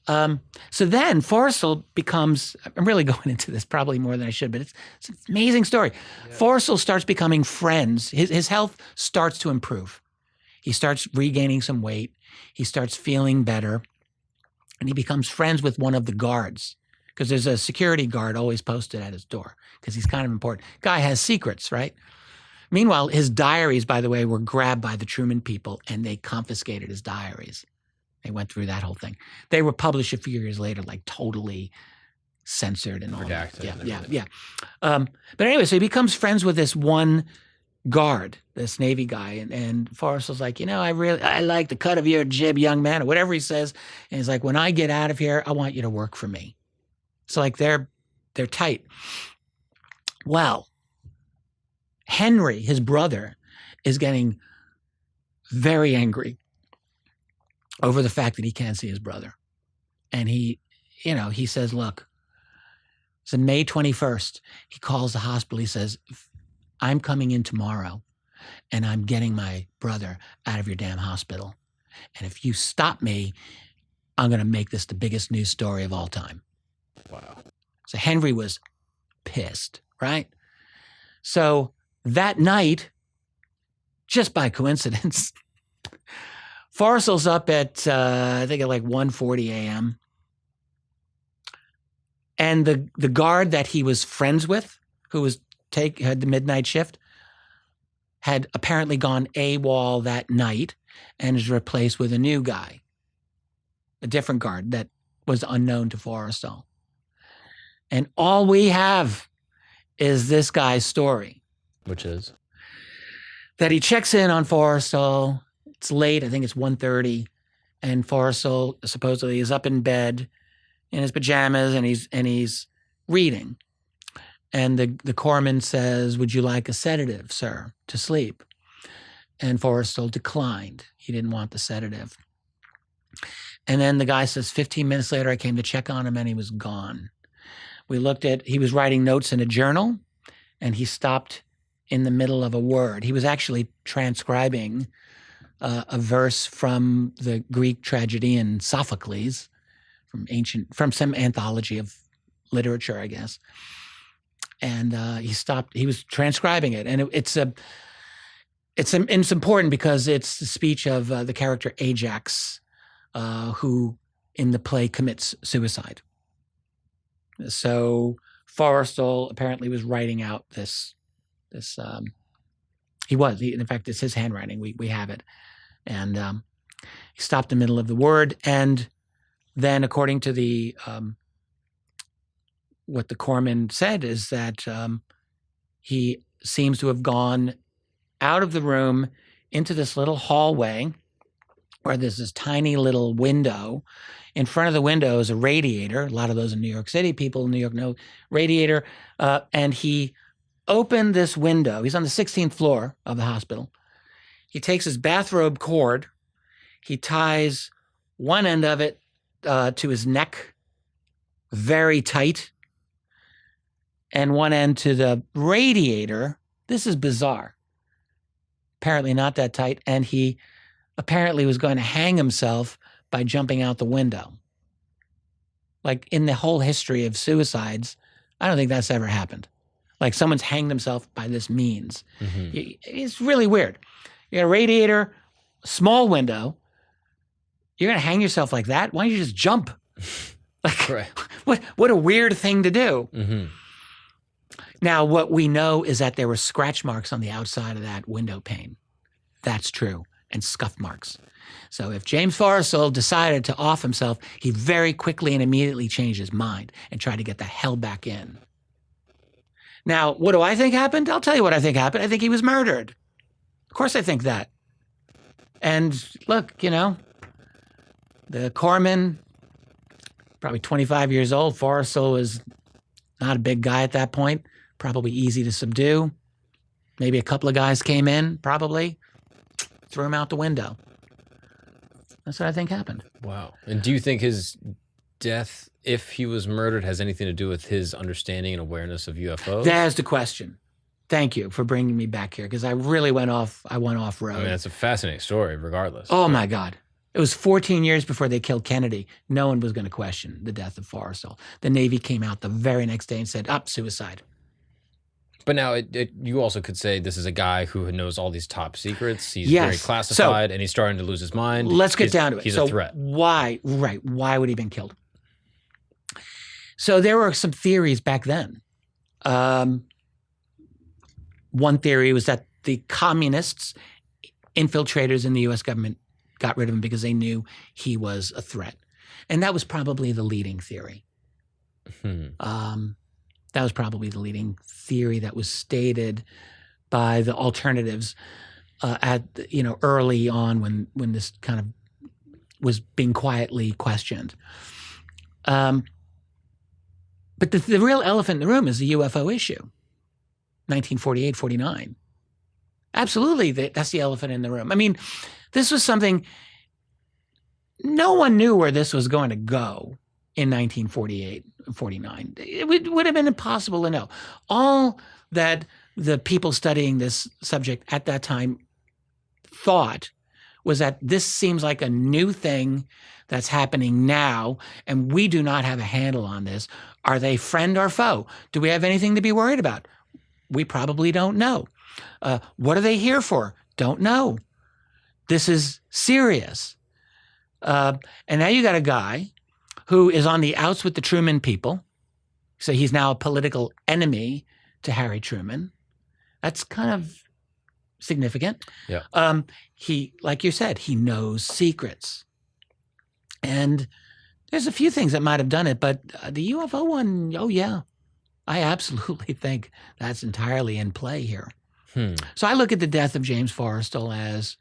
So then Forrestal becomes, I'm really going into this probably more than I should, but it's an amazing story. Yeah. Forrestal starts becoming friends. His health starts to improve. He starts regaining some weight. He starts feeling better. And he becomes friends with one of the guards, because there's a security guard always posted at his door, because he's kind of important. Guy has secrets, right? Meanwhile, his diaries, by the way, were grabbed by the Truman people, and they confiscated his diaries. They went through that whole thing. They were published a few years later, like totally censored and all that. Yeah. But anyway, so he becomes friends with this one guard, this Navy guy, and Forrestal's like, I like the cut of your jib, young man, or whatever he says. And he's like, when I get out of here, I want you to work for me. So like they're tight. Well, Henry, his brother, is getting very angry over the fact that he can't see his brother. And he says, look, it's on May 21st. He calls the hospital. He says, I'm coming in tomorrow, and I'm getting my brother out of your damn hospital. And if you stop me, I'm going to make this the biggest news story of all time. Wow. So Henry was pissed, right? So that night, just by coincidence, Forrestal's up at, I think at like 1:40 a.m. And the guard that he was friends with, who had the midnight shift, had apparently gone AWOL that night and is replaced with a new guy, a different guard that was unknown to Forrestal. And all we have is this guy's story. Which is? That he checks in on Forrestal. It's late, I think it's 1:30, and Forrestal supposedly is up in bed in his pajamas, and he's reading. And the corpsman says, would you like a sedative, sir, to sleep? And Forrestal declined. He didn't want the sedative. And then the guy says, 15 minutes later, I came to check on him, and he was gone. He was writing notes in a journal, and he stopped in the middle of a word. He was actually transcribing a verse from the Greek tragedian Sophocles, from some anthology of literature, I guess. And he stopped. He was transcribing it, and it's important because it's the speech of the character Ajax, who in the play commits suicide. So Forrestal apparently was writing out this. In fact, it's his handwriting. We have it. And he stopped in the middle of the word. And then according to the what the corpsman said is that he seems to have gone out of the room into this little hallway where there's this tiny little window. In front of the window is a radiator. A lot of those in New York City, people in New York know radiator. And he opened this window. He's on the 16th floor of the hospital. He takes his bathrobe cord, he ties one end of it to his neck, very tight, and one end to the radiator. This is bizarre. Apparently not that tight. And he apparently was going to hang himself by jumping out the window. Like in the whole history of suicides, I don't think that's ever happened. Like someone's hanged himself by this means. Mm-hmm. It's really weird. You got a radiator, small window. You're going to hang yourself like that? Why don't you just jump? Like, Right. What a weird thing to do. Mm-hmm. Now, what we know is that there were scratch marks on the outside of that window pane. That's true. And scuff marks. So if James Forrestal decided to off himself, he very quickly and immediately changed his mind and tried to get the hell back in. Now, what do I think happened? I'll tell you what I think happened. I think he was murdered. Of course I think that. And look, you know, the corpsman, probably 25 years old. Forrestal was not a big guy at that point. Probably easy to subdue. Maybe a couple of guys came in, probably. Threw him out the window. That's what I think happened. Wow. And do you think his death, if he was murdered, has anything to do with his understanding and awareness of UFOs? There's the question. Thank you for bringing me back here, because I really went off road. I mean, it's a fascinating story, regardless. Oh, my God. It was 14 years before they killed Kennedy. No one was going to question the death of Forrestal. The Navy came out the very next day and said, suicide. But now you also could say this is a guy who knows all these top secrets. He's Yes. very classified, and he's starting to lose his mind. Let's get down to it. He's So a threat. Why would he have been killed? So there were some theories back then. One theory was that the communists, infiltrators in the U.S. government, got rid of him because they knew he was a threat. And that was probably the leading theory. That was probably the leading theory that was stated by the alternatives early on when this kind of was being quietly questioned. But the real elephant in the room is the UFO issue, 1948, 49. Absolutely, that's the elephant in the room. I mean, this was something, no one knew where this was going to go in 1948, 49. It would have been impossible to know. All that the people studying this subject at that time thought was that this seems like a new thing that's happening now, and we do not have a handle on this. Are they friend or foe? Do we have anything to be worried about? We probably don't know. What are they here for? Don't know. This is serious. And now you got a guy who is on the outs with the Truman people. So he's now a political enemy to Harry Truman. That's kind of significant. Yeah. He, like you said, he knows secrets. And there's a few things that might have done it, but the UFO one, oh yeah, I absolutely think that's entirely in play here. So I look at the death of James Forrestal as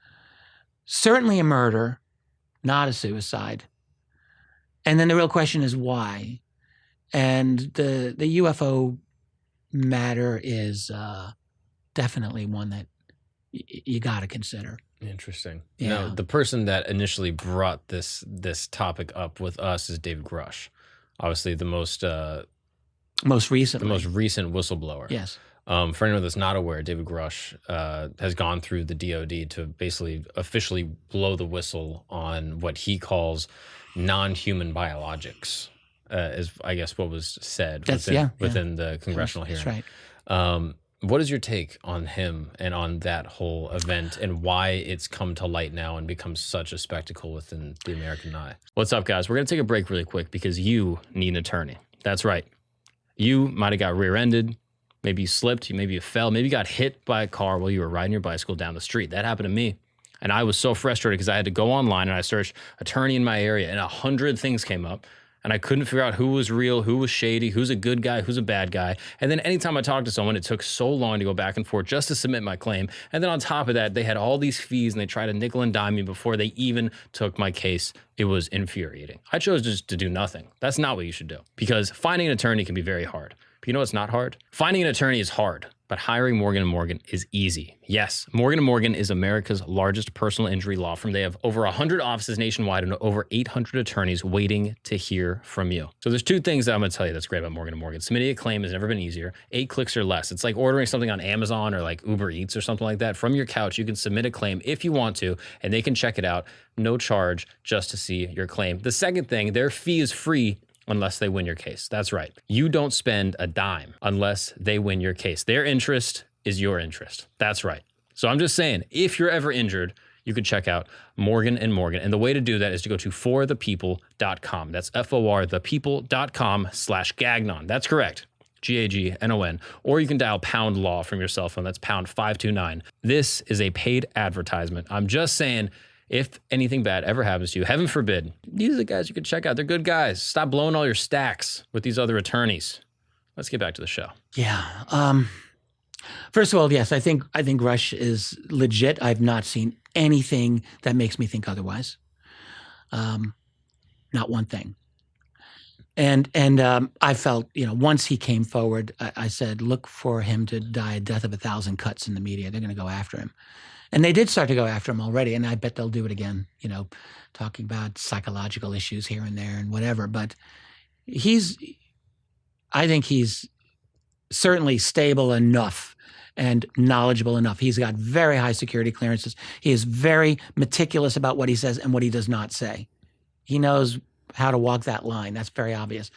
certainly a murder, not a suicide. And then the real question is why? And the UFO matter is definitely one that you got to consider. Interesting. Yeah. Now, the person that initially brought this topic up with us is David Grusch, obviously the most recent whistleblower. Yes. For anyone that's not aware, David Grusch has gone through the DoD to basically officially blow the whistle on what he calls non-human biologics, is I guess what was said within the congressional hearing. That's right. What is your take on him and on that whole event and why it's come to light now and become such a spectacle within the American eye? What's up, guys? We're going to take a break really quick because you need an attorney. That's right. You might have got rear-ended. Maybe you slipped. Maybe you fell. Maybe you got hit by a car while you were riding your bicycle down the street. That happened to me. And I was so frustrated because I had to go online and I searched attorney in my area and 100 things came up. And I couldn't figure out who was real, who was shady, who's a good guy, who's a bad guy. And then anytime I talked to someone, it took so long to go back and forth just to submit my claim. And then on top of that, they had all these fees and they tried to nickel and dime me before they even took my case. It was infuriating. I chose just to do nothing. That's not what you should do because finding an attorney can be very hard. But you know what's not hard? Finding an attorney is hard. but hiring Morgan & Morgan is easy. Yes, Morgan & Morgan is America's largest personal injury law firm. They have over 100 offices nationwide and over 800 attorneys waiting to hear from you. So there's 2 things that I'm going to tell you that's great about Morgan & Morgan. Submitting a claim has never been easier. 8 clicks or less. It's like ordering something on Amazon or like Uber Eats or something like that. From your couch, you can submit a claim if you want to, and they can check it out. No charge, just to see your claim. The second thing, their fee is free unless they win your case. That's right. You don't spend a dime unless they win your case. Their interest is your interest. That's right. So I'm just saying, if you're ever injured, you can check out Morgan & Morgan. And the way to do that is to go to forthepeople.com. That's forthepeople.com/Gagnon. That's correct. Gagnon. Or you can dial pound law from your cell phone. That's pound 529. This is a paid advertisement. I'm just saying, if anything bad ever happens to you, heaven forbid, these are the guys you can check out. They're good guys. Stop blowing all your stacks with these other attorneys. Let's get back to the show. Yeah. First of all, yes, I think Grusch is legit. I've not seen anything that makes me think otherwise. Not one thing. And I felt, once he came forward, I said, look for him to die a death of 1,000 cuts in the media. They're going to go after him. And they did start to go after him already, and I bet they'll do it again, talking about psychological issues here and there and whatever. But I think he's certainly stable enough and knowledgeable enough. He's got very high security clearances. He is very meticulous about what he says and what he does not say. He knows how to walk that line. That's very obvious.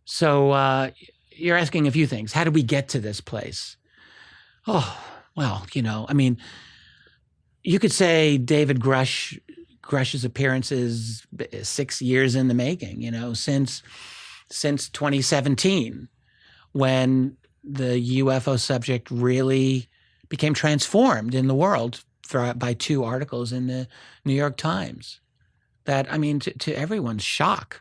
So you're asking a few things. How did we get to this place? Oh, well, you could say David Grusch's appearance is 6 years in the making, since 2017, when the UFO subject really became transformed in the world by 2 articles in the New York Times. That, to everyone's shock,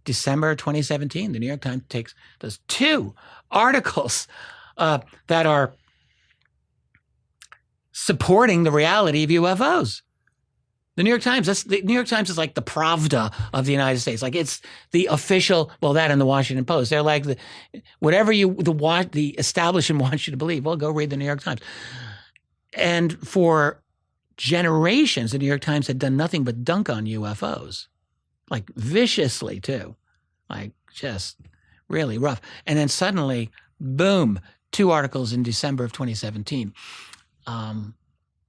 December 2017, the New York Times takes those 2 articles that are supporting the reality of UFOs. The New York Times is like the Pravda of the United States. Like, it's the official, that and the Washington Post. They're like whatever the establishment wants you to believe. Well, go read the New York Times. And for generations, the New York Times had done nothing but dunk on UFOs, like viciously too, like just really rough. And then suddenly, boom, 2 articles in December of 2017.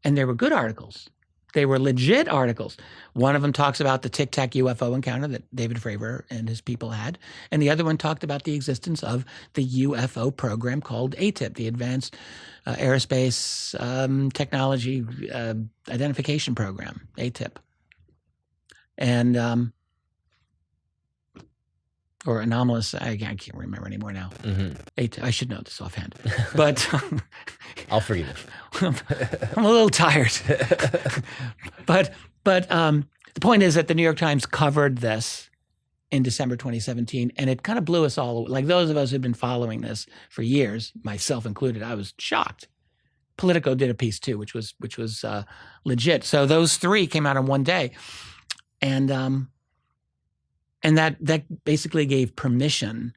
And they were good articles. They were legit articles. One of them talks about the Tic Tac UFO encounter that David Fravor and his people had. And the other one talked about the existence of the UFO program called ATIP, the Advanced Aerospace Technology Identification Program, ATIP. And, or anomalous, I can't remember anymore now. Mm-hmm. I should know this offhand. But I'll forgive you. I'm a little tired. But the point is that the New York Times covered this in December 2017, and it kind of blew us all away. Like, those of us who've been following this for years, myself included, I was shocked. Politico did a piece too, which was legit. So those 3 came out in one day, and that basically gave permission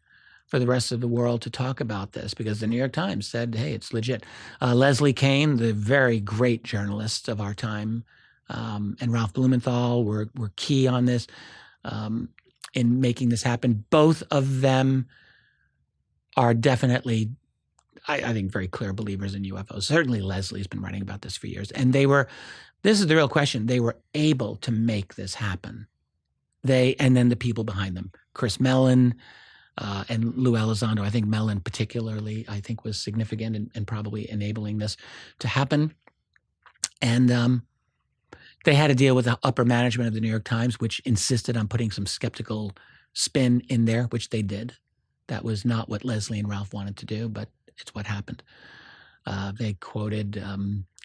for the rest of the world to talk about this, because the New York Times said, hey, it's legit. Leslie Kean, the very great journalist of our time, and Ralph Blumenthal were key on this in making this happen. Both of them are definitely, I think, very clear believers in UFOs. Certainly Leslie's been writing about this for years. And this is the real question, they were able to make this happen. And then the people behind them, Chris Mellon, and Lou Elizondo. I think Mellon particularly, was significant in probably enabling this to happen. And they had to deal with the upper management of the New York Times, which insisted on putting some skeptical spin in there, which they did. That was not what Leslie and Ralph wanted to do, but it's what happened. They quoted a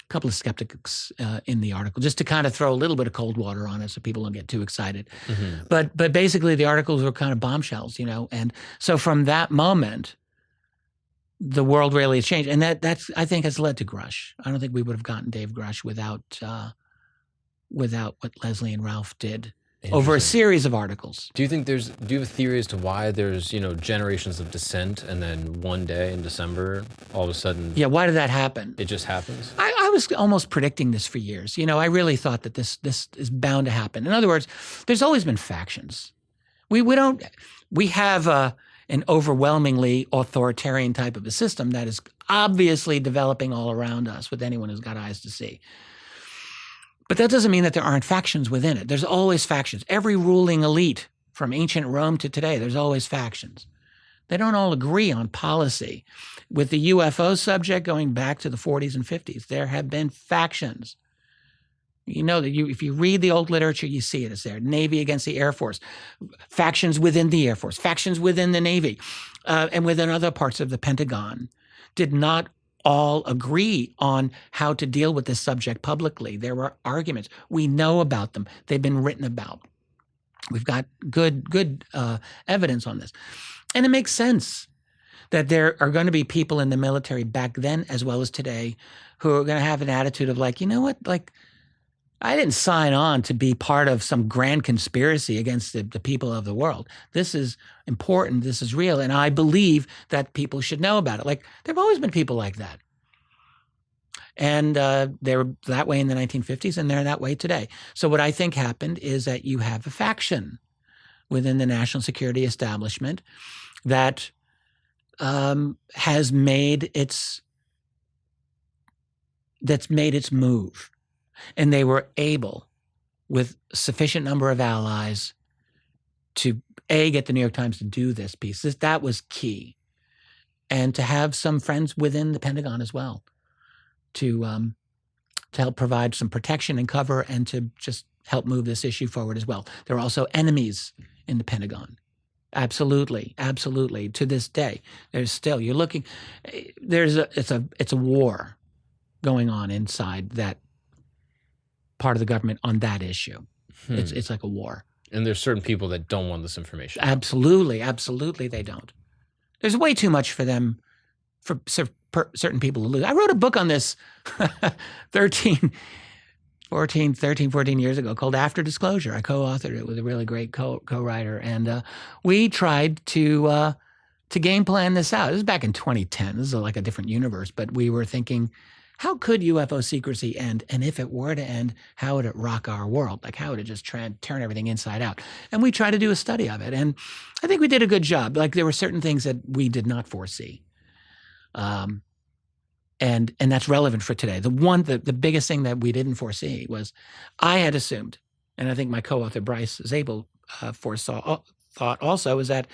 couple of skeptics in the article, just to kind of throw a little bit of cold water on it so people don't get too excited. Mm-hmm. But basically the articles were kind of bombshells, and so from that moment, the world really has changed. And that's, I think, has led to Grusch. I don't think we would have gotten Dave Grusch without what Leslie and Ralph did over a Interesting. series of articles. Do you have a theory as to why there's, generations of dissent and then one day in December, all of a sudden Yeah, why did that happen? it just happens? I was almost predicting this for years. I really thought that this is bound to happen. In other words, there's always been factions. We have an overwhelmingly authoritarian type of a system that is obviously developing all around us with anyone who's got eyes to see. But that doesn't mean that there aren't factions within it. There's always factions. Every ruling elite from ancient Rome to today, there's always factions. They don't all agree on policy. With the UFO subject going back to the 40s and 50s, there have been factions. You know that if you read the old literature, you see it. It's there. Navy against the Air Force, factions within the Air Force, factions within the Navy, and within other parts of the Pentagon did not all agree on how to deal with this subject publicly. There were arguments. We know about them. They've been written about. We've got good evidence on this. And it makes sense that there are going to be people in the military back then as well as today who are going to have an attitude of like, you know what, like, I didn't sign on to be part of some grand conspiracy against the people of the world. This is important. This is real. And I believe that people should know about it. Like, there have always been people like that. And they were that way in the 1950s, and they're that way today. So what I think happened is that you have a faction within the national security establishment that has made its move. And they were able, with sufficient number of allies, to get the New York Times to do this piece. That was key. And to have some friends within the Pentagon as well to help provide some protection and cover and to just help move this issue forward as well. There are also enemies in the Pentagon. Absolutely, absolutely. To this day, there's still, you're looking, it's a war going on inside that part of the government on that issue. It's like a war. And there's certain people that don't want this information. Absolutely they don't. There's way too much for them, for certain people to lose. I wrote a book on this 14 years ago called After Disclosure. I co-authored it with a really great co-writer. And we tried to game plan this out. This is back in 2010. This is like a different universe, but we were thinking, how could UFO secrecy end? And if it were to end, how would it rock our world? Like, how would it just turn everything inside out? And we tried to do a study of it. And I think we did a good job. Like, there were certain things that we did not foresee. And that's relevant for today. The biggest thing that we didn't foresee was, I had assumed, and I think my co-author Bryce Zabel thought also, is that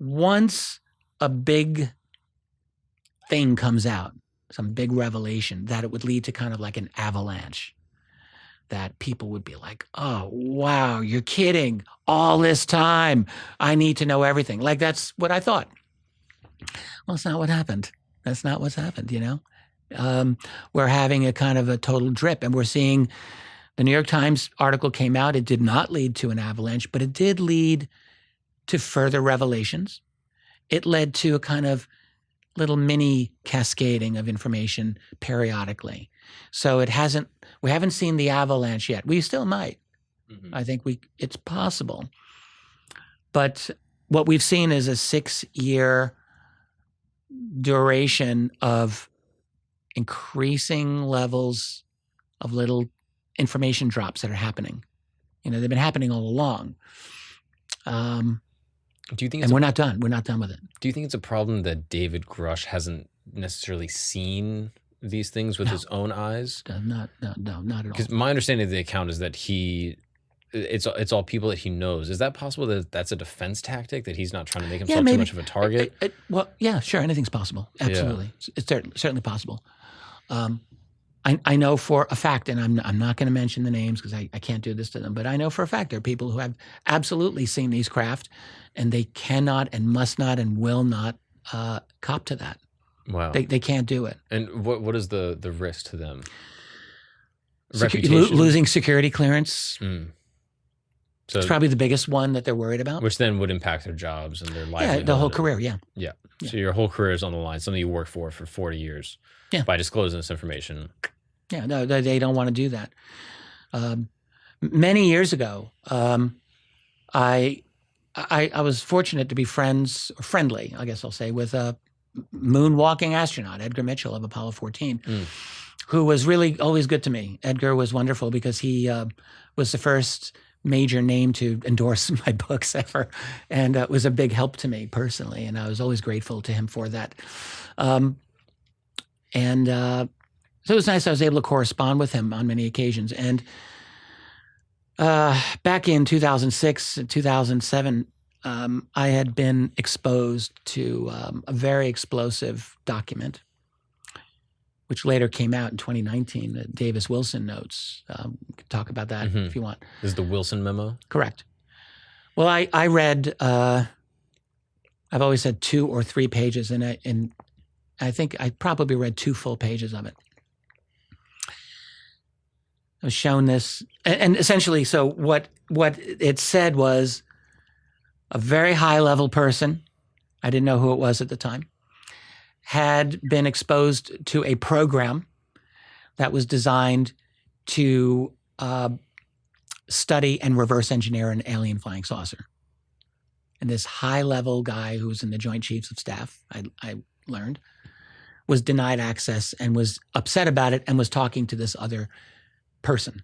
once a big thing comes out, some big revelation, that it would lead to kind of like an avalanche, that people would be like, oh, wow, you're kidding. All this time, I need to know everything. Like, that's what I thought. Well, it's not what happened. That's not what's happened, We're having a kind of a total drip, and we're seeing the New York Times article came out. It did not lead to an avalanche, but it did lead to further revelations. It led to a kind of little mini cascading of information periodically. So we haven't seen the avalanche yet. We still might. Mm-hmm. I think it's possible. But what we've seen is a 6-year duration of increasing levels of little information drops that are happening. They've been happening all along. Do you think? And we're not done. We're not done with it. Do you think it's a problem that David Grusch hasn't necessarily seen these things with his own eyes? No, not at all. Because my understanding of the account is that it's all people that he knows. Is that possible that that's a defense tactic, that he's not trying to make himself too much of a target? Well, yeah, sure. Anything's possible. Absolutely. Yeah. It's certainly possible. I know for a fact, and I'm not going to mention the names because I can't do this to them, but I know for a fact there are people who have absolutely seen these craft, and they cannot and must not and will not cop to that. Wow. They can't do it. And what is the risk to them? Losing security clearance. So it's probably the biggest one that they're worried about. Which then would impact their jobs and their livelihood. Yeah, the whole career, yeah. So your whole career is on the line, something you work for 40 years. Yeah. By disclosing this information. Yeah, no, they don't want to do that. Many years ago, I was fortunate to be friendly, I guess I'll say, with a moonwalking astronaut, Edgar Mitchell of Apollo 14, who was really always good to me. Edgar was wonderful because he was the first major name to endorse my books ever, and was a big help to me personally, and I was always grateful to him for that. So it was nice I was able to correspond with him on many occasions. And back in 2006, 2007, I had been exposed to a very explosive document, which later came out in 2019, the Davis-Wilson notes. We could talk about that if you want. This is the Wilson memo? Correct. Well, I read, I've always said 2 or 3 pages, and I think I probably read 2 full pages of it. I was shown this, and essentially, so what it said was a very high-level person, I didn't know who it was at the time, had been exposed to a program that was designed to study and reverse engineer an alien flying saucer. And this high-level guy who was in the Joint Chiefs of Staff, I learned, was denied access and was upset about it and was talking to this other person.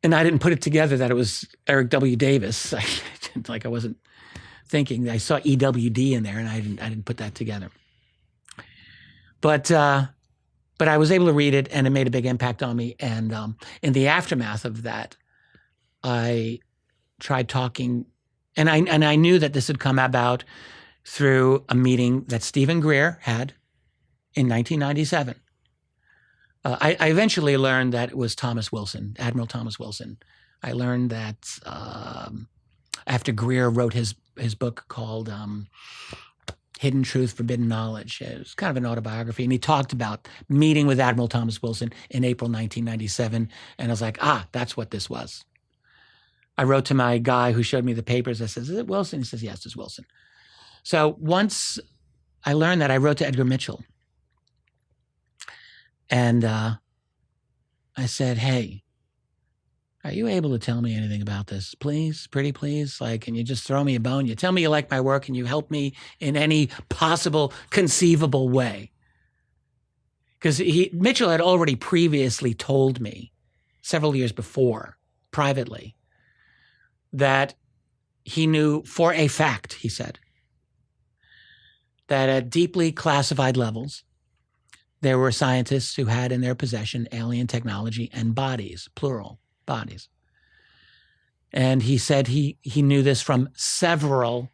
And I didn't put it together that it was Eric W. Davis. I wasn't thinking. I saw EWD in there, and I didn't put that together. But I was able to read it, and it made a big impact on me. And in the aftermath of that, I tried talking, and I knew that this had come about through a meeting that Stephen Greer had in 1997. I eventually learned that it was Thomas Wilson, Admiral Thomas Wilson. I learned that after Greer wrote his book called Hidden Truth, Forbidden Knowledge. It was kind of an autobiography, and he talked about meeting with Admiral Thomas Wilson in April 1997, and I was like, that's what this was. I wrote to my guy who showed me the papers. I said, is it Wilson? He says, yes, it's Wilson. So once I learned that, I wrote to Edgar Mitchell. And I said, hey, are you able to tell me anything about this? Please, pretty please. Like, can you just throw me a bone? You tell me you like my work and you help me in any possible conceivable way. Because Mitchell had already previously told me several years before, privately, that he knew for a fact, he said, that at deeply classified levels, there were scientists who had in their possession alien technology and bodies, plural, bodies. And he said he knew this from several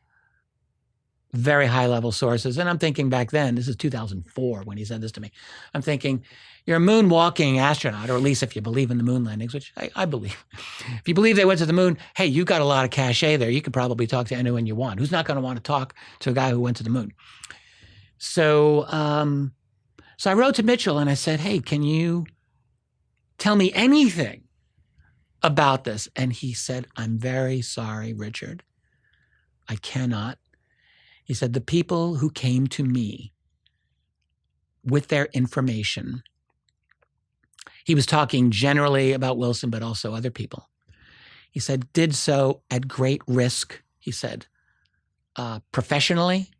very high-level sources. And I'm thinking back then, this is 2004 when he said this to me, I'm thinking, you're a moon-walking astronaut, or at least if you believe in the moon landings, which I believe. If you believe they went to the moon, hey, you got a lot of cachet there. You could probably talk to anyone you want. Who's not going to want to talk to a guy who went to the moon? So I wrote to Mitchell and I said, hey, can you tell me anything about this? And he said, I'm very sorry, Richard. I cannot. He said, the people who came to me with their information, he was talking generally about Wilson, but also other people. He said, did so at great risk, he said, professionally,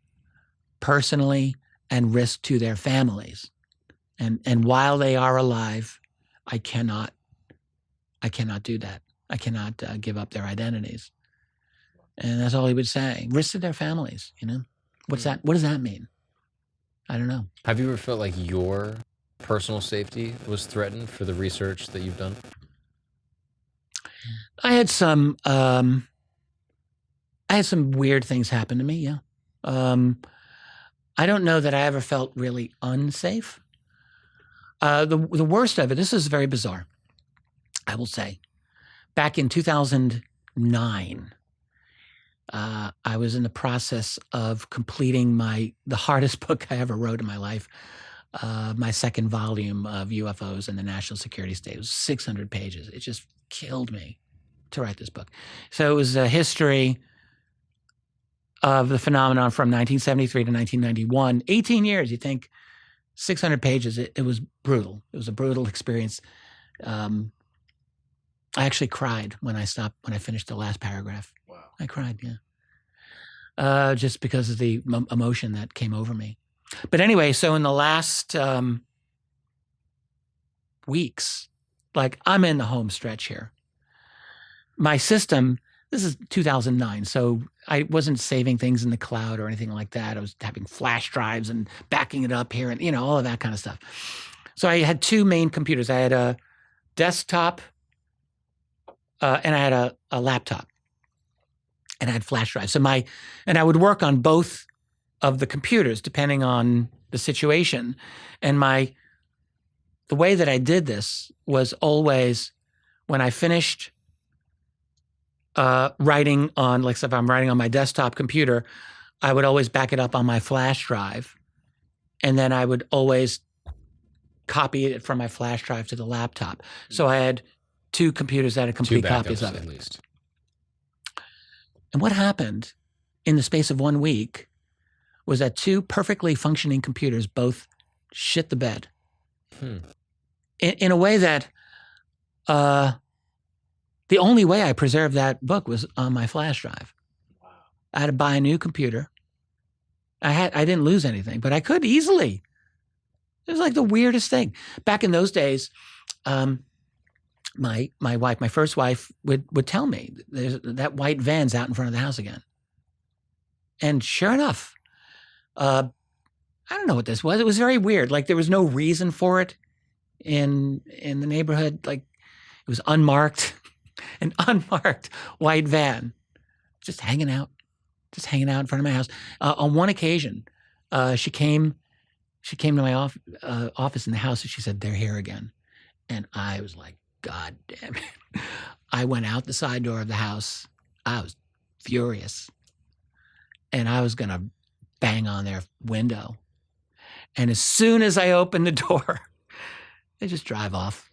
personally, and risk to their families. And while they are alive, I cannot do that. I cannot give up their identities. And that's all he would say. Risk to their families, you know? What does that mean? I don't know. Have you ever felt like your personal safety was threatened for the research that you've done? I had some weird things happen to me, yeah. I don't know that I ever felt really unsafe. The worst of it, this is very bizarre, I will say. Back in 2009, I was in the process of completing the hardest book I ever wrote in my life, my second volume of UFOs and the National Security State. It was 600 pages. It just killed me to write this book. So it was a history of the phenomenon from 1973 to 1991, 18 years, you think, 600 pages. It was brutal. It was a brutal experience. I actually cried when I finished the last paragraph. Wow. I cried, yeah. Just because of the emotion that came over me. But anyway, so in the last weeks, like I'm in the home stretch here. My system, this is 2009, so I wasn't saving things in the cloud or anything like that. I was having flash drives and backing it up here and, all of that kind of stuff. So I had two main computers. I had a desktop and I had a laptop. And I had flash drives. And I would work on both of the computers depending on the situation. And the way that I did this was always when I finished writing on, like if I'm writing on my desktop computer, I would always back it up on my flash drive. And then I would always copy it from my flash drive to the laptop. So I had two computers that had complete copies of it. At least. And what happened in the space of 1 week was that two perfectly functioning computers both shit the bed. In a way that the only way I preserved that book was on my flash drive. Wow. I had to buy a new computer. I didn't lose anything, but I could easily. It was like the weirdest thing. Back in those days, my wife, my first wife, would tell me that white van's out in front of the house again. And sure enough, I don't know what this was. It was very weird. Like there was no reason for it in the neighborhood. Like it was unmarked, an unmarked white van, just hanging out in front of my house. On one occasion, she came to my office in the house and she said, "They're here again." And I was like, God damn it. I went out the side door of the house. I was furious. And I was going to bang on their window. And as soon as I opened the door, they just drive off.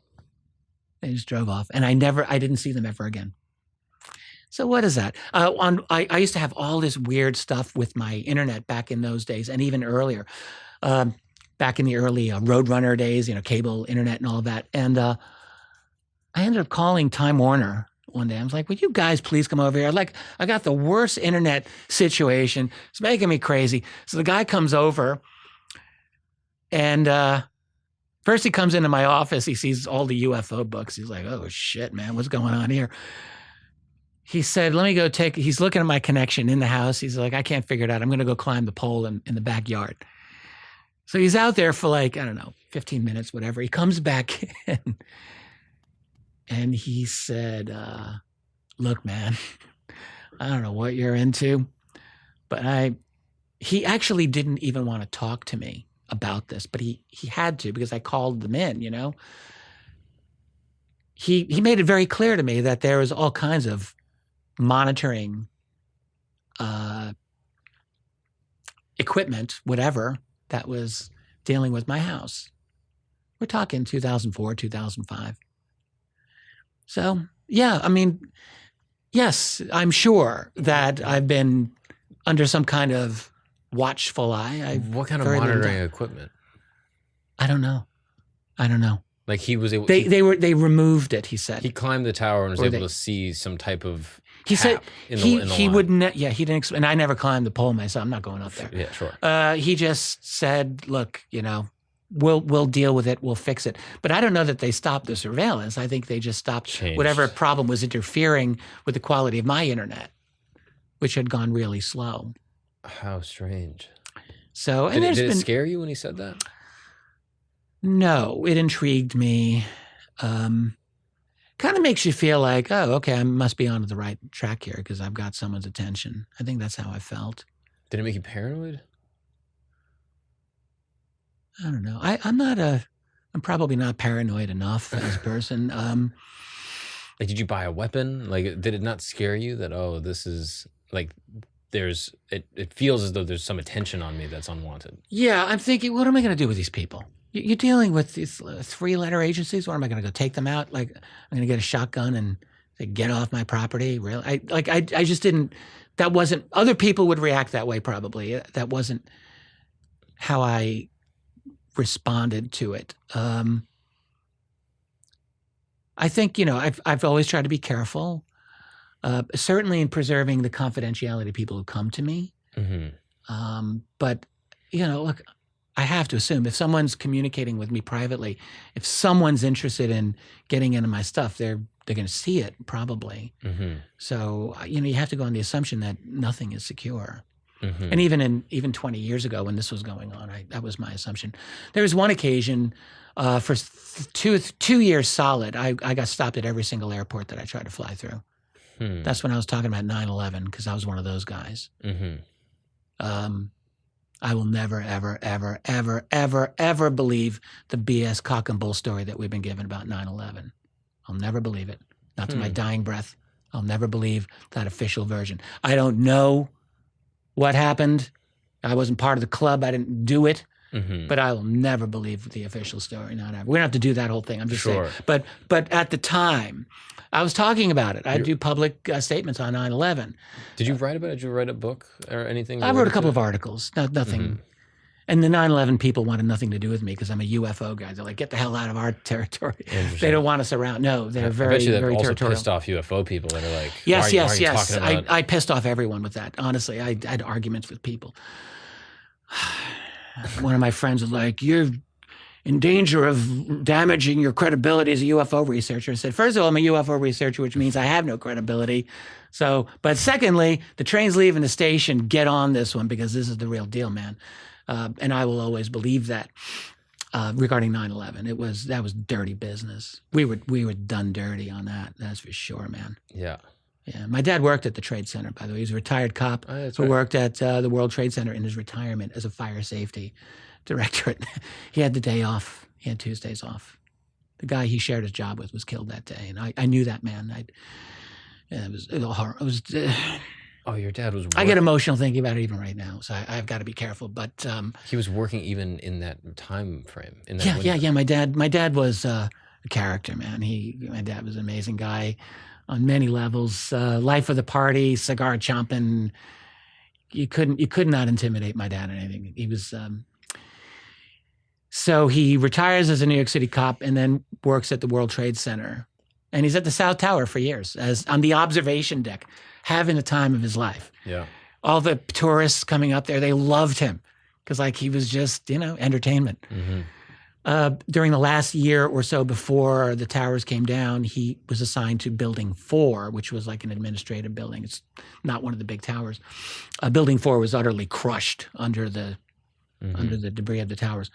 They just drove off. And I didn't see them ever again. So what is that? I used to have all this weird stuff with my internet back in those days and even earlier. Back in the early Roadrunner days, cable, internet and all of that. And I ended up calling Time Warner one day. I was like, "Would you guys please come over here? I got the worst internet situation. It's making me crazy." So the guy comes over and first he comes into my office. He sees all the UFO books. He's like, "Oh shit, man, what's going on here?" He said, "Let me go he's looking at my connection in the house. He's like, "I can't figure it out. I'm going to go climb the pole in the backyard." So he's out there for 15 minutes, whatever. He comes back in and he said, "Look, man, I don't know what you're into, but he actually didn't even want to talk to me about this, but he had to because I called them in, He made it very clear to me that there was all kinds of monitoring equipment, whatever, that was dealing with my house. We're talking 2004, 2005. So, yeah, I mean, yes, I'm sure that I've been under some kind of watchful eye. What kind of monitoring equipment? I don't know. Like he was able. They removed it. He said he climbed the tower and was able to see some type of. He said he wouldn't. Yeah, he didn't. And I never climbed the pole myself. I'm not going up there. Yeah, sure. He just said, "Look, we'll deal with it. We'll fix it." But I don't know that they stopped the surveillance. I think they just stopped whatever problem was interfering with the quality of my internet, which had gone really slow. How strange. So, did it scare you when he said that? No, it intrigued me. Kind of makes you feel like, oh, okay, I must be on the right track here because I've got someone's attention. I think that's how I felt. Did it make you paranoid? I don't know. I'm probably not paranoid enough as a person. Did you buy a weapon? Did it not scare you that, oh, this is it feels as though there's some attention on me that's unwanted? Yeah, I'm thinking, what am I going to do with these people? You're dealing with these 3-letter agencies. What am I going to go take them out? I'm going to get a shotgun and say, "Get off my property." Really? I just didn't. That wasn't. Other people would react that way probably. That wasn't how I responded to it. I think, I've always tried to be careful, certainly in preserving the confidentiality of people who come to me. But, look, I have to assume if someone's communicating with me privately, if someone's interested in getting into my stuff, they're going to see it probably. So, you have to go on the assumption that nothing is secure. And even 20 years ago when this was going on, that was my assumption. There was one occasion for 2 years solid, I got stopped at every single airport that I tried to fly through. That's when I was talking about 9/11 because I was one of those guys. I will never, ever, ever, ever, ever, ever believe the BS cock and bull story that we've been given about 9/11. I'll never believe it. Not to my dying breath. I'll never believe that official version. I don't know what happened. I wasn't part of the club. I didn't do it. But I will never believe the official story. Not ever. We don't have to do that whole thing. I'm just saying. But at the time, I was talking about it. I do public statements on 9/11. Did you write about it? Did you write a book or anything? I wrote a couple of articles. Nothing. And the 9/11 people wanted nothing to do with me because I'm a UFO guy. They're like, get the hell out of our territory. They don't want us around. No, they're very, I bet you that very also territorial. Pissed off UFO people that are like, yes. why are you talking about I pissed off everyone with that. Honestly, I had arguments with people. One of my friends was like, you're in danger of damaging your credibility as a UFO researcher. I said, first of all, I'm a UFO researcher, which means I have no credibility. So, but secondly, the train's leaving the station. Get on this one because this is the real deal, man. And I will always believe that. Regarding 9/11, that was dirty business. We were done dirty on that. That's for sure, man. Yeah. Yeah. My dad worked at the Trade Center, by the way. He's a retired cop who worked at the World Trade Center in his retirement as a fire safety director. He had the day off. He had Tuesdays off. The guy he shared his job with was killed that day, and I knew that man. It was horrible. It was. Oh, your dad was working. I get emotional thinking about it even right now, so I've got to be careful. But he was working even in that time frame. Yeah. My dad was a character, man. My dad was an amazing guy on many levels. Life of the party, cigar chomping. You could not intimidate my dad in anything. He was. So he retires as a New York City cop and then works at the World Trade Center, and he's at the South Tower for years as on the observation deck, having the time of his life. Yeah. All the tourists coming up there, they loved him because he was just, entertainment. During the last year or so before the towers came down, he was assigned to Building 4, which was like an administrative building. It's not one of the big towers. Building 4 was utterly crushed under the debris of the towers.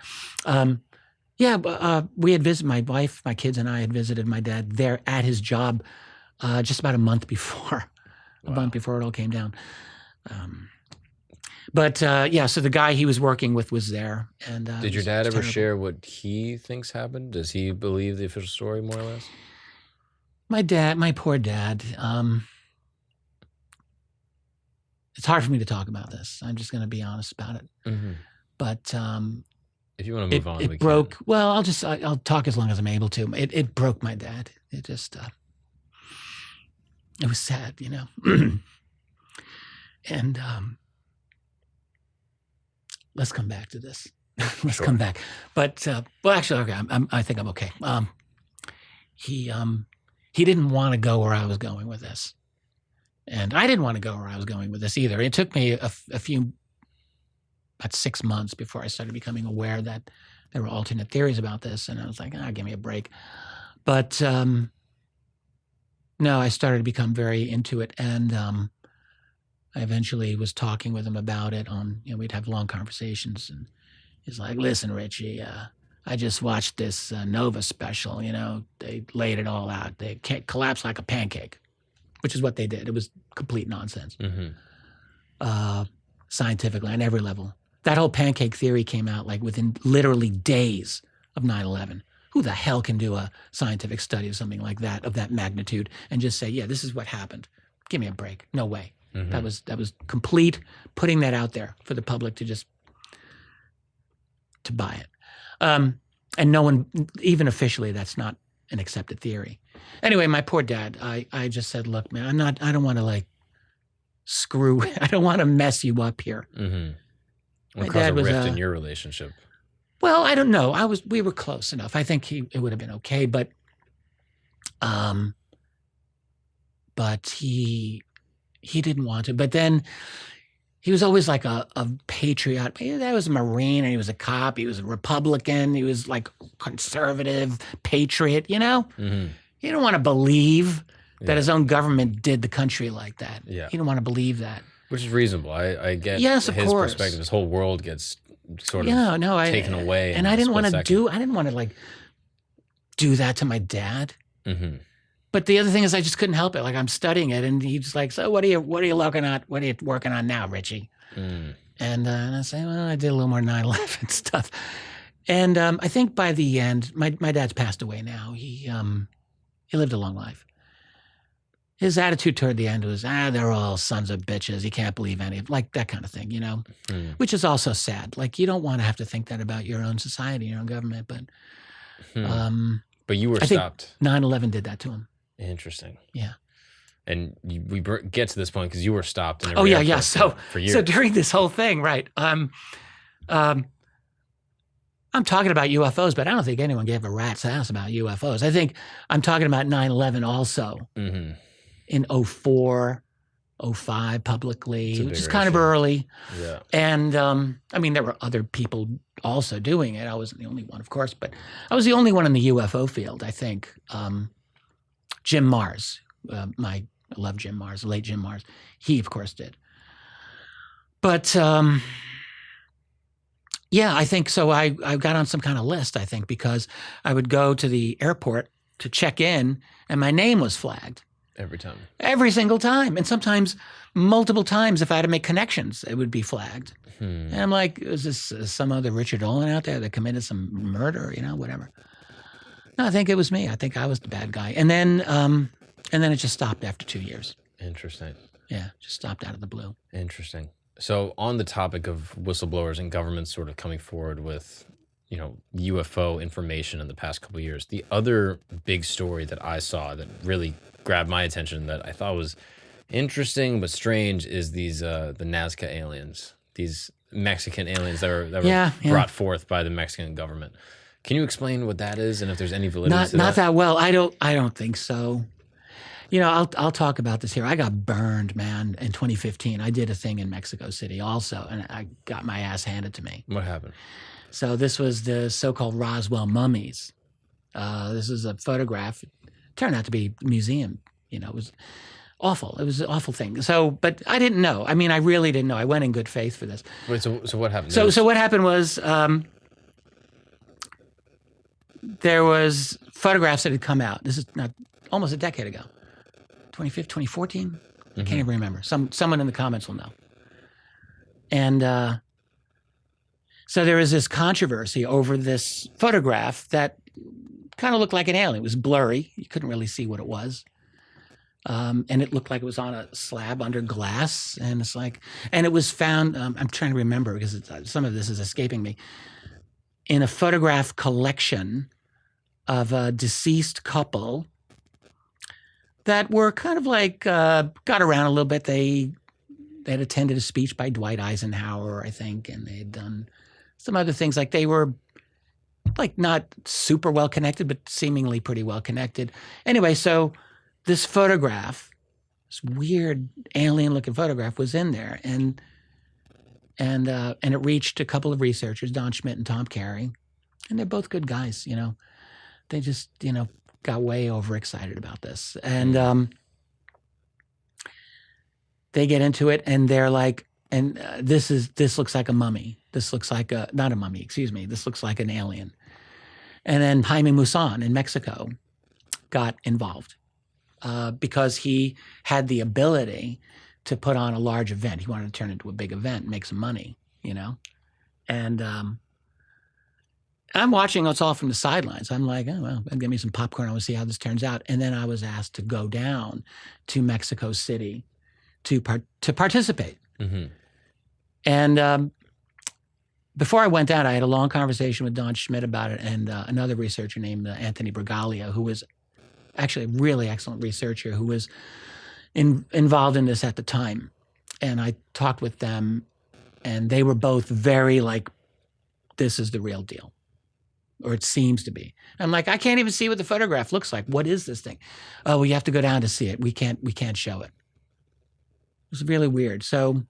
We had visited, my wife, my kids and I had visited my dad there at his job just about a month before. A month before it all came down. So the guy he was working with was there. And did your dad ever share what he thinks happened? Does he believe the official story more or less? My poor dad. It's hard for me to talk about this. I'm just going to be honest about it. But if you want to move on, it broke. Can. Well, I'll talk as long as I'm able to. It broke my dad. It just. It was sad, and let's come back to this. Let's come back. But actually, okay. I think I'm okay. He didn't want to go where I was going with this, and I didn't want to go where I was going with this either. It took me about 6 months before I started becoming aware that there were alternate theories about this, and I was like, give me a break. But no, I started to become very into it, and I eventually was talking with him about it. We'd have long conversations, and he's like, "Listen, Richie, I just watched this Nova special. They laid it all out. They collapsed like a pancake," which is what they did. It was complete nonsense, scientifically on every level. That whole pancake theory came out like within literally days of 9/11. Who the hell can do a scientific study of something like that, of that magnitude, and just say, yeah, this is what happened? Give me a break. No way. That was complete putting that out there for the public to buy it. And no one, even officially, that's not an accepted theory. Anyway, my poor dad, I just said, look, man, I don't want to I don't want to mess you up here. What caused a rift in your relationship? Well, I don't know. We were close enough. I think it would have been okay, but But he didn't want to. But then he was always like a patriot. He was a Marine, and he was a cop. He was a Republican. He was like conservative patriot, you know? Mm-hmm. He didn't want to believe that his own government did the country like that. Yeah. He didn't want to believe that. Which is reasonable. I get Yes, of his course. perspective. His whole world gets sort of taken away. And I didn't want to like do that to my dad. Mm-hmm. But the other thing is I just couldn't help it. Like I'm studying it, and he's like, "So what are you looking at? What are you working on now, Richie?" Mm. And I say, "Well, I did a little more 9/11 stuff." And I think by the end, my dad's passed away now. He lived a long life. His attitude toward the end was, they're all sons of bitches. You can't believe any of, like that kind of thing, you know, which is also sad. Like you don't want to have to think that about your own society, your own government. But you were stopped. 9/11 did that to him. Interesting. Yeah. And we get to this point because you were stopped. In Yeah. For years. So during this whole thing, right, I'm talking about UFOs, but I don't think anyone gave a rat's ass about UFOs. I think I'm talking about 9/11 also. Mm-hmm. In 04, 05 publicly, which is kind of early. Yeah. And I mean, there were other people also doing it. I wasn't the only one, of course, but I was the only one in the UFO field, I think. Jim Mars, I love Jim Mars, the late Jim Mars. He, of course, did. But yeah, I think so. I got on some kind of list, I think, because I would go to the airport to check in and my name was flagged. Every time. Every single time. And sometimes multiple times if I had to make connections, it would be flagged. And I'm like, is this some other Richard Dolan out there that committed some murder, you know, whatever. No, I think it was me. I think I was the bad guy. And then it just stopped after 2 years. Interesting. Yeah, just stopped out of the blue. Interesting. So on the topic of whistleblowers and governments sort of coming forward with, you know, UFO information in the past couple of years, the other big story that I saw that really grabbed my attention that I thought was interesting but strange is these the Nazca aliens, these Mexican aliens that were brought forth by the Mexican government. Can you explain what that is and if there's any validity to that? Not that well. I don't think so. You know, I'll talk about this here. I got burned, man, in 2015. I did a thing in Mexico City also, and I got my ass handed to me. What happened? So this was the so-called Roswell mummies. This is a photograph. It turned out to be a museum. You know, it was awful. It was an awful thing. So, but I didn't know. I mean, I really didn't know. I went in good faith for this. Wait, so what happened? So what happened was there was photographs that had come out. This is not almost a decade ago. 2015, 2014? I can't even remember. Someone in the comments will know. And so there was this controversy over this photograph that kind of looked like an alien. It was blurry. You couldn't really see what it was. And it looked like it was on a slab under glass. And it's like, and it was found, I'm trying to remember because some of this is escaping me, in a photograph collection of a deceased couple that were kind of like, got around a little bit. They had attended a speech by Dwight Eisenhower, I think, and they had done some other things. Like they were like not super well connected, but seemingly pretty well connected. Anyway, so this photograph, this weird alien-looking photograph, was in there, and it reached a couple of researchers, Don Schmidt and Tom Carey, and they're both good guys. You know, they just got way overexcited about this, and they get into it, and they're like, and this looks like a mummy. This looks like not a mummy, excuse me. This looks like an alien. And then Jaime Maussan in Mexico got involved because he had the ability to put on a large event. He wanted to turn it into a big event and make some money, you know? And I'm watching us all from the sidelines. I'm like, oh, well, give me some popcorn. I want to see how this turns out. And then I was asked to go down to Mexico City to participate. Mm-hmm. And before I went down, I had a long conversation with Don Schmidt about it and another researcher named Anthony Bergalia, who was actually a really excellent researcher who was involved in this at the time. And I talked with them, and they were both very like, this is the real deal. or it seems to be. I'm like, I can't even see what the photograph looks like. What is this thing? Oh, well, you have to go down to see it. We can't show it. It was really weird. So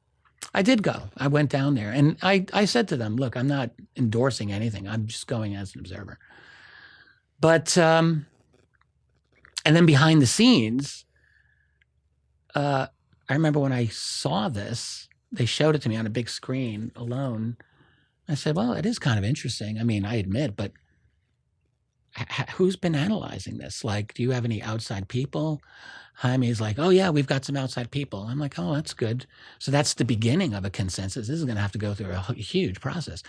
I did go. I went down there, and I said to them, look, I'm not endorsing anything. I'm just going as an observer. But, and then behind the scenes, I remember when I saw this, they showed it to me on a big screen alone. I said, well, it is kind of interesting. I mean, I admit, but who's been analyzing this? Like, do you have any outside people? Jaime's like, oh, yeah, we've got some outside people. I'm like, oh, that's good. So that's the beginning of a consensus. This is going to have to go through a huge process.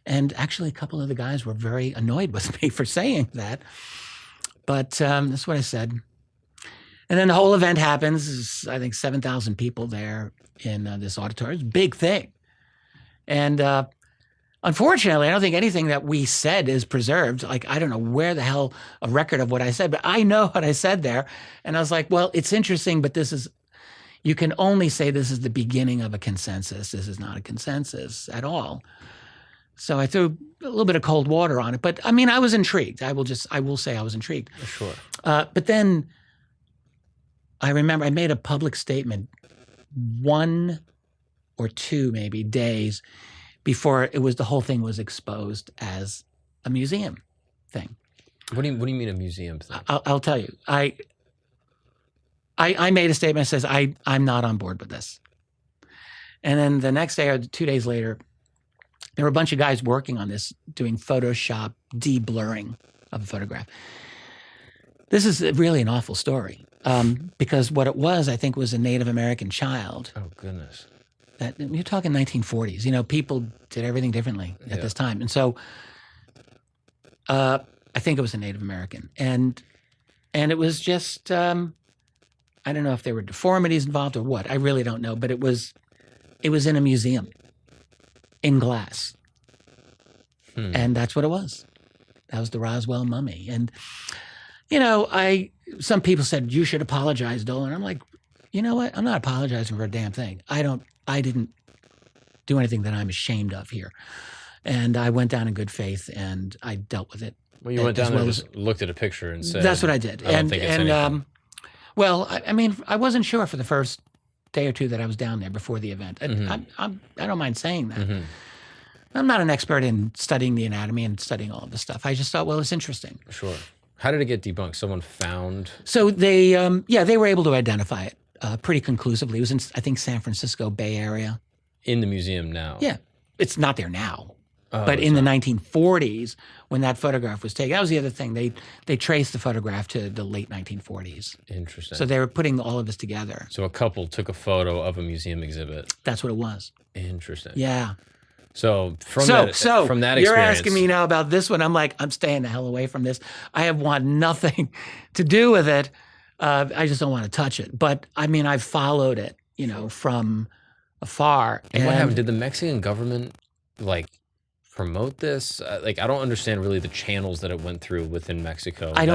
And actually, a couple of the guys were very annoyed with me for saying that. But that's what I said. And then the whole event happens. There's, I think, 7,000 people there in this auditorium. It's a big thing. And unfortunately, I don't think anything that we said is preserved. Like, I don't know where the hell a record of what I said, but I know what I said there. And I was like, well, it's interesting, but you can only say this is the beginning of a consensus. This is not a consensus at all. So I threw a little bit of cold water on it. But I mean, I was intrigued. I will say I was intrigued. Sure. But then I remember I made a public statement 1 or 2 maybe days before the whole thing was exposed as a museum thing. What do you mean a museum thing? I'll tell you. I made a statement that says I'm not on board with this. And then the next day or 2 days later, there were a bunch of guys working on this, doing Photoshop de-blurring of a photograph. This is really an awful story because what it was, I think, was a Native American child. Oh, goodness. You're talking 1940s. You know, people did everything differently at this time. And so I think it was a Native American. And it was just, I don't know if there were deformities involved or what. I really don't know. But it was in a museum in glass. And that's what it was. That was the Roswell mummy. And, you know, some people said, you should apologize, Dolan. I'm like, you know what? I'm not apologizing for a damn thing. I didn't do anything that I'm ashamed of here. And I went down in good faith and I dealt with it. Well, you went down there and just looked at a picture and said, that's what I did. I don't think it's anything. Well, I mean, I wasn't sure for the first day or two that I was down there before the event. I don't mind saying that. Mm-hmm. I'm not an expert in studying the anatomy and studying all of this stuff. I just thought, well, it's interesting. Sure. How did it get debunked? Someone found? So they were able to identify it pretty conclusively. It was in, I think, San Francisco Bay Area. In the museum now? Yeah. It's not there now. But in the 1940s, when that photograph was taken, that was the other thing. They traced the photograph to the late 1940s. Interesting. So they were putting all of this together. So a couple took a photo of a museum exhibit. That's what it was. Interesting. Yeah. So from that experience, you're asking me now about this one. I'm like, I'm staying the hell away from this. I want nothing to do with it. I just don't want to touch it. But I mean, I've followed it, you know, from afar. And what happened? Did the Mexican government promote this? I don't understand really the channels that it went through within Mexico. I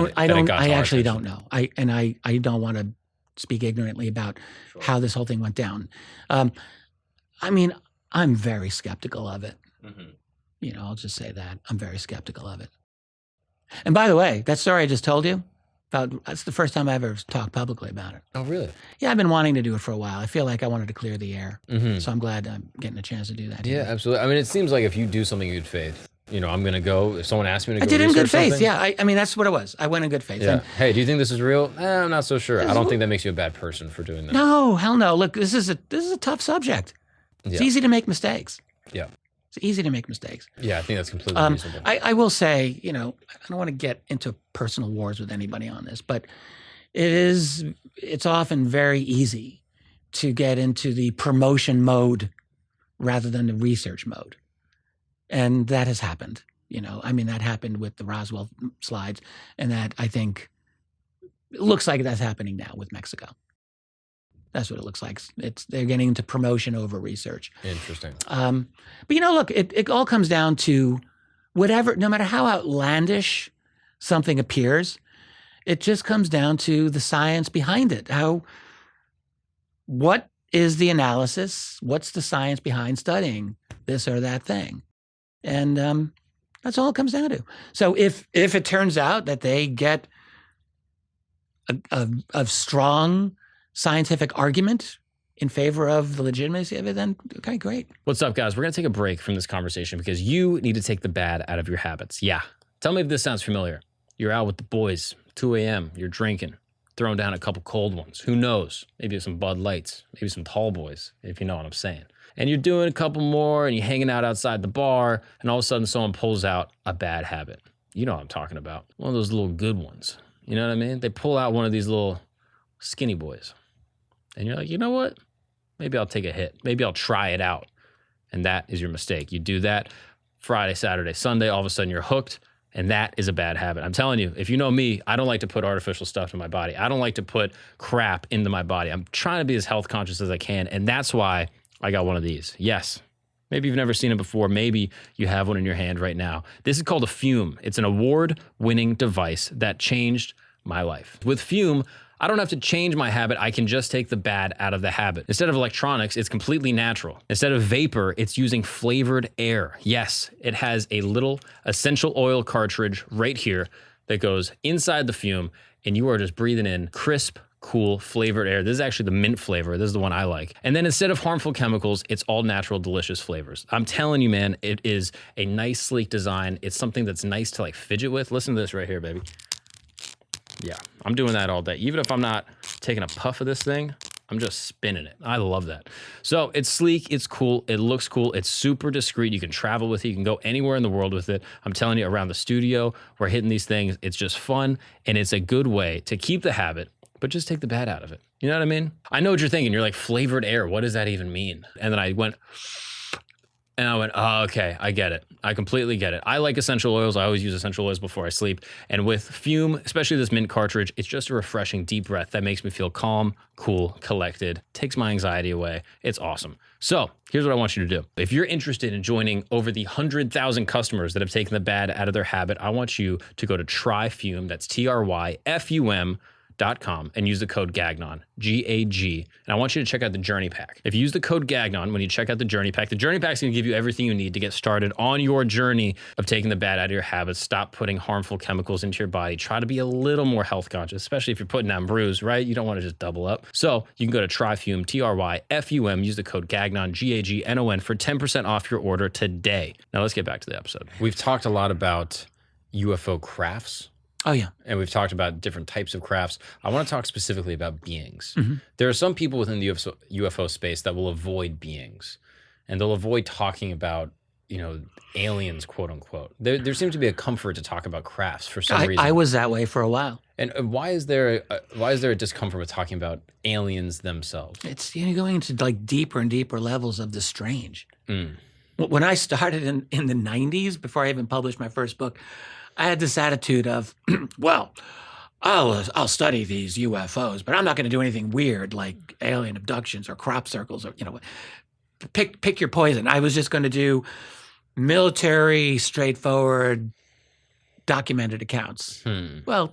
actually don't know. I don't want to speak ignorantly about how this whole thing went down. I mean, I'm very skeptical of it. Mm-hmm. You know, I'll just say that. I'm very skeptical of it. And by the way, that story I just told you, that's the first time I've ever talked publicly about it. Oh, really? Yeah, I've been wanting to do it for a while. I feel like I wanted to clear the air. Mm-hmm. So I'm glad I'm getting a chance to do that. Yeah, absolutely. I mean, it seems like if you do something in good faith, you know, I'm going to go. If someone asks me to go, I did it in good faith. Something, yeah, I mean, that's what it was. I went in good faith. Yeah. And, hey, do you think this is real? I'm not so sure. I don't think that makes you a bad person for doing that. No, hell no. Look, this is a tough subject. It's easy to make mistakes. Yeah. It's easy to make mistakes. Yeah, I think that's completely reasonable. I will say, you know, I don't want to get into personal wars with anybody on this, but it's often very easy to get into the promotion mode rather than the research mode. And that has happened, you know. I mean, that happened with the Roswell slides, and that I think it looks like that's happening now with Mexico. That's what it looks like. They're getting into promotion over research. Interesting. But you know, look, it all comes down to whatever, no matter how outlandish something appears, it just comes down to the science behind it. What is the analysis? What's the science behind studying this or that thing? And That's all it comes down to. So if it turns out that they get a strong scientific argument in favor of the legitimacy of it, then okay, great. What's up, guys? We're going to take a break from this conversation because you need to take the bad out of your habits. Yeah. Tell me if this sounds familiar. You're out with the boys, 2 a.m., you're drinking, throwing down a couple cold ones. Who knows? Maybe some Bud Lights, maybe some tall boys, if you know what I'm saying. And you're doing a couple more and you're hanging out outside the bar, and all of a sudden someone pulls out a bad habit. You know what I'm talking about. One of those little good ones. You know what I mean? They pull out one of these little skinny boys. And you're like, you know what? Maybe I'll take a hit. Maybe I'll try it out. And that is your mistake. You do that Friday, Saturday, Sunday, all of a sudden you're hooked. And that is a bad habit. I'm telling you, if you know me, I don't like to put artificial stuff in my body. I don't like to put crap into my body. I'm trying to be as health conscious as I can. And that's why I got one of these. Yes. Maybe you've never seen it before. Maybe you have one in your hand right now. This is called a Fume. It's an award-winning device that changed my life. With Fume, I don't have to change my habit. I can just take the bad out of the habit. Instead of electronics, it's completely natural. Instead of vapor, it's using flavored air. Yes, it has a little essential oil cartridge right here that goes inside the Fume, and you are just breathing in crisp, cool, flavored air. This is actually the mint flavor. This is the one I like. And then instead of harmful chemicals, it's all natural, delicious flavors. I'm telling you, man, it is a nice, sleek design. It's something that's nice to like fidget with. Listen to this right here, baby. Yeah, I'm doing that all day. Even if I'm not taking a puff of this thing, I'm just spinning it. I love that. So it's sleek, it's cool, it looks cool, it's super discreet. You can travel with it, you can go anywhere in the world with it. I'm telling you, around the studio, we're hitting these things. It's just fun, and it's a good way to keep the habit, but just take the bad out of it. You know what I mean? I know what you're thinking. You're like, flavored air, what does that even mean? And then I went, oh, okay, I get it. I completely get it. I like essential oils. I always use essential oils before I sleep. And with Fume, especially this mint cartridge, it's just a refreshing deep breath that makes me feel calm, cool, collected, takes my anxiety away. It's awesome. So here's what I want you to do. If you're interested in joining over the 100,000 customers that have taken the bad out of their habit, I want you to go to TryFume, that's TryFum.com, and use the code Gagnon, G-A-G. And I want you to check out the Journey Pack. If you use the code Gagnon when you check out the Journey Pack is going to give you everything you need to get started on your journey of taking the bad out of your habits. Stop putting harmful chemicals into your body. Try to be a little more health conscious, especially if you're putting down brews, right? You don't want to just double up. So you can go to TryFume, T-R-Y-F-U-M, use the code Gagnon, G-A-G-N-O-N for 10% off your order today. Now let's get back to the episode. We've talked a lot about UFO crafts. Oh, yeah. And we've talked about different types of crafts. I want to talk specifically about beings. Mm-hmm. There are some people within the UFO space that will avoid beings, and they'll avoid talking about, aliens, quote unquote. There seems to be a comfort to talk about crafts for some reason. I was that way for a while. And why is there a discomfort with talking about aliens themselves? It's going into like deeper and deeper levels of the strange. Mm. When I started in the 90s, before I even published my first book, I had this attitude of, well, I'll study these UFOs, but I'm not going to do anything weird like alien abductions or crop circles or, pick your poison. I was just going to do military, straightforward, documented accounts. Well,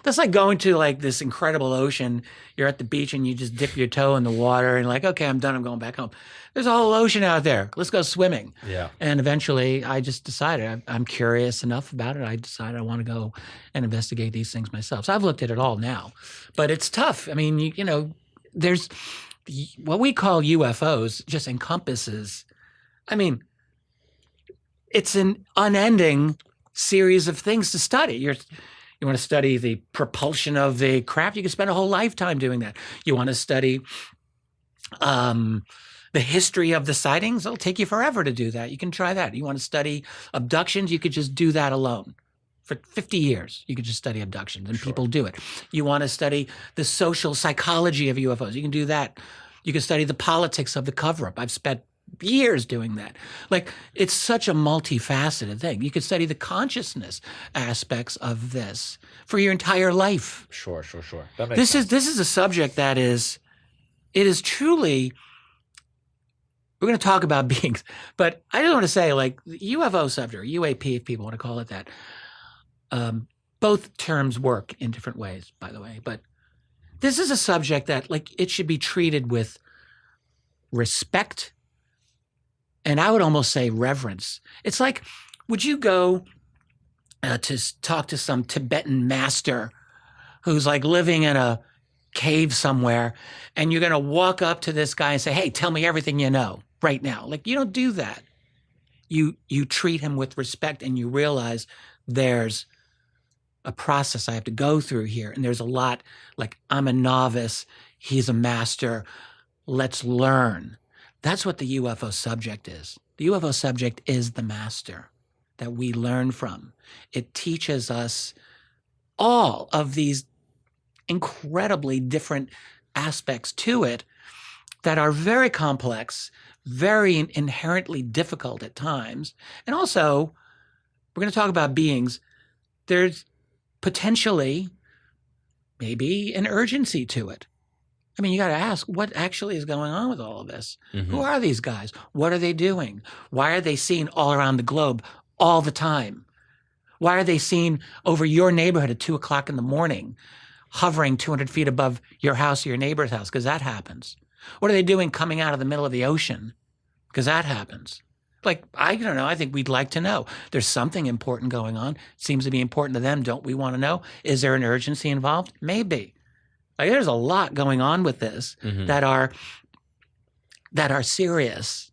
that's like going to like this incredible ocean. You're at the beach and you just dip your toe in the water and like, okay, I'm done. I'm going back home. There's a whole ocean out there. Let's go swimming. Yeah. And eventually I just decided I'm curious enough about it. I decided I want to go and investigate these things myself. So I've looked at it all now, but it's tough. I mean, there's what we call UFOs just encompasses, it's an unending series of things to study. You want to study the propulsion of the craft, you can spend a whole lifetime doing that. You want to study the history of the sightings, it'll take you forever to do that. You can try that. You want to study abductions, you could just do that alone. For 50 years, you could just study abductions, and people do it. You want to study the social psychology of UFOs, you can do that. You can study the politics of the cover-up. I've spent years doing that. Like, it's such a multifaceted thing. You could study the consciousness aspects of this for your entire life. Sure. That makes sense. This is a subject that it is truly, we're going to talk about beings, but I just want to say, like, the UFO subject, or UAP, if people want to call it that, both terms work in different ways, by the way, but this is a subject that, like, it should be treated with respect, and I would almost say reverence. It's like Would you go talk to some Tibetan master who's like living in a cave somewhere, and you're going to walk up to this guy and say, hey, tell me everything you know right now? Like, you don't do that. You treat him with respect, and you realize there's a process I have to go through here. And there's a lot, like, I'm a novice, he's a master, let's learn. That's what the UFO subject is. The UFO subject is the master that we learn from. It teaches us all of these incredibly different aspects to it that are very complex, very inherently difficult at times. And also, we're going to talk about beings. There's potentially maybe an urgency to it. I mean, you got to ask, what actually is going on with all of this? Mm-hmm. Who are these guys? What are they doing? Why are they seen all around the globe all the time? Why are they seen over your neighborhood at 2 o'clock in the morning, hovering 200 feet above your house or your neighbor's house? Because that happens. What are they doing coming out of the middle of the ocean? Because that happens. Like, I don't know. I think we'd like to know. There's something important going on. It seems to be important to them. Don't we want to know? Is there an urgency involved? Maybe. Like, there's a lot going on with this mm-hmm. that are serious,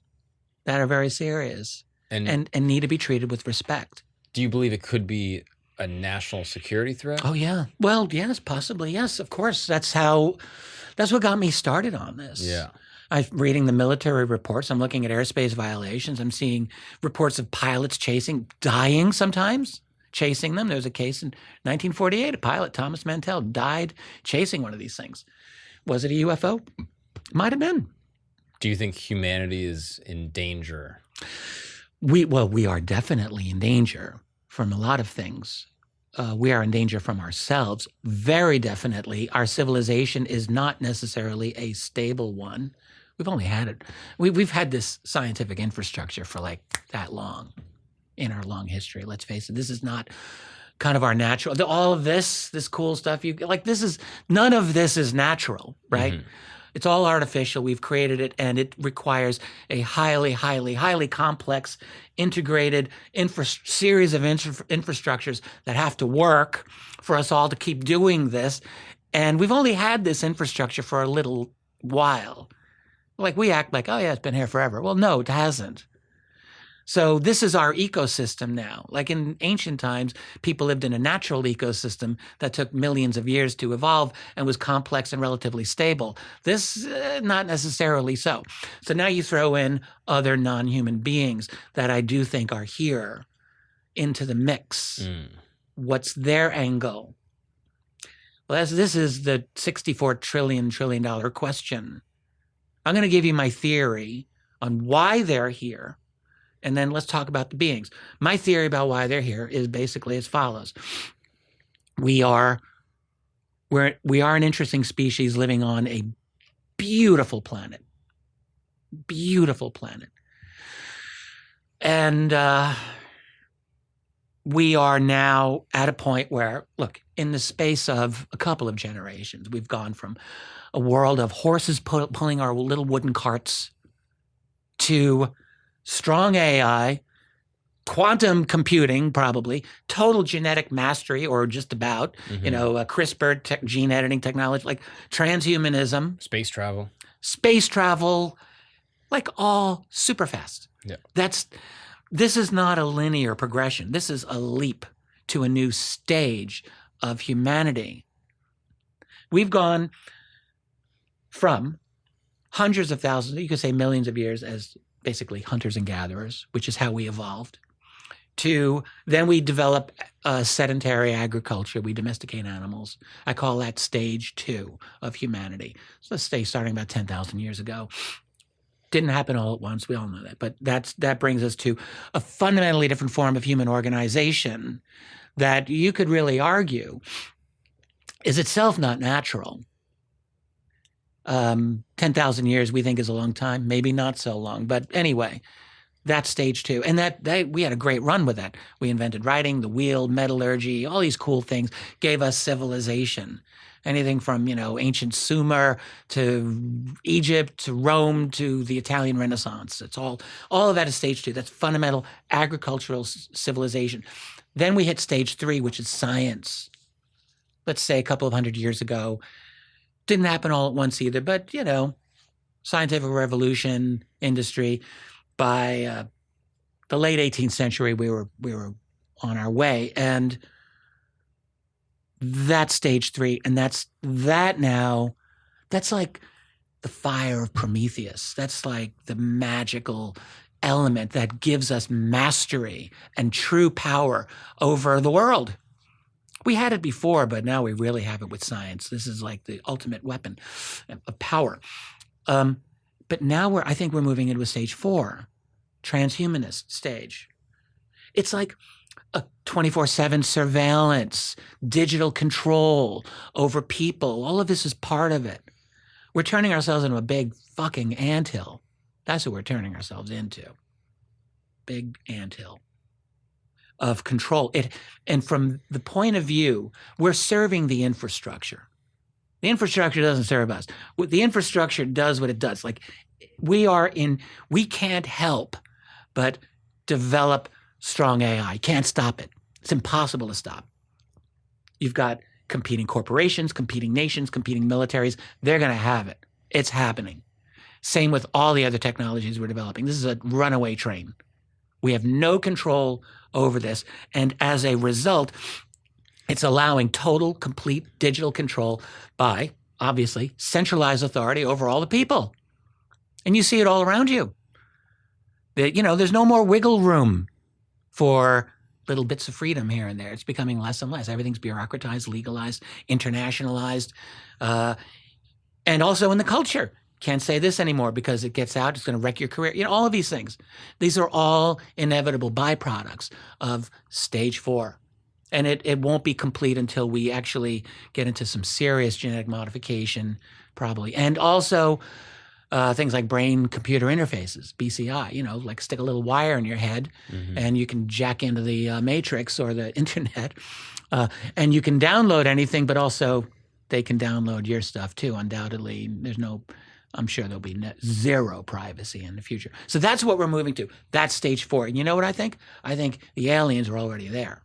that are very serious, and need to be treated with respect. Do you believe it could be a national security threat? Oh, yeah. Well, yes, possibly. Yes, of course. That's what got me started on this. Yeah. I'm reading the military reports. I'm looking at airspace violations. I'm seeing reports of pilots dying sometimes, chasing them. There was a case in 1948. A pilot, Thomas Menzel, died chasing one of these things. Was it a UFO? Might have been. Do you think humanity is in danger? We are definitely in danger from a lot of things. We are in danger from ourselves. Very definitely. Our civilization is not necessarily a stable one. We've only had it. We've had this scientific infrastructure for like that long in our long history. Let's face it. This is not kind of our natural. All of this cool stuff. None of this is natural, right? Mm-hmm. It's all artificial. We've created it, and it requires a highly, highly, highly complex, integrated series of infrastructures that have to work for us all to keep doing this. And we've only had this infrastructure for a little while. Like, we act like, oh yeah, it's been here forever. Well, no, it hasn't. So this is our ecosystem now. Like in ancient times, people lived in a natural ecosystem that took millions of years to evolve and was complex and relatively stable. This, not necessarily so. So now you throw in other non-human beings that I do think are here into the mix. Mm. What's their angle? Well, this is the $64 trillion question. I'm going to give you my theory on why they're here, and then let's talk about the beings. My theory about why they're here is basically as follows. We are an interesting species living on a beautiful planet. Beautiful planet. And we are now at a point where, look, in the space of a couple of generations, we've gone from a world of horses pulling our little wooden carts to strong AI, quantum computing, total genetic mastery, or just about, mm-hmm. CRISPR, gene editing technology, like transhumanism. Space travel, like all super fast. Yeah. This is not a linear progression. This is a leap to a new stage of humanity. We've gone from hundreds of thousands, you could say millions of years, as basically hunters and gatherers, which is how we evolved, to then we develop sedentary agriculture. We domesticate animals. I call that stage 2 of humanity. So let's say starting about 10,000 years ago. Didn't happen all at once. We all know that. But that brings us to a fundamentally different form of human organization that you could really argue is itself not natural. 10,000 years we think is a long time, maybe not so long. But anyway, that's stage 2. And we had a great run with that. We invented writing, the wheel, metallurgy, all these cool things, gave us civilization. anything from, ancient Sumer to Egypt to Rome to the Italian Renaissance. It's all of that is stage 2. That's fundamental agricultural civilization. Then we hit stage 3, which is science. Let's say a couple of hundred years ago. Didn't happen all at once either, but, scientific revolution, industry. By the late 18th century, we were on our way. And that's stage 3. And that's like the fire of Prometheus. That's like the magical element that gives us mastery and true power over the world. We had it before, but now we really have it with science. This is like the ultimate weapon of power. But now I think we're moving into a stage 4, transhumanist stage. It's like a 24/7 surveillance, digital control over people. All of this is part of it. We're turning ourselves into a big fucking anthill. That's what we're turning ourselves into. Big anthill of control. And from the point of view, we're serving the infrastructure. The infrastructure doesn't serve us. The infrastructure does what it does. Like we can't help but develop strong AI. Can't stop it. It's impossible to stop. You've got competing corporations, competing nations, competing militaries. They're going to have it. It's happening. Same with all the other technologies we're developing. This is a runaway train. We have no control over this. And as a result, it's allowing total, complete digital control by, obviously, centralized authority over all the people. And you see it all around you. There's no more wiggle room for little bits of freedom here and there. It's becoming less and less. Everything's bureaucratized, legalized, internationalized, and also in the culture. Can't say this anymore because it gets out. It's going to wreck your career. All of these things. These are all inevitable byproducts of stage 4. And it won't be complete until we actually get into some serious genetic modification, probably. And also things like brain-computer interfaces, BCI, like stick a little wire in your head and you can jack into the matrix or the internet. And you can download anything, but also they can download your stuff too, undoubtedly. I'm sure there'll be zero privacy in the future. So that's what we're moving to. That's stage 4. And you know what I think? I think the aliens are already there.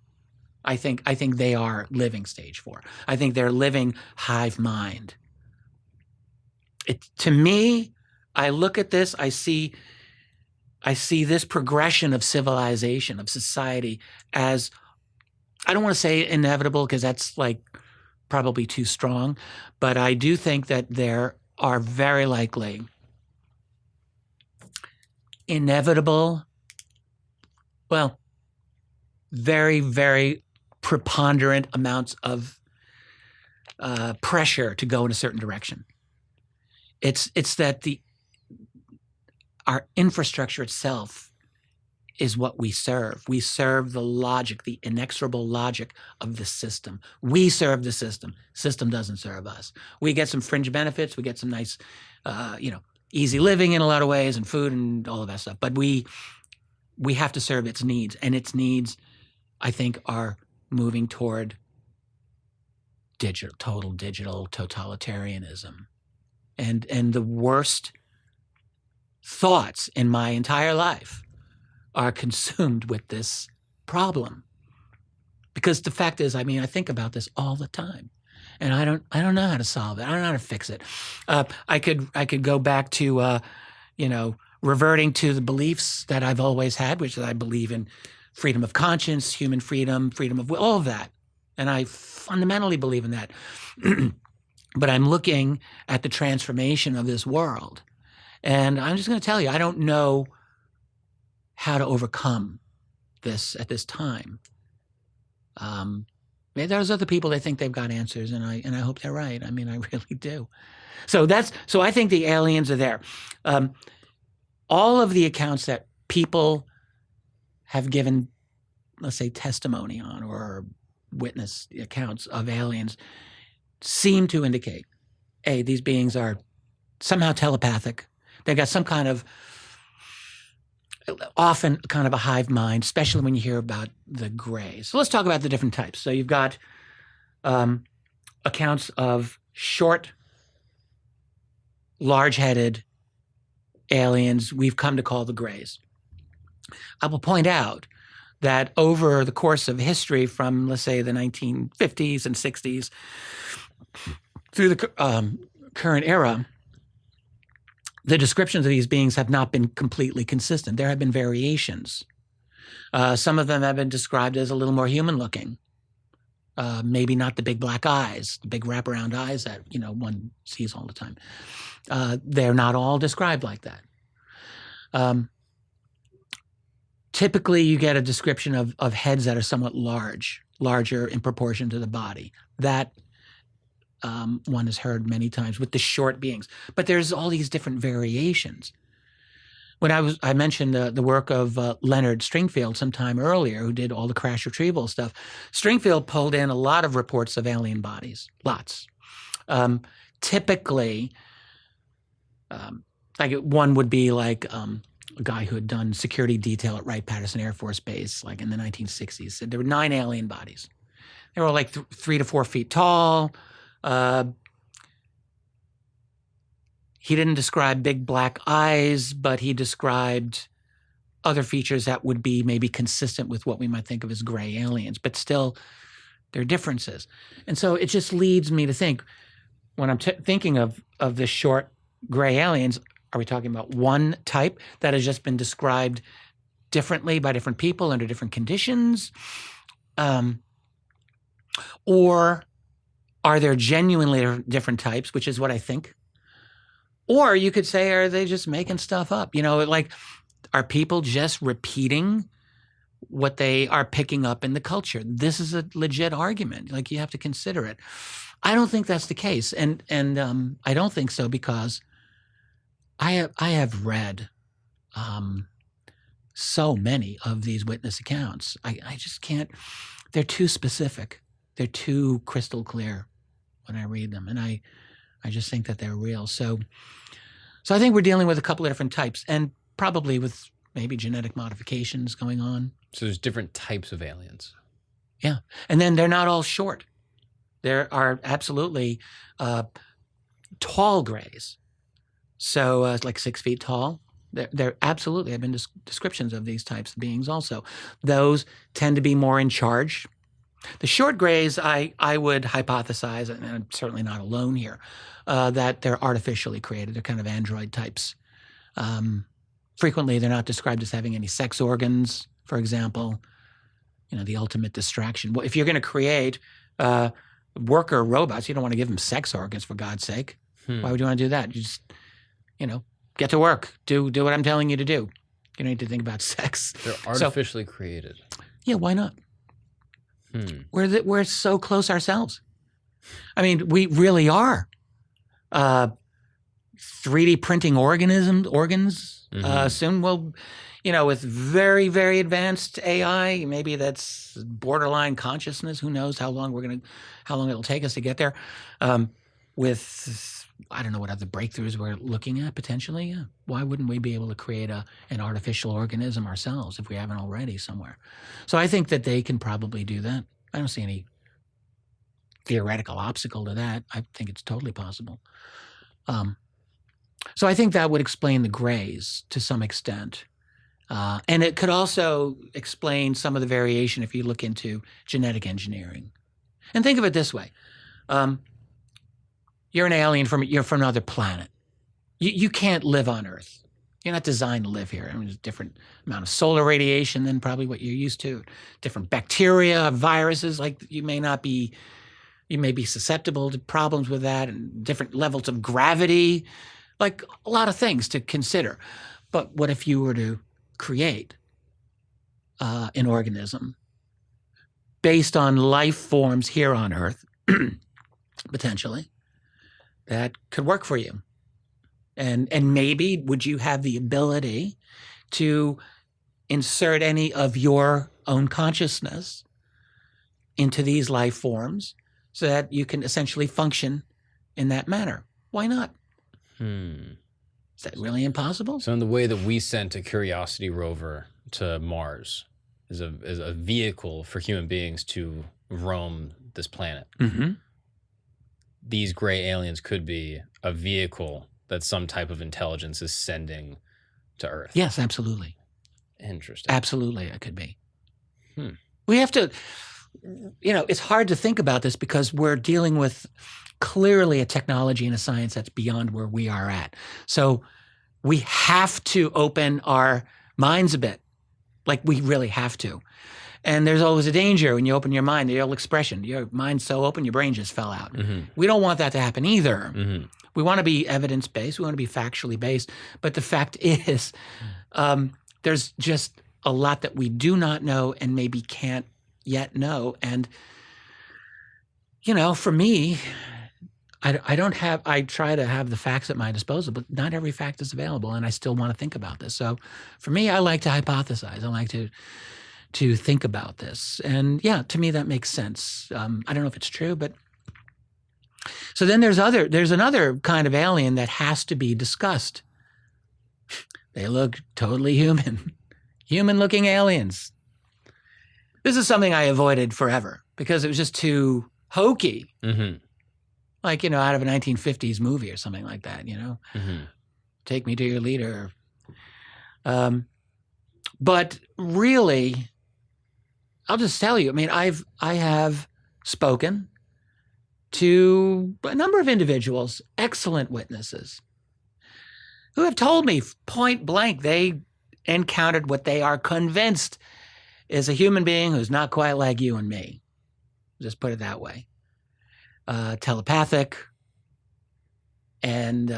I think they are living stage 4. I think they're living hive mind. To me, I look at this, I see this progression of civilization, of society as, I don't want to say inevitable because that's like probably too strong, but I do think that there are very likely inevitable, very, very preponderant amounts of pressure to go in a certain direction. It's that our infrastructure itself is what we serve. We serve the logic, the inexorable logic of the system. We serve the system. System doesn't serve us. We get some fringe benefits. We get some nice, easy living in a lot of ways and food and all of that stuff. But we have to serve its needs. And its needs, I think, are moving toward total digital totalitarianism. And the worst thoughts in my entire life are consumed with this problem. Because the fact is, I think about this all the time, and I don't know how to solve it. I don't know how to fix it. I could go back to, reverting to the beliefs that I've always had, which is I believe in freedom of conscience, human freedom, freedom of will, all of that. And I fundamentally believe in that. But I'm looking at the transformation of this world. And I'm just going to tell you, I don't know how to overcome this at this time. There's other people that think they've got answers, and I hope they're right. I really do. So I think the aliens are there. All of the accounts that people have given, let's say, testimony on or witness accounts of aliens seem to indicate, A, these beings are somehow telepathic. They've got some kind of, often kind of a hive mind, especially when you hear about the grays. So let's talk about the different types. So you've got accounts of short, large-headed aliens we've come to call the Greys. I will point out that over the course of history from, let's say, the 1950s and 60s through the current era, the descriptions of these beings have not been completely consistent. There have been variations. Some of them have been described as a little more human-looking. Maybe not the big black eyes, the big wraparound eyes that one sees all the time. They're not all described like that. Typically, you get a description of heads that are somewhat larger in proportion to the body. That one has heard many times with the short beings. But there's all these different variations. When I mentioned the work of Leonard Stringfield sometime earlier, who did all the crash retrieval stuff. Stringfield pulled in a lot of reports of alien bodies, lots. Typically, like one would be like a guy who had done security detail at Wright-Patterson Air Force Base, like in the 1960s, said there were 9 alien bodies. They were like 3 to 4 feet tall. He didn't describe big black eyes, but he described other features that would be maybe consistent with what we might think of as gray aliens, but still there are differences. And so it just leads me to think, when I'm thinking of the short gray aliens, are we talking about one type that has just been described differently by different people under different conditions? Or are there genuinely different types, which is what I think? Or you could say, are they just making stuff up? Like, are people just repeating what they are picking up in the culture? This is a legit argument. Like, you have to consider it. I don't think that's the case. And I don't think so because I have read so many of these witness accounts. I just can't. They're too specific. They're too crystal clear when I read them. And I just think that they're real. So I think we're dealing with a couple of different types, and probably with maybe genetic modifications going on. So there's different types of aliens. Yeah. And then they're not all short. There are absolutely tall grays. So like 6 feet tall. There absolutely have been descriptions of these types of beings also. Those tend to be more in charge. The short grays, I would hypothesize, and I'm certainly not alone here, that they're artificially created. They're kind of android types. Frequently, they're not described as having any sex organs, for example. The ultimate distraction. Well, if you're going to create worker robots, you don't want to give them sex organs, for God's sake. Why would you want to do that? You just, get to work. Do what I'm telling you to do. You don't need to think about sex. They're artificially created. Yeah, why not? We're so close ourselves. I mean, we really are. 3D printing organs. Soon we'll, with very, very advanced AI, maybe that's borderline consciousness. Who knows how long it'll take us to get there. With, I don't know what other breakthroughs we're looking at potentially. Yeah. Why wouldn't we be able to create an artificial organism ourselves if we haven't already somewhere? So I think that they can probably do that. I don't see any theoretical obstacle to that. I think it's totally possible. So I think that would explain the grays to some extent. And it could also explain some of the variation if you look into genetic engineering. And think of it this way. You're an alien you're from another planet. You can't live on Earth. You're not designed to live here. I mean, there's a different amount of solar radiation than probably what you're used to. Different bacteria, viruses, like you may be susceptible to problems with that, and different levels of gravity, like a lot of things to consider. But what if you were to create an organism based on life forms here on Earth, potentially, that could work for you? And maybe would you have the ability to insert any of your own consciousness into these life forms so that you can essentially function in that manner? Why not? Is that really impossible? So in the way that we sent a Curiosity rover to Mars is a vehicle for human beings to roam this planet. these gray aliens could be a vehicle that some type of intelligence is sending to Earth. Yes, absolutely. Interesting. Absolutely, it could be. We have to, it's hard to think about this because we're dealing with clearly a technology and a science that's beyond where we are at. So we have to open our minds a bit. Like we really have to. And there's always a danger when you open your mind, the old expression, your mind's so open, your brain just fell out. We don't want that to happen either. We want to be evidence-based. We want to be factually based. But the fact is, there's just a lot that we do not know and maybe can't yet know. And, for me, I try to have the facts at my disposal, but not every fact is available, and I still want to think about this. So for me, I like to hypothesize. I like to think about this. And yeah, to me, that makes sense. I don't know if it's true, but so then there's another kind of alien that has to be discussed. They look totally human-looking aliens. This is something I avoided forever because it was just too hokey. Like, out of a 1950s movie or something like that, Take me to your leader. But really, I'll just tell you, I have spoken to a number of individuals, excellent witnesses, who have told me point blank they encountered what they are convinced is a human being who's not quite like you and me. Just put it that way. Telepathic, and they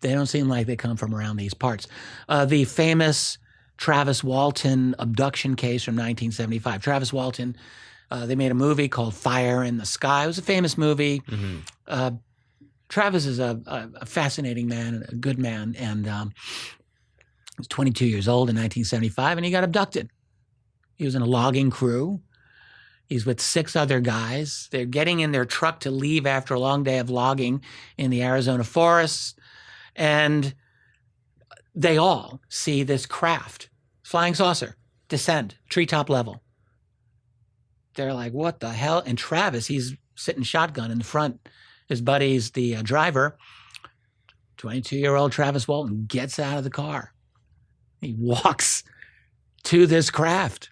don't seem like they come from around these parts. The famous Travis Walton abduction case from 1975. Travis Walton, they made a movie called Fire in the Sky. It was a famous movie. Travis is a fascinating man, a good man, and he was 22 years old in 1975, and he got abducted. He was in a logging crew. He's with 6 other guys. They're getting in their truck to leave after a long day of logging in the Arizona forests. And they all see this craft, flying saucer, descend, treetop level. They're like, what the hell? And Travis, he's sitting shotgun in the front. His buddy's the driver. 22-year-old Travis Walton gets out of the car. He walks to this craft.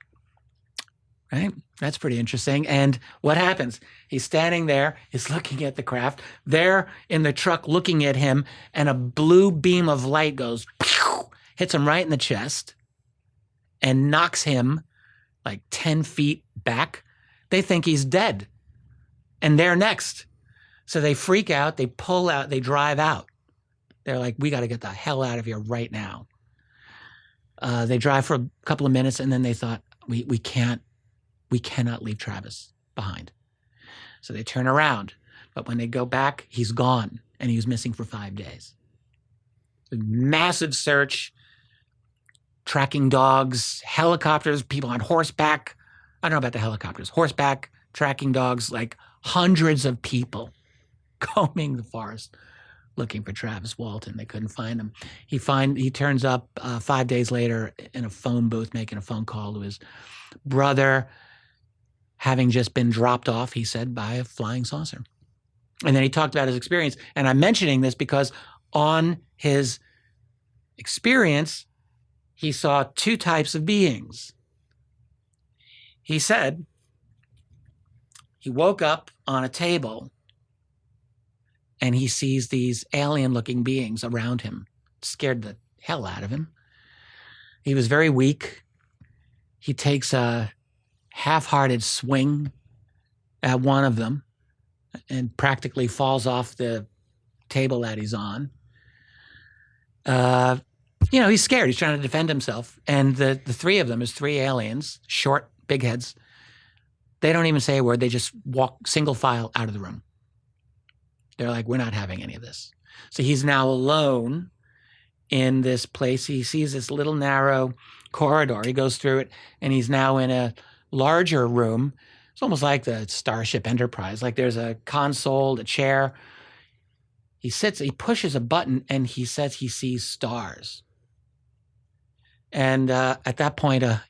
Right? That's pretty interesting. And what happens? He's standing there. He's looking at the craft. They're in the truck looking at him, and a blue beam of light goes, pew, hits him right in the chest, and knocks him like 10 feet back. They think he's dead. And they're next. So they freak out. They pull out. They drive out. They're like, we got to get the hell out of here right now. They drive for a couple of minutes, and then they thought, we cannot leave Travis behind. So they turn around. But when they go back, he's gone, and he was missing for 5 days. A massive search, tracking dogs, helicopters, people on horseback. I don't know about the helicopters. Horseback, tracking dogs, like hundreds of people combing the forest looking for Travis Walton. They couldn't find him. He turns up 5 days later in a phone booth making a phone call to his brother, having just been dropped off, he said, by a flying saucer. And then he talked about his experience. And I'm mentioning this because on his experience, he saw 2 types of beings. He said he woke up on a table and he sees these alien-looking beings around him. Scared the hell out of him. He was very weak. He takes a half-hearted swing at one of them and practically falls off the table that he's on. He's scared. He's trying to defend himself. And the 3 of them is 3 aliens, short, big heads. They don't even say a word. They just walk single file out of the room. They're like, we're not having any of this. So he's now alone in this place. He sees this little narrow corridor. He goes through it, and he's now in a larger room. It's almost like the Starship Enterprise. Like there's a console, a chair. He sits, he pushes a button, and he says he sees stars. And at that point, a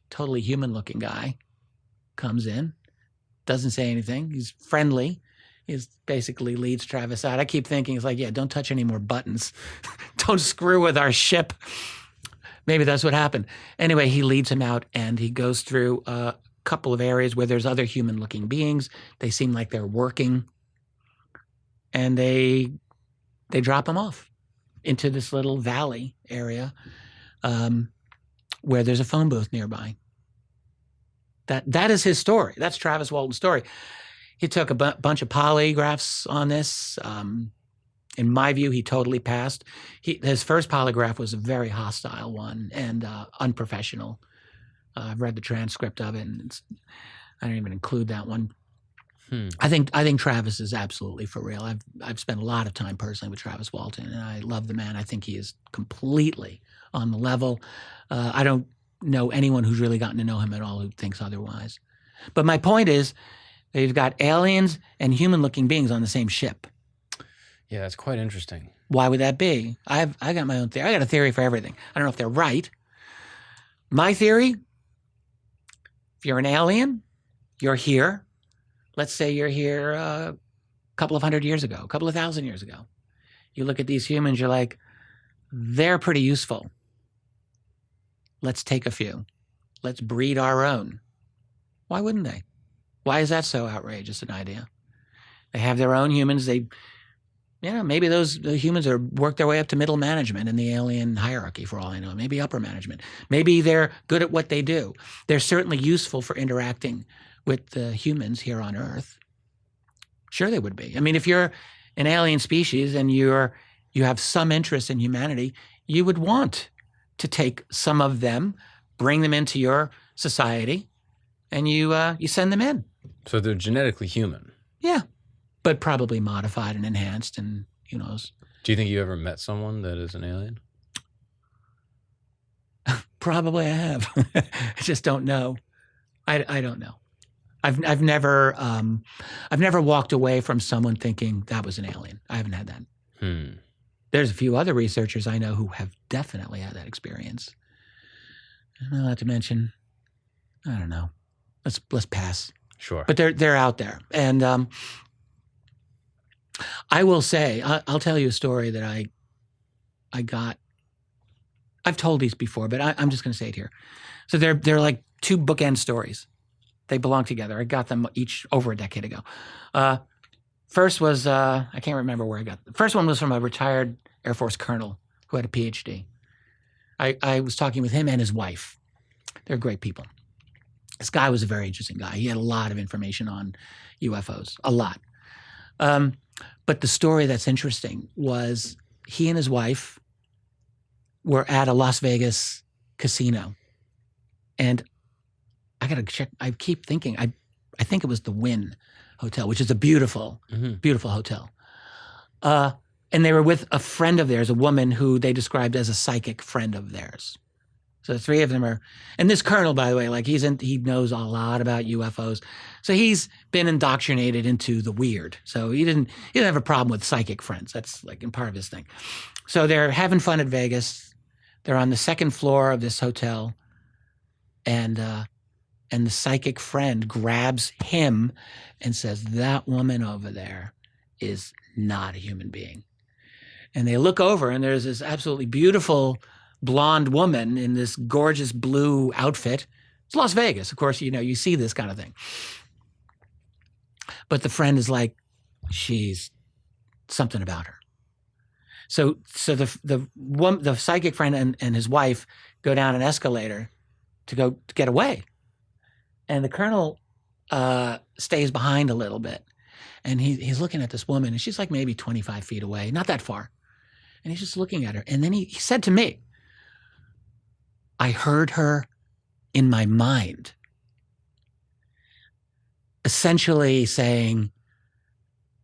totally human-looking guy comes in, doesn't say anything. He's friendly. He basically leads Travis out. I keep thinking, it's like, yeah, don't touch any more buttons. Don't screw with our ship. Maybe that's what happened. Anyway, he leads him out, and he goes through a couple of areas where there's other human-looking beings. They seem like they're working, and they drop him off into this little valley area where there's a phone booth nearby. That is his story. That's Travis Walton's story. He took a bunch of polygraphs on this. In my view, he totally passed. His first polygraph was a very hostile one and unprofessional. I've read the transcript of it, and I didn't even include that one. I think Travis is absolutely for real. I've spent a lot of time personally with Travis Walton, and I love the man. I think he is completely on the level. I don't know anyone who's really gotten to know him at all who thinks otherwise. But my point is, you've got aliens and human-looking beings on the same ship. Yeah, that's quite interesting. Why would that be? I got my own theory. I got a theory for everything. I don't know if they're right. My theory, if you're an alien, you're here. Let's say you're here a couple of 100 years ago, a couple of 1,000 years ago. You look at these humans, you're like, they're pretty useful. Let's take a few. Let's breed our own. Why wouldn't they? Why is that so outrageous an idea? They have their own humans. Maybe the humans work their way up to middle management in the alien hierarchy, for all I know. Maybe upper management. Maybe they're good at what they do. They're certainly useful for interacting with the humans here on Earth. Sure they would be. I mean, if you're an alien species and you have some interest in humanity, you would want to take some of them, bring them into your society, and you send them in. So they're genetically human. Yeah, but probably modified and enhanced, and who knows. Do you think you ever met someone that is an alien? Probably I have. I just don't know. I don't know. I've never walked away from someone thinking that was an alien. I haven't had that. There's a few other researchers I know who have definitely had that experience. Not to mention, I don't know. Let's pass. Sure. But they're out there, and I will say, I'll tell you a story that I got. I've told these before, but I'm just going to say it here. So they're like two bookend stories. They belong together. I got them each over a decade ago. First was, I can't remember where I got them. The first one was from a retired Air Force colonel who had a PhD. I was talking with him and his wife. They're great people. This guy was a very interesting guy. He had a lot of information on UFOs, a lot. But the story that's interesting was he and his wife were at a Las Vegas casino. And I got to check. I keep thinking, I think it was the Wynn Hotel, which is a beautiful, beautiful hotel. And they were with a friend of theirs, a woman who they described as a psychic friend of theirs. So the three of them are, and this colonel, by the way, like he knows a lot about UFOs. So he's been indoctrinated into the weird. So he didn't have a problem with psychic friends. That's like in part of his thing. So they're having fun at Vegas. They're on the second floor of this hotel, and the psychic friend grabs him and says, "That woman over there is not a human being." And they look over, and there's this absolutely beautiful blonde woman in this gorgeous blue outfit. It's Las Vegas. Of course, you see this kind of thing. But the friend is like, she's something about her. So the psychic friend and his wife go down an escalator to get away. And the colonel stays behind a little bit. And he's looking at this woman, and she's like maybe 25 feet away, not that far. And he's just looking at her. And then he said to me, I heard her in my mind, essentially saying,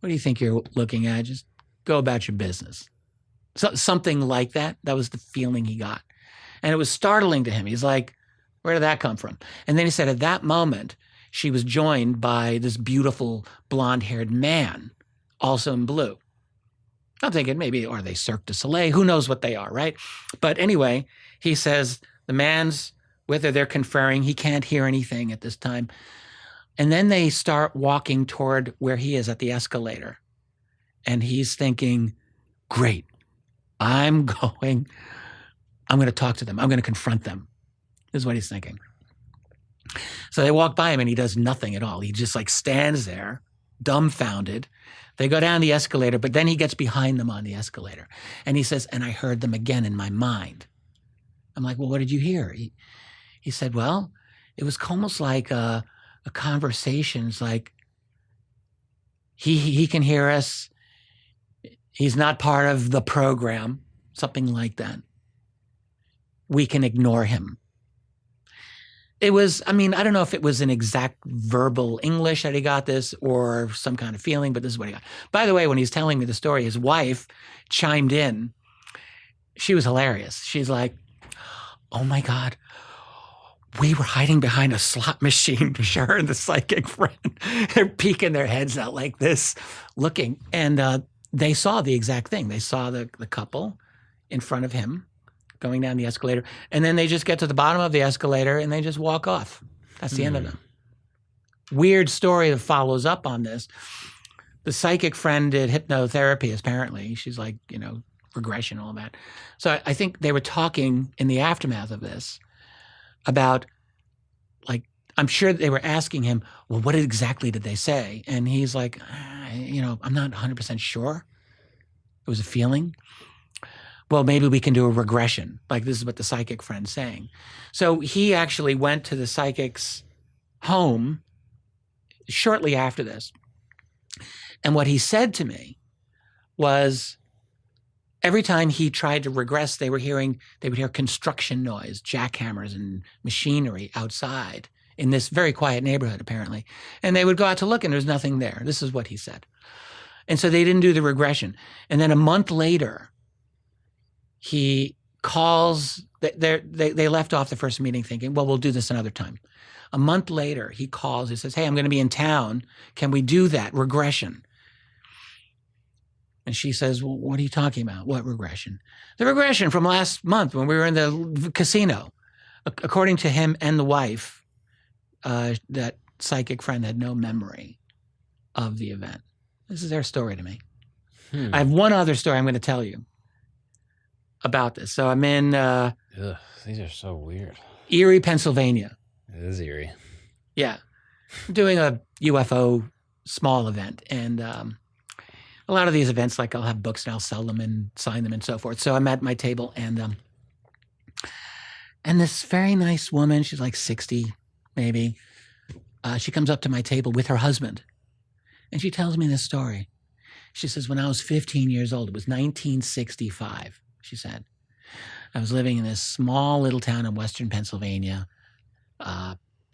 "What do you think you're looking at? Just go about your business." So, something like that. That was the feeling he got. And it was startling to him. He's like, where did that come from? And then he said at that moment, she was joined by this beautiful blonde-haired man, also in blue. I'm thinking maybe, are they Cirque du Soleil? Who knows what they are, right? But anyway, he says the man's with her, they're conferring. He can't hear anything at this time. And then they start walking toward where he is at the escalator. And he's thinking, great, I'm going to talk to them. I'm going to confront them. This is what he's thinking. So they walk by him and he does nothing at all. He just like stands there, dumbfounded. They go down the escalator, but then he gets behind them on the escalator. And he says, and I heard them again in my mind. I'm like, well, what did you hear? He said, well, it was almost like a conversation. It's like he can hear us. He's not part of the program, something like that. We can ignore him. It was, I mean, I don't know if it was an exact verbal English that he got this or some kind of feeling, but this is what he got. By the way, when he's telling me the story, his wife chimed in. She was hilarious. She's like, oh my God, we were hiding behind a slot machine, her and the psychic friend. They're peeking their heads out like this, looking. And they saw the exact thing. They saw the couple in front of him going down the escalator. And then they just get to the bottom of the escalator and they just walk off. That's the end of them. Weird story that follows up on this. The psychic friend did hypnotherapy, apparently. She's like, regression, all that. So I think they were talking in the aftermath of this about, like, I'm sure they were asking him, well, what exactly did they say? And he's like, I'm not 100% sure. It was a feeling. Well, maybe we can do a regression. Like, this is what the psychic friend's saying. So he actually went to the psychic's home shortly after this. And what he said to me was, every time he tried to regress, they would hear construction noise, jackhammers and machinery outside in this very quiet neighborhood, apparently. And they would go out to look and there's nothing there. This is what he said. And so they didn't do the regression. And then a month later, he calls, they left off the first meeting thinking, well, we'll do this another time. A month later, he calls, he says, hey, I'm going to be in town. Can we do that regression? And she says, well, what are you talking about? What regression? The regression from last month when we were in the casino. According to him and the wife, that psychic friend had no memory of the event. This is their story to me. I have one other story I'm going to tell you about this. So I'm in these are so weird. Erie, Pennsylvania. It is eerie. Yeah. I'm doing a UFO small event. And a lot of these events, like I'll have books and I'll sell them and sign them and so forth. So I'm at my table and this very nice woman, she's like 60 maybe, she comes up to my table with her husband and she tells me this story. She says, when I was 15 years old, it was 1965, she said, I was living in this small little town in Western Pennsylvania,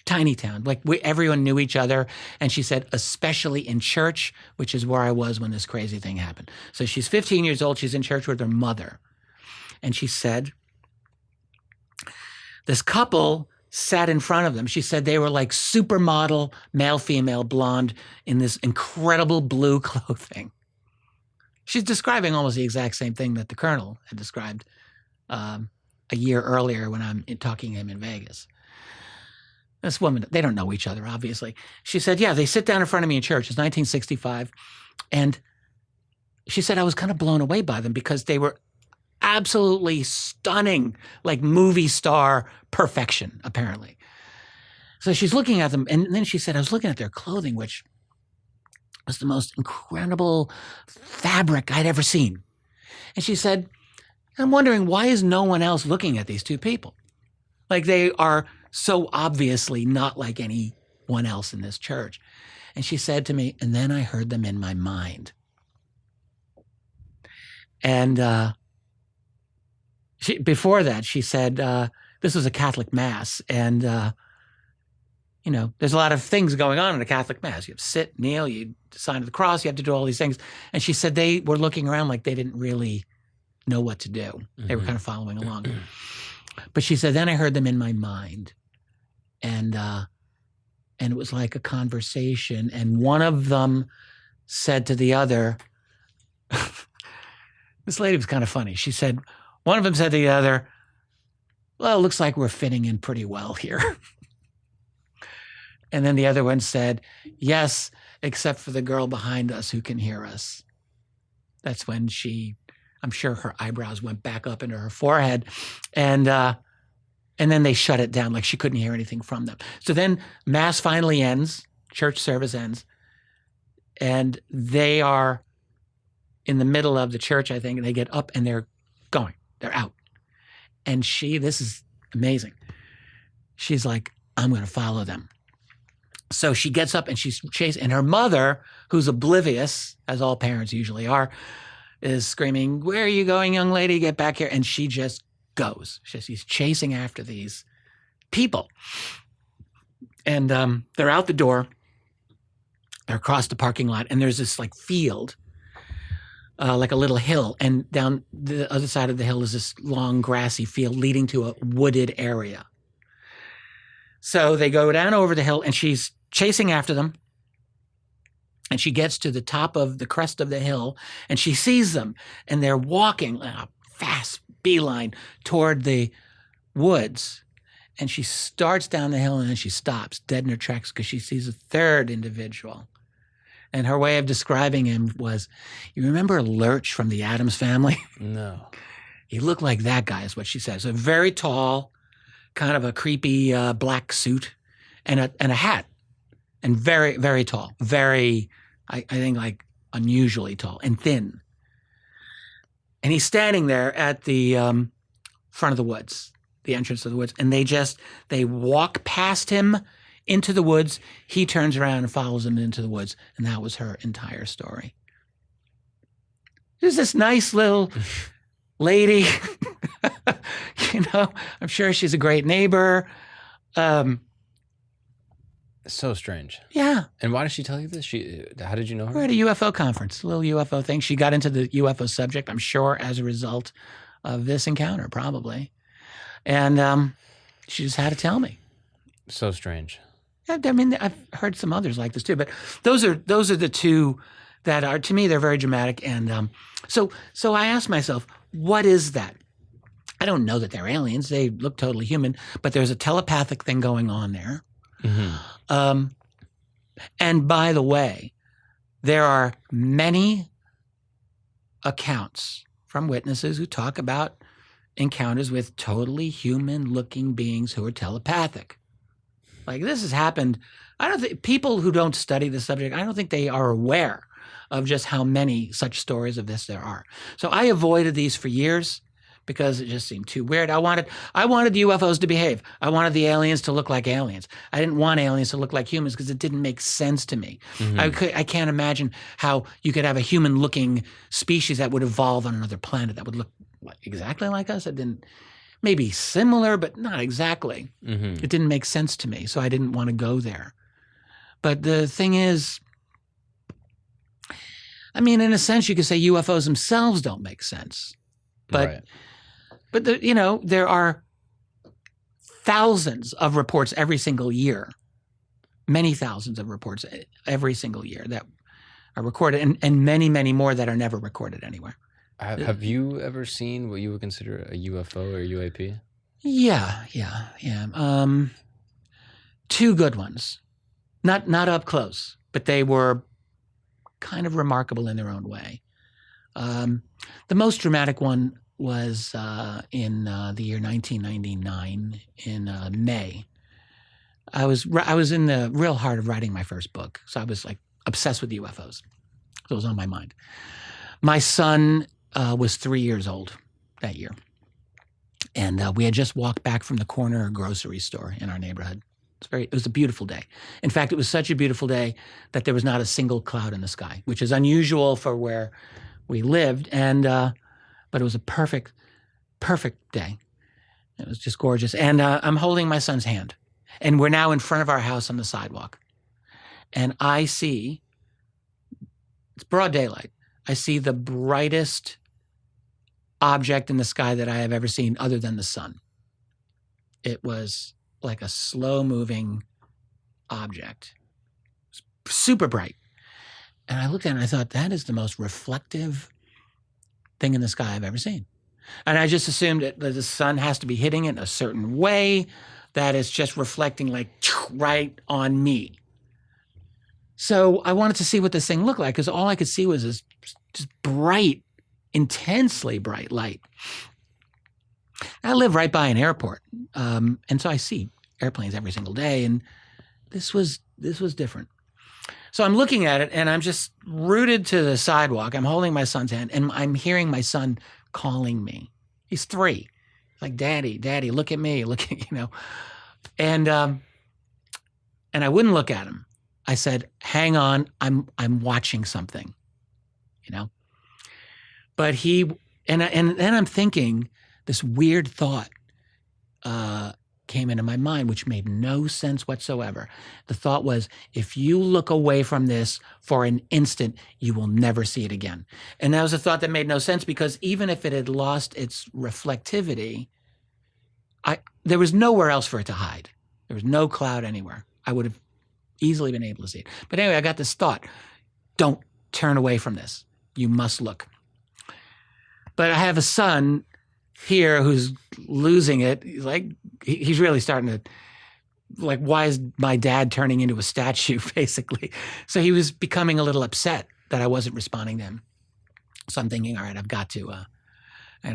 tiny town. Like everyone knew each other. And she said, especially in church, which is where I was when this crazy thing happened. So she's 15 years old. She's in church with her mother. And she said, this couple sat in front of them. She said they were like supermodel, male, female, blonde in this incredible blue clothing. She's describing almost the exact same thing that the Colonel had described a year earlier when I'm talking to him in Vegas. This woman, they don't know each other, obviously. She said, yeah, they sit down in front of me in church. It's 1965. And she said, I was kind of blown away by them because they were absolutely stunning, like movie star perfection, apparently. So she's looking at them. And then she said, I was looking at their clothing, which was the most incredible fabric I'd ever seen. And she said, I'm wondering, why is no one else looking at these two people? Like, they are so obviously not like anyone else in this church. And she said to me, and then I heard them in my mind. And before that, she said, this was a Catholic Mass. And, there's a lot of things going on in a Catholic Mass. You have to sit, kneel, you sign the cross, you have to do all these things. And she said they were looking around like they didn't really know what to do. Mm-hmm. They were kind of following along. But she said, then I heard them in my mind. And it was like a conversation. And one of them said to the other, this lady was kind of funny. She said, one of them said to the other, well, it looks like we're fitting in pretty well here. And then the other one said, yes, except for the girl behind us who can hear us. That's when I'm sure her eyebrows went back up into her forehead. And then they shut it down, like she couldn't hear anything from them. So then Mass finally ends, church service ends, and they are in the middle of the church, I think, and they get up and they're going. They're out. And this is amazing. She's like, I'm going to follow them. So she gets up and she's chasing, and her mother, who's oblivious, as all parents usually are, is screaming, where are you going, young lady? Get back here. And she just goes. She's chasing after these people. And they're out the door. They're across the parking lot, and there's this like field, like a little hill. And down the other side of the hill is this long grassy field leading to a wooded area. So they go down over the hill, and she's chasing after them. And she gets to the top of the crest of the hill, and she sees them, and they're walking a fast beeline toward the woods. And she starts down the hill, and then she stops dead in her tracks because she sees a third individual. And her way of describing him was, you remember Lurch from the Addams Family? No. He looked like that guy, is what she says. So very tall, kind of a creepy black suit, and a hat, and very, very tall, very, I think, like unusually tall and thin. And he's standing there at the front of the woods, the entrance of the woods, and they walk past him into the woods. He turns around and follows them into the woods, and that was her entire story. There's this nice little lady, I'm sure she's a great neighbor. So strange. Yeah. And why did she tell you this? How did you know her? We're at a UFO conference, a little UFO thing. She got into the UFO subject, I'm sure, as a result of this encounter, probably. And she just had to tell me. So strange. I mean, I've heard some others like this too, but those are the two that are, to me, they're very dramatic. And so I asked myself, what is that? I don't know that they're aliens. They look totally human, but there's a telepathic thing going on there. Mm-hmm. And by the way, there are many accounts from witnesses who talk about encounters with totally human-looking beings who are telepathic. Like, this has happened. I don't think people who don't study the subject, I don't think they are aware of just how many such stories of this there are. So I avoided these for years because it just seemed too weird. I wanted the UFOs to behave. I wanted the aliens to look like aliens. I didn't want aliens to look like humans because it didn't make sense to me. Mm-hmm. I can't imagine how you could have a human-looking species that would evolve on another planet that would look exactly like us. It didn't. Maybe similar, but not exactly. Mm-hmm. It didn't make sense to me, so I didn't want to go there. But the thing is, I mean, in a sense, you could say UFOs themselves don't make sense. But, right. But there are thousands of reports every single year, many thousands of reports every single year that are recorded, and many, many more that are never recorded anywhere. Have you ever seen what you would consider a UFO or a UAP? Yeah. Two good ones. Not up close, but they were kind of remarkable in their own way. The most dramatic one was in the year 1999 in May. I was in the real heart of writing my first book, so I was like obsessed with UFOs. So it was on my mind. My son was 3 years old that year. And we had just walked back from the corner grocery store in our neighborhood. It was a beautiful day. In fact, it was such a beautiful day that there was not a single cloud in the sky, which is unusual for where we lived. And but it was a perfect day. It was just gorgeous. And I'm holding my son's hand. And we're now in front of our house on the sidewalk. And I see, it's broad daylight, I see the brightest object in the sky that I have ever seen other than the sun. It was like a slow-moving object. It was super bright. And I looked at it and I thought, that is the most reflective thing in the sky I've ever seen. And I just assumed that the sun has to be hitting it in a certain way that it's just reflecting like right on me. So I wanted to see what this thing looked like because all I could see was this just bright, intensely bright light. I live right by an airport, and so I see airplanes every single day, and this was different. So I'm looking at it, and I'm just rooted to the sidewalk. I'm holding my son's hand, and I'm hearing my son calling me. He's 3. He's like, "Daddy, Daddy, look at me, look at," and I wouldn't look at him. I said, "Hang on, I'm watching something," But he and then I'm thinking this weird thought came into my mind, which made no sense whatsoever. The thought was, if you look away from this for an instant, you will never see it again. And that was a thought that made no sense because even if it had lost its reflectivity, there was nowhere else for it to hide. There was no cloud anywhere. I would have easily been able to see it. But anyway, I got this thought, don't turn away from this. You must look. But I have a son here who's losing it. He's like, he's really starting to, like, why is my dad turning into a statue, basically? So he was becoming a little upset that I wasn't responding to him. So I'm thinking, all right, I got to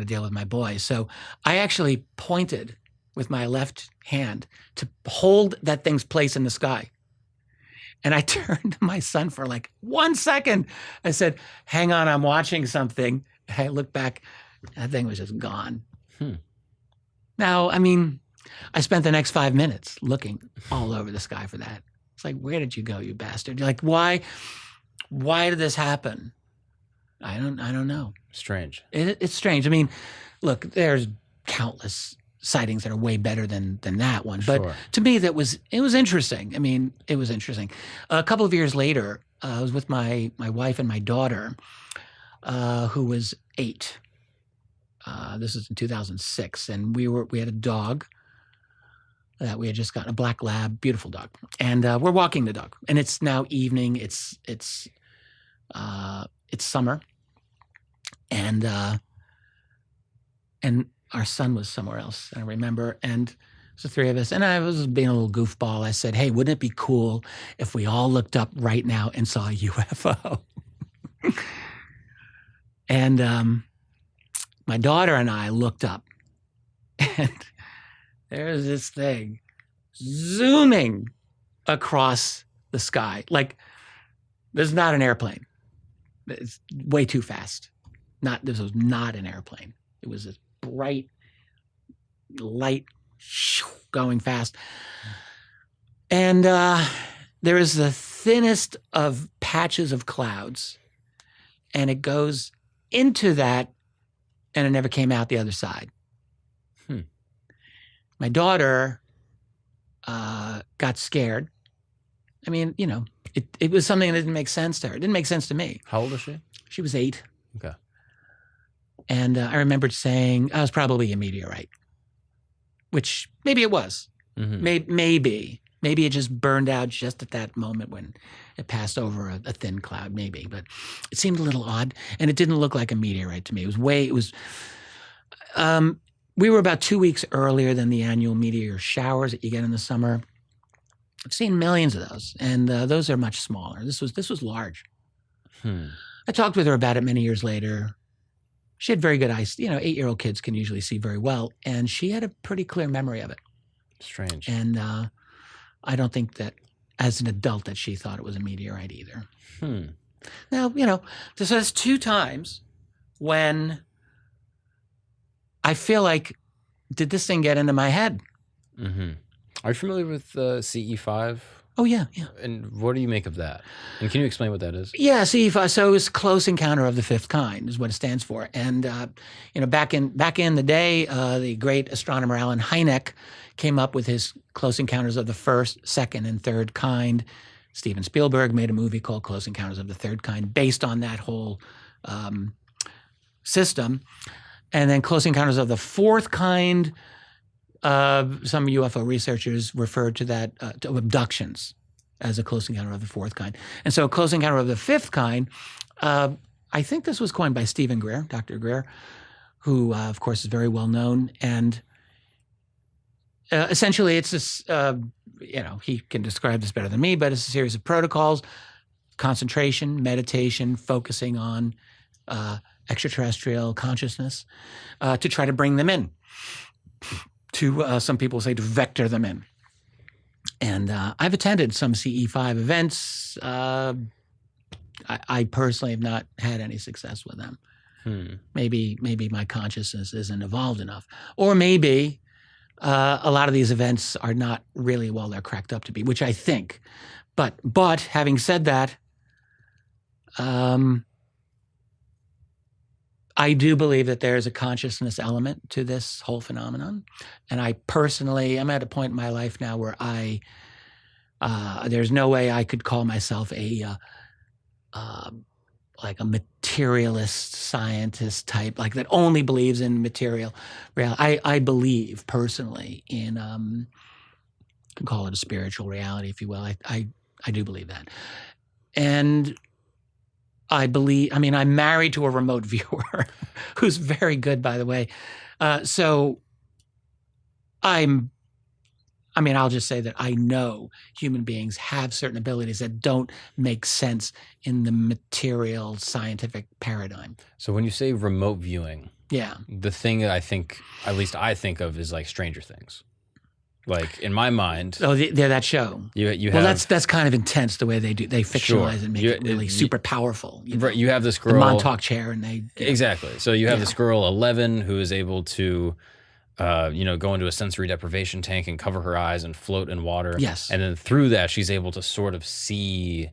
deal with my boy. So I actually pointed with my left hand to hold that thing's place in the sky. And I turned to my son for like 1 second. I said, hang on, I'm watching something. I looked back, that thing was just gone. Now, I mean, I spent the next 5 minutes looking all over the sky for that. It's like, where did you go, you bastard? You're like, why did this happen? I don't know. Strange. It's strange. I mean, look, there's countless sightings that are way better than that one. But Sure. To me, it was interesting. I mean, it was interesting. A couple of years later, I was with my wife and my daughter, who was 8. This is in 2006, and we had a dog that we had just gotten, a black lab, beautiful dog, and we're walking the dog, and it's now evening. It's summer, and our son was somewhere else, I remember, and it's the 3 of us, and I was being a little goofball. I said, hey, wouldn't it be cool if we all looked up right now and saw a UFO? And my daughter and I looked up, and there's this thing zooming across the sky. Like, this is not an airplane. It's way too fast. This was not an airplane. It was this bright light going fast. And there is the thinnest of patches of clouds, and it goes into that, and it never came out the other side. My daughter got scared. I mean, it was something that didn't make sense to her. It didn't make sense to me. How old is she? She was 8. Okay. And I remembered saying, I was probably a meteorite, which maybe it was. Mm-hmm. Maybe it just burned out just at that moment when it passed over a thin cloud, maybe. But it seemed a little odd, and it didn't look like a meteorite to me. We were about 2 weeks earlier than the annual meteor showers that you get in the summer. I've seen millions of those, and those are much smaller. This was large. I talked with her about it many years later. She had very good eyes. 8-year-old kids can usually see very well, and she had a pretty clear memory of it. Strange. And I don't think that as an adult that she thought it was a meteorite either. Now, so that's 2 times when I feel like, did this thing get into my head? Mm-hmm. Are you familiar with CE5? Oh, yeah. And what do you make of that? And can you explain what that is? Yeah, CE5. So it's Close Encounter of the Fifth Kind is what it stands for. And back in the day, the great astronomer Allen Hynek came up with his Close Encounters of the First, Second, and Third Kind. Steven Spielberg made a movie called Close Encounters of the Third Kind based on that whole system. And then Close Encounters of the Fourth Kind, some UFO researchers referred to that, to abductions as a Close Encounter of the Fourth Kind. And so Close Encounter of the Fifth Kind, I think this was coined by Stephen Greer, Dr. Greer, who, of course, is very well known. And essentially, it's this, he can describe this better than me, but it's a series of protocols, concentration, meditation, focusing on extraterrestrial consciousness to try to bring them in, to some people say to vector them in. And I've attended some CE5 events. I personally have not had any success with them. Maybe my consciousness isn't evolved enough. Or maybe a lot of these events are not really well they're cracked up to be, which I think. But having said that, I do believe that there is a consciousness element to this whole phenomenon. And I personally am at a point in my life now where there's no way I could call myself like a materialist scientist type, like that only believes in material reality. I believe personally in, you can call it a spiritual reality, if you will. I do believe that. And I'm married to a remote viewer who's very good, by the way. So I'll just say that I know human beings have certain abilities that don't make sense in the material scientific paradigm. So when you say remote viewing, the thing that I think of is like Stranger Things. Like in my mind, they're that show. That's kind of intense the way they fictionalize and make it really super powerful. Right, you have this girl, the Montauk chair, and exactly. So you have this girl 11 who is able to, go into a sensory deprivation tank and cover her eyes and float in water. Yes, and then through that she's able to sort of see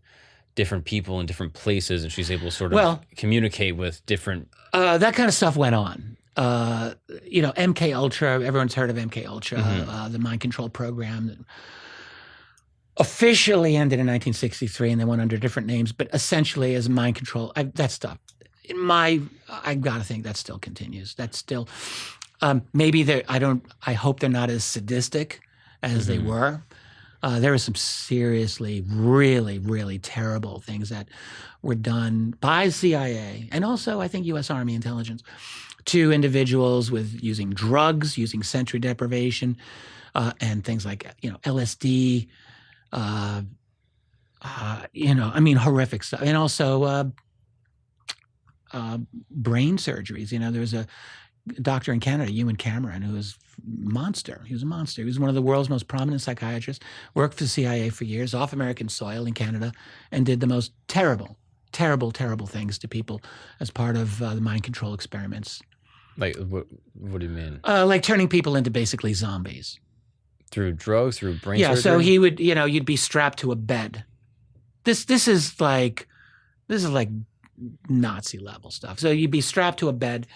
different people in different places, and she's able to sort of communicate with different. That kind of stuff went on. MK Ultra, everyone's heard of MK Ultra, the mind control program that officially ended in 1963 and they went under different names, but essentially as mind control, that stuff, I gotta think that still continues. That's still, maybe I hope they're not as sadistic as they were. There were some seriously, really, really terrible things that were done by CIA and also I think U.S. Army intelligence to individuals with using drugs, using sensory deprivation, and things like LSD. Horrific stuff, and also brain surgeries. There was a doctor in Canada, Ewan Cameron, who was monster. He was a monster. He was one of the world's most prominent psychiatrists. Worked for the CIA for years, off American soil in Canada, and did the most terrible things to people as part of the mind control experiments. Like, what do you mean? Like turning people into basically zombies. Through drugs, through brain surgery? Yeah, so he would, you'd be strapped to a bed. This is like Nazi level stuff. So you'd be strapped to a bed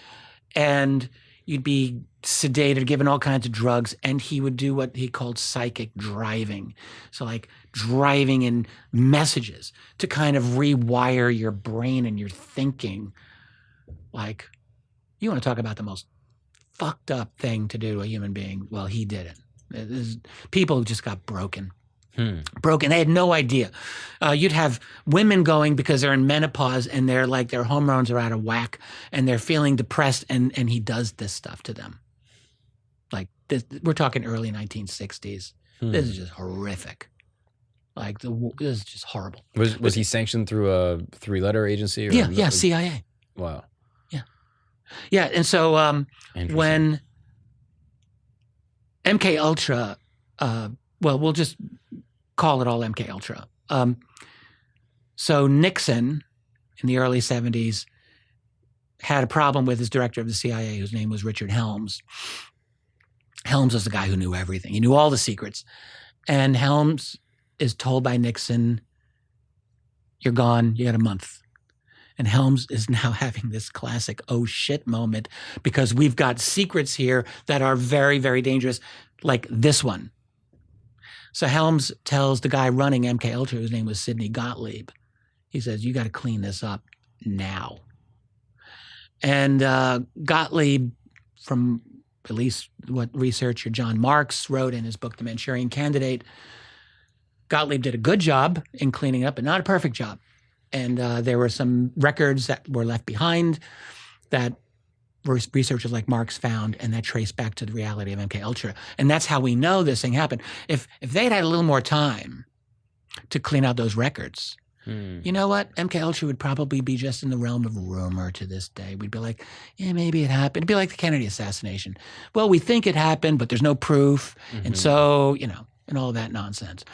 and you'd be sedated, given all kinds of drugs, and he would do what he called psychic driving. So like driving in messages to kind of rewire your brain and your thinking. Like, you want to talk about the most fucked up thing to do to a human being? Well, he did it. People just got broken. Broken. They had no idea. You'd have women going because they're in menopause and they're like their hormones are out of whack and they're feeling depressed, and he does this stuff to them. Like this, we're talking early 1960s. This is just horrific. Like this is just horrible. Was he sanctioned through a 3-letter agency? Or yeah, CIA. Wow. Yeah, and so when MK Ultra, we'll just call it all MK Ultra. So Nixon in the early 70s had a problem with his director of the CIA, whose name was Richard Helms. Helms was the guy who knew everything. He knew all the secrets. And Helms is told by Nixon, "You're gone, you got a month." And Helms is now having this classic oh shit moment because we've got secrets here that are very, very dangerous, like this one. So Helms tells the guy running MK Ultra, whose name was Sidney Gottlieb, he says, "You got to clean this up now." And Gottlieb, from at least what researcher John Marks wrote in his book, The Manchurian Candidate, Gottlieb did a good job in cleaning up, but not a perfect job. And there were some records that were left behind that researchers like Marx found, and that traced back to the reality of MK Ultra. And that's how we know this thing happened. If they'd had a little more time to clean out those records, you know what? MK Ultra would probably be just in the realm of rumor to this day. We'd be like, yeah, maybe it happened. It'd be like the Kennedy assassination. Well, we think it happened, but there's no proof. And so, you know, and all that nonsense.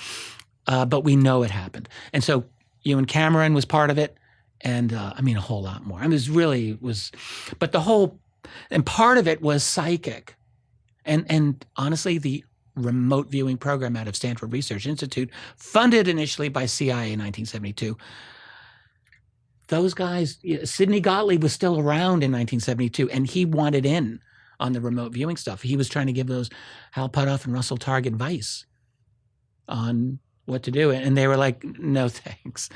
But we know it happened. And so Ewan Cameron was part of it. And I mean, a whole lot more. I mean, but the whole, and part of it was psychic. And honestly, the remote viewing program out of Stanford Research Institute, funded initially by CIA in 1972. Those guys, Sidney Gottlieb was still around in 1972, and he wanted in on the remote viewing stuff. He was trying to give those Hal Puthoff and Russell Targ advice on what to do, and they were like, "No, thanks.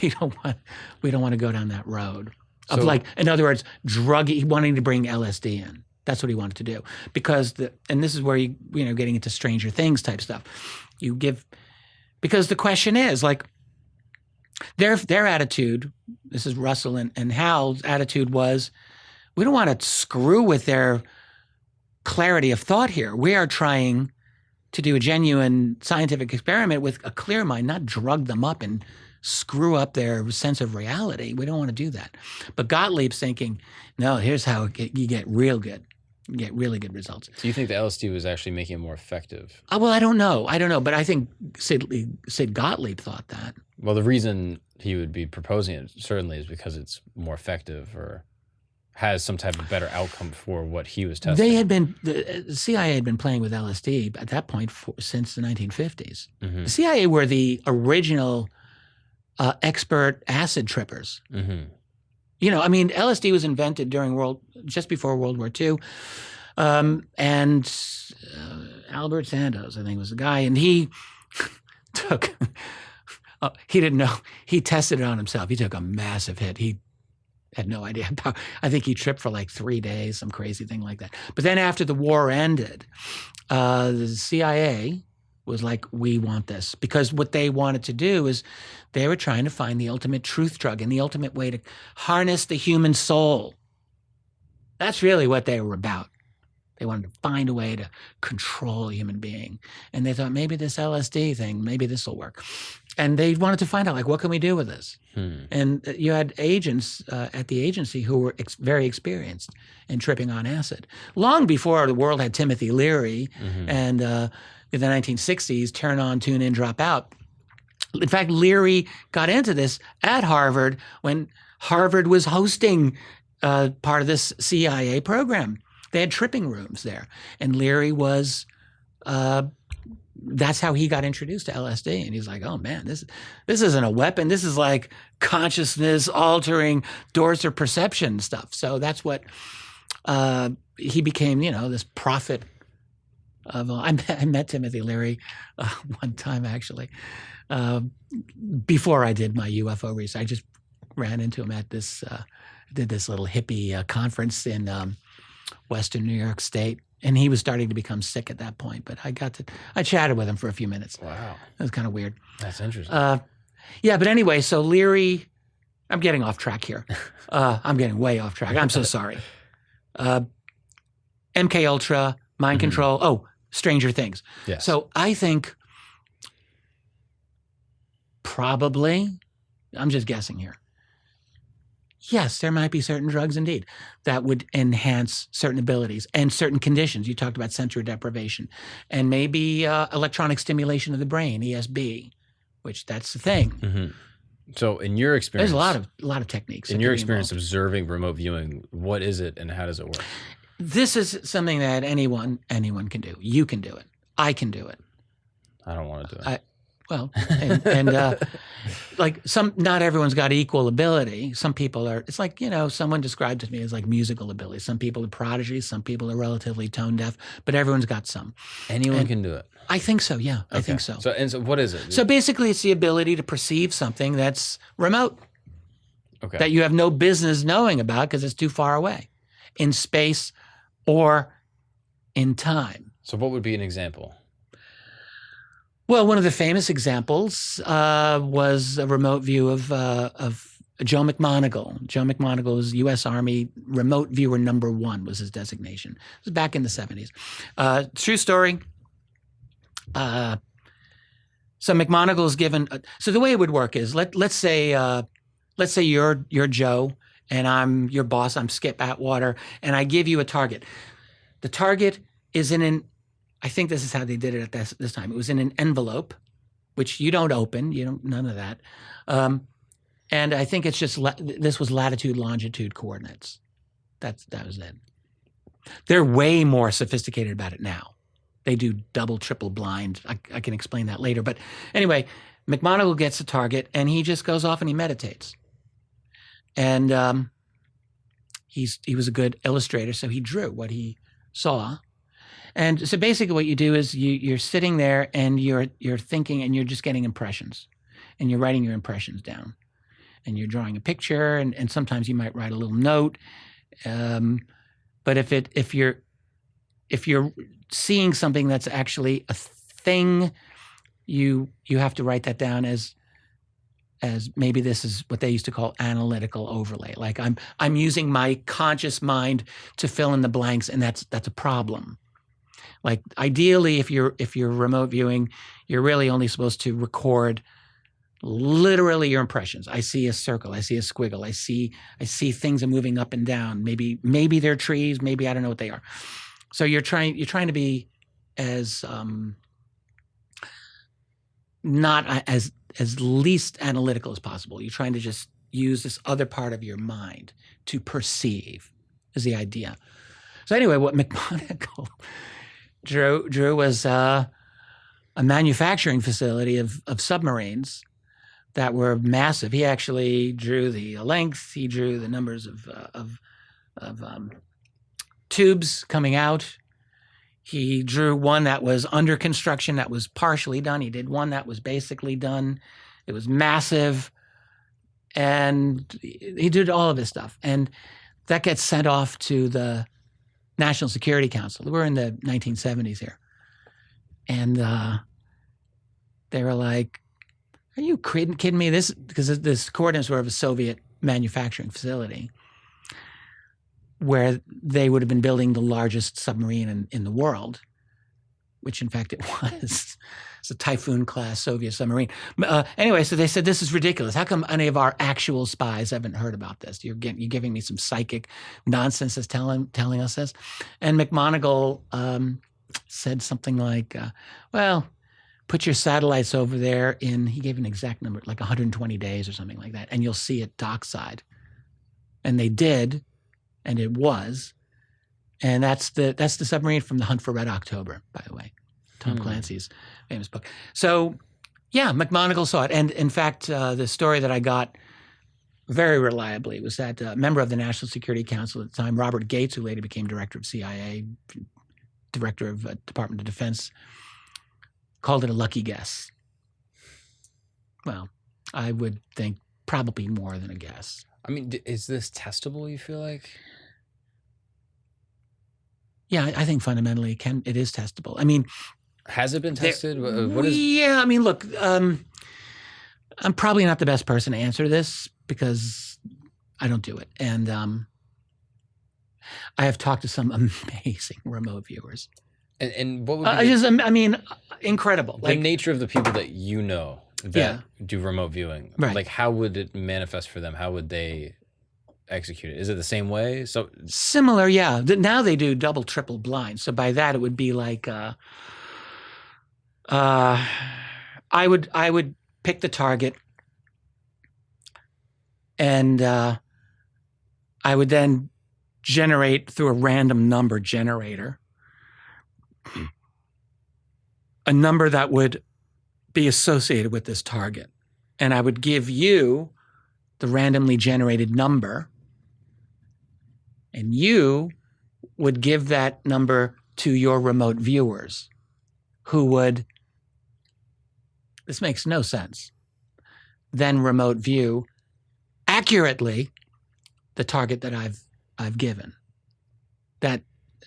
We don't want to go down that road." Of like, in other words, wanting to bring LSD in. That's what he wanted to do, because and this is where getting into Stranger Things type stuff. Because the question is like, their attitude. This is Russell and Hal's attitude was, we don't want to screw with their clarity of thought here. We are trying to do a genuine scientific experiment with a clear mind, not drug them up and screw up their sense of reality. We don't want to do that. But Gottlieb's thinking, no, here's how you get real good. You get really good results. So you think the LSD was actually making it more effective? Well, I don't know. But I think Sid Gottlieb thought that. Well, the reason he would be proposing it certainly is because it's more effective or has some type of better outcome for what he was testing. The CIA had been playing with LSD at that point since the 1950s. The CIA were the original expert acid trippers. LSD was invented just before World War II. And Albert Sandoz, I think, was the guy. And he took, he didn't know, he tested it on himself. He took a massive hit. He had no idea. I think he tripped for like 3 days, some crazy thing like that. But then after the war ended, the CIA was like, we want this. Because what they wanted to do is they were trying to find the ultimate truth drug and the ultimate way to harness the human soul. That's really what they were about. They wanted to find a way to control a human being. And they thought, maybe this LSD thing, maybe this will work. And they wanted to find out, like, what can we do with this? And you had agents at the agency who were very experienced in tripping on acid. Long before the world had Timothy Leary and in the 1960s, turn on, tune in, drop out. In fact, Leary got into this at Harvard when Harvard was hosting part of this CIA program. They had tripping rooms there. And Leary was, that's how he got introduced to LSD. And he's like, oh man, this isn't a weapon. This is like consciousness altering doors of perception stuff. So that's what he became, this prophet of. I met Timothy Leary one time actually. Before I did my UFO research, I just ran into him at this, did this little hippie conference in Western New York State. And he was starting to become sick at that point. But I chatted with him for a few minutes. Wow. It was kind of weird. That's interesting. Yeah, but anyway, so Leary, I'm getting off track here. I'm getting way off track. I'm so sorry. MK Ultra, mind control. Stranger Things. Yes. So I think probably, I'm just guessing here. Yes, there might be certain drugs indeed that would enhance certain abilities and certain conditions. You talked about sensory deprivation and maybe electronic stimulation of the brain, ESB, which that's the thing. So in your experience, there's a lot of techniques. In your experience observing remote viewing, what is it and how does it work? This is something that anyone can do. You can do it. I can do it. I don't want to do it. Not everyone's got equal ability. Some people are, it's like, someone described it to me as like musical ability. Some people are prodigies, some people are relatively tone deaf, but everyone's got some. Anyone can do it? I think so, yeah. Okay. I think so. So what is it? So basically it's the ability to perceive something that's remote. Okay. That you have no business knowing about because it's too far away in space or in time. So what would be an example? Well, one of the famous examples was a remote view of Joe McMoneagle. Joe McMoneagle was U.S. Army remote viewer number 1 was his designation. It was back in the 70s. True story. So McMoneagle is given. So the way it would work is let's say you're Joe and I'm your boss. I'm Skip Atwater, and I give you a target. The target is in an. I think this is how they did it at this time. It was in an envelope, which you don't open. You don't none of that. And I think it's just this was latitude, longitude coordinates. That was it. They're way more sophisticated about it now. They do double, triple blind. I can explain that later. But anyway, McMoneagle gets a target, and he just goes off and he meditates. And he was a good illustrator, so he drew what he saw. And so basically what you do is you're sitting there and you're thinking and you're just getting impressions. And you're writing your impressions down. And you're drawing a picture, and sometimes you might write a little note. But if you're seeing something that's actually a thing, you have to write that down as maybe this is what they used to call analytical overlay. Like I'm using my conscious mind to fill in the blanks, and that's a problem. Like ideally, if you're remote viewing, you're really only supposed to record literally your impressions. I see a circle, I see a squiggle, I see things are moving up and down. Maybe they're trees, maybe I don't know what they are. So you're trying to be as not as least analytical as possible. You're trying to just use this other part of your mind to perceive is the idea. So anyway, what McMoneagle drew was a manufacturing facility of submarines that were massive. He actually drew the length. He drew the numbers of tubes coming out. He drew one that was under construction, that was partially done. He did one that was basically done. It was massive. And he did all of his stuff. And that gets sent off to the National Security Council. We're in the 1970s here. And they were like, are you kidding me? Because this coordinates were of a Soviet manufacturing facility where they would have been building the largest submarine in the world, which in fact it was. It's a Typhoon-class Soviet submarine. Anyway, so they said, this is ridiculous. How come any of our actual spies haven't heard about this? You're giving me some psychic nonsense that's telling us this? And McMoneagle said something like, well, put your satellites over there he gave an exact number, like 120 days or something like that, and you'll see it dockside. And they did, and it was. And that's the submarine from The Hunt for Red October, by the way, Tom Clancy's famous book. So, yeah, McMoneagle saw it. And in fact, the story that I got very reliably was that a member of the National Security Council at the time, Robert Gates, who later became director of CIA, director of Department of Defense, called it a lucky guess. Well, I would think probably more than a guess. I mean, is this testable, you feel like? Yeah, I think fundamentally it is testable. I mean, has it been tested? Yeah, I mean, look, I'm probably not the best person to answer this because I don't do it. And I have talked to some amazing remote viewers. And what would I mean, incredible. The nature of the people that you know that do remote viewing, right? Like, how would it manifest for them? How would they execute it? Is it the same way? So similar, yeah. Now they do double, triple blind. So by that, it would be like, I would pick the target, and I would then generate through a random number generator a number that would be associated with this target. And I would give you the randomly generated number, and you would give that number to your remote viewers who would, this makes no sense, then remote view accurately the target that I've given. That,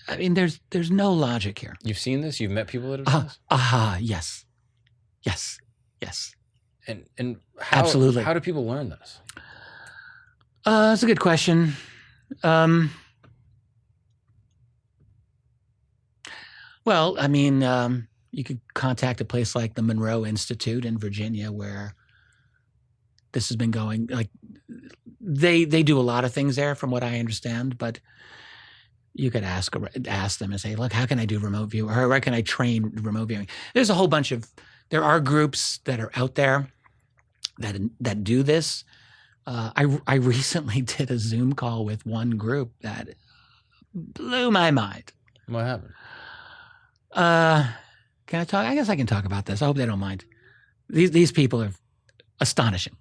I mean, there's no logic here. You've seen this? You've met people that have done this? Yes. And how, absolutely. How do people learn this? That's a good question. Well, I mean, you could contact a place like the Monroe Institute in Virginia, where this has been going. Like, they do a lot of things there, from what I understand. But you could ask them and say, "Look, how can I do remote viewing? Or how can I train remote viewing?" There's a whole bunch of. There are groups that are out there that do this. I recently did a Zoom call with one group that blew my mind. What happened? Can I talk? I guess I can talk about this. I hope they don't mind. These people are astonishing.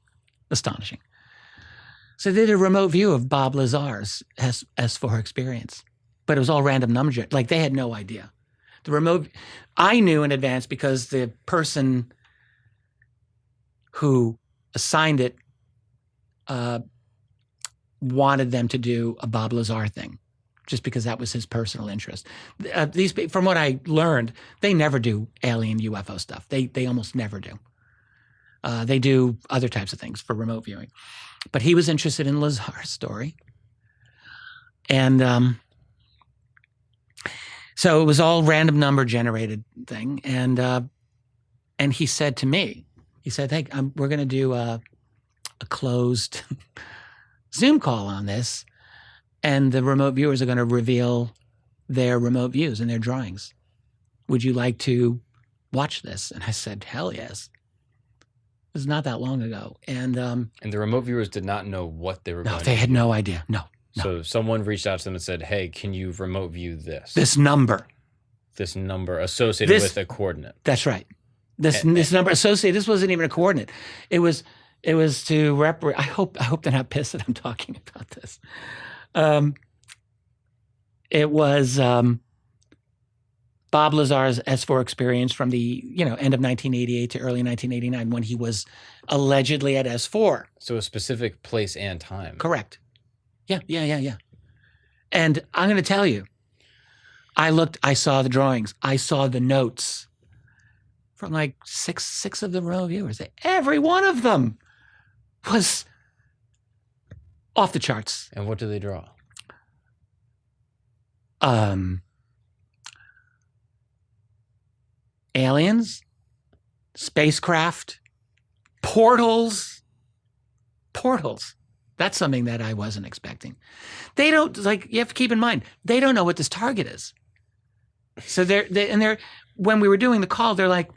So they did a remote view of Bob Lazar's S4 experience, but it was all random number. Like, they had no idea. The remote, I knew in advance because the person who assigned it wanted them to do a Bob Lazar thing, just because that was his personal interest. From what I learned, they never do alien UFO stuff. They almost never do. They do other types of things for remote viewing. But he was interested in Lazar's story. And so it was all random number generated thing. And he said to me, he said, "Hey, we're going to do a closed Zoom call on this. And the remote viewers are going to reveal their remote views and their drawings. Would you like to watch this?" And I said, "Hell yes." It was not that long ago. And the remote viewers did not know what they were going to do. No, they had no idea. No. So someone reached out to them and said, "Hey, can you remote view this? This number associated with a coordinate." That's right. This number associated. This wasn't even a coordinate. It was to I hope they're not pissed that I'm talking about this. It was Bob Lazar's S4 experience from the end of 1988 to early 1989, when he was allegedly at S4. So a specific place and time. Correct. Yeah. And I'm going to tell you, I saw the drawings, I saw the notes from like six of the remote viewers. Every one of them was off the charts. And what do they draw? Aliens, spacecraft, portals. That's something that I wasn't expecting. They don't, you have to keep in mind, they don't know what this target is. So they're when we were doing the call, they're like,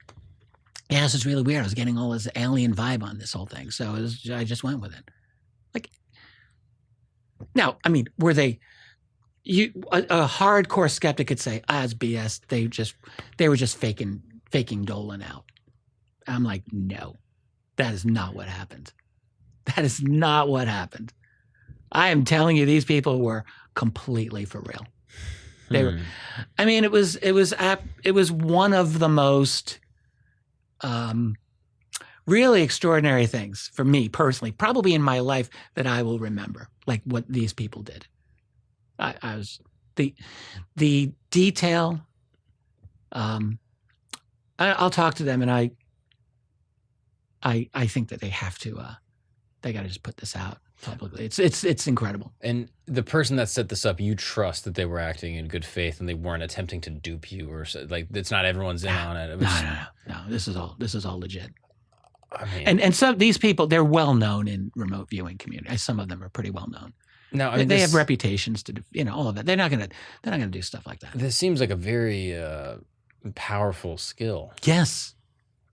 "Yeah, this is really weird. I was getting all this alien vibe on this whole thing. So I just went with it." Now, I mean, were they, a hardcore skeptic could say, "It's BS. They were just faking Dolan out." I'm like, no, that is not what happened. That is not what happened. I am telling you, these people were completely for real. They were. I mean, it was one of the most really extraordinary things for me personally, probably in my life, that I will remember. Like what these people did. I was the detail. I'll talk to them, and I think that they have to. They got to just put this out publicly. It's incredible. And the person that set this up, you trust that they were acting in good faith and they weren't attempting to dupe you, or it's not everyone's in on it. No. This is all legit. I mean, and some these people, they're well known in remote viewing community. Some of them are pretty well known. Now, I mean, they have reputations to all of that. They're not gonna do stuff like that. This seems like a very powerful skill. Yes.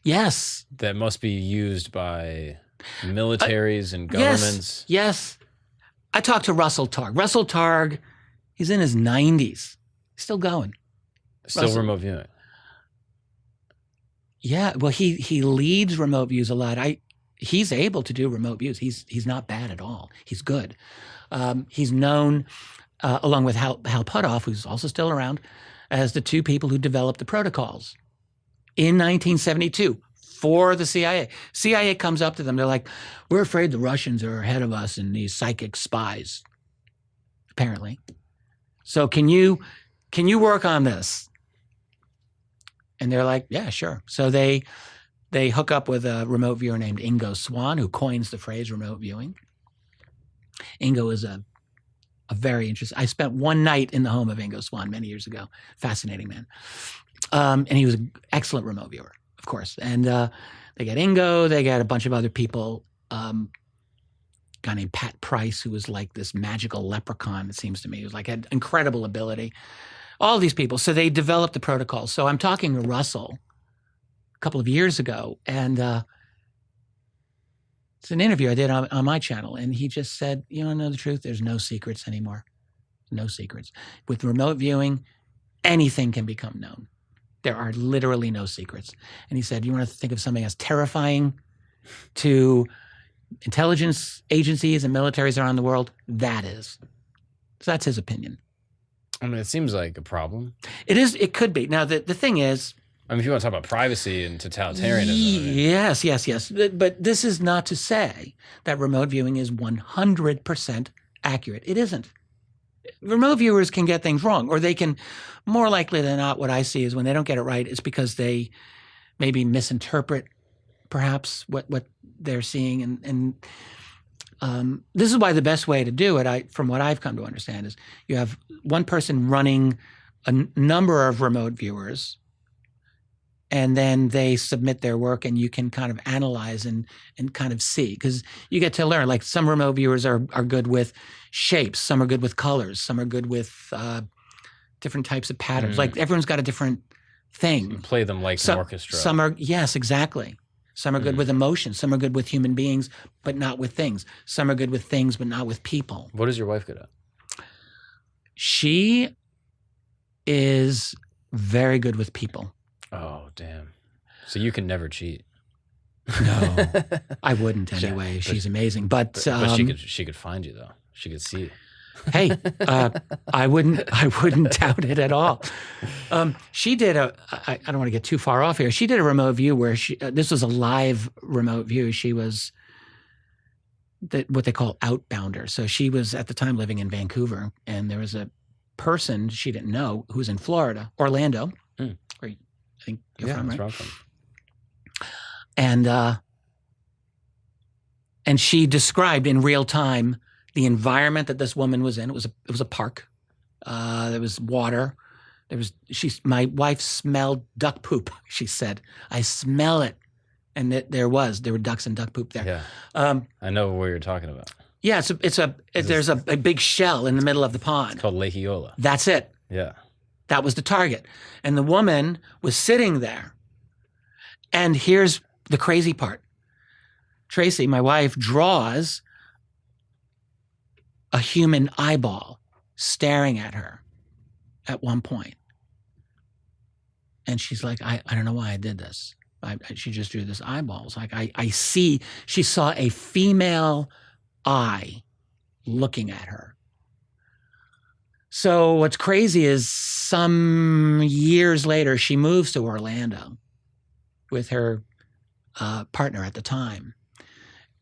That must be used by militaries and governments. Yes. I talked to Russell Targ. Russell Targ, he's in his 90s. He's still going. Still remote viewing. Yeah, well, he leads remote views a lot. He's able to do remote views. He's not bad at all. He's good. He's known, along with Hal Puthoff, who's also still around, as the two people who developed the protocols in 1972 for the CIA. CIA comes up to them. They're like, "We're afraid the Russians are ahead of us in these psychic spies, apparently. So can you work on this?" And they're like, "Yeah, sure." So they hook up with a remote viewer named Ingo Swann, who coins the phrase remote viewing. Ingo is a very interesting. I spent one night in the home of Ingo Swann many years ago. Fascinating man. And he was an excellent remote viewer, of course. And they got Ingo, they got a bunch of other people. A guy named Pat Price, who was like this magical leprechaun, it seems to me. He was like, had incredible ability. All these people. So they developed the protocol. So I'm talking to Russell a couple of years ago, and it's an interview I did on my channel, and he just said, you want to know the truth? There's no secrets anymore. No secrets. With remote viewing, anything can become known. There are literally no secrets. And he said, you want to think of something as terrifying to intelligence agencies and militaries around the world? That is. So that's his opinion. I mean, it seems like a problem. It is. It could be. Now, the thing is, I mean, if you want to talk about privacy and totalitarianism. Yes. But this is not to say that remote viewing is 100% accurate. It isn't. Remote viewers can get things wrong, or they can, more likely than not, what I see is when they don't get it right, it's because they maybe misinterpret perhaps what they're seeing. And this is why the best way to do it, from what I've come to understand, is you have one person running a number of remote viewers, and then they submit their work, and you can kind of analyze and kind of see, because you get to learn. Like some remote viewers are good with shapes, some are good with colors, some are good with different types of patterns. Like everyone's got a different thing. You play them like an orchestra. Some are, yes, exactly. Some are good with emotions. Some are good with human beings, but not with things. Some are good with things, but not with people. What is your wife good at? She is very good with people. Oh, damn. So you can never cheat. No, I wouldn't anyway. She's amazing. But she could find you, though. She could see you. Hey, I wouldn't doubt it at all. She did I don't want to get too far off here. She did a remote view where this was a live remote view. She was what they call outbounder. So she was at the time living in Vancouver, and there was a person she didn't know who was in Florida, Orlando, where I think you're from, right? That's where I'm from. And she described in real time the environment that this woman was in. It was a park. There was water. My wife smelled duck poop. She said, "I smell it," and there were ducks and duck poop there. Yeah, I know what you're talking about. Yeah, there's a big shell in the middle of the pond. It's called Lake Eola. That's it. Yeah, that was the target, and the woman was sitting there. And here's the crazy part. Tracy, my wife, draws a human eyeball staring at her at one point. And she's like, I don't know why I did this. She just drew this eyeball. It's like, she saw a female eye looking at her. So what's crazy is some years later, she moves to Orlando with her partner at the time.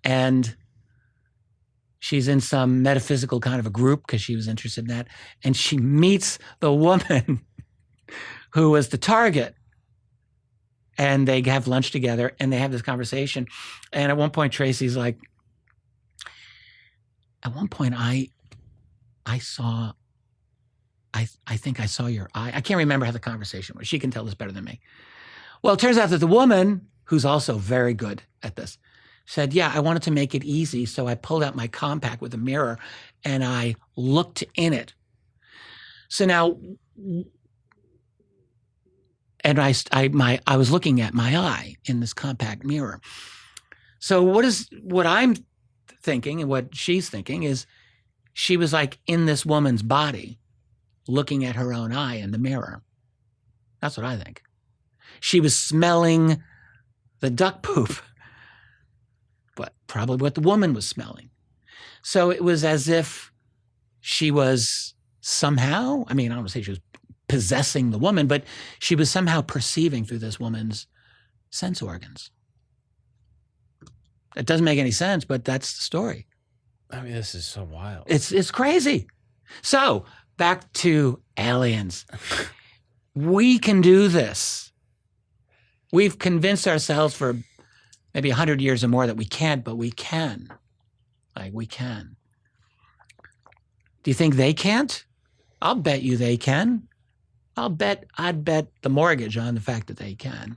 And she's in some metaphysical kind of a group because she was interested in that. And she meets the woman who was the target. And they have lunch together and they have this conversation. And at one point, Tracy's like, at one point I think I saw your eye. I can't remember how the conversation was. She can tell this better than me. Well, it turns out that the woman, who's also very good at this, said, yeah, I wanted to make it easy. So I pulled out my compact with a mirror and I looked in it. So now, and I was looking at my eye in this compact mirror. So what I'm thinking and what she's thinking is she was like in this woman's body looking at her own eye in the mirror. That's what I think. She was smelling the duck poop, but probably what the woman was smelling. So it was as if she was somehow, I mean, I don't want to say she was possessing the woman, but she was somehow perceiving through this woman's sense organs. It doesn't make any sense, but that's the story. I mean, this is so wild. It's crazy. So back to aliens. We can do this. We've convinced ourselves for maybe 100 years or more that we can't, but we can. Like, we can. Do you think they can't? I'll bet you they can. I'd bet the mortgage on the fact that they can.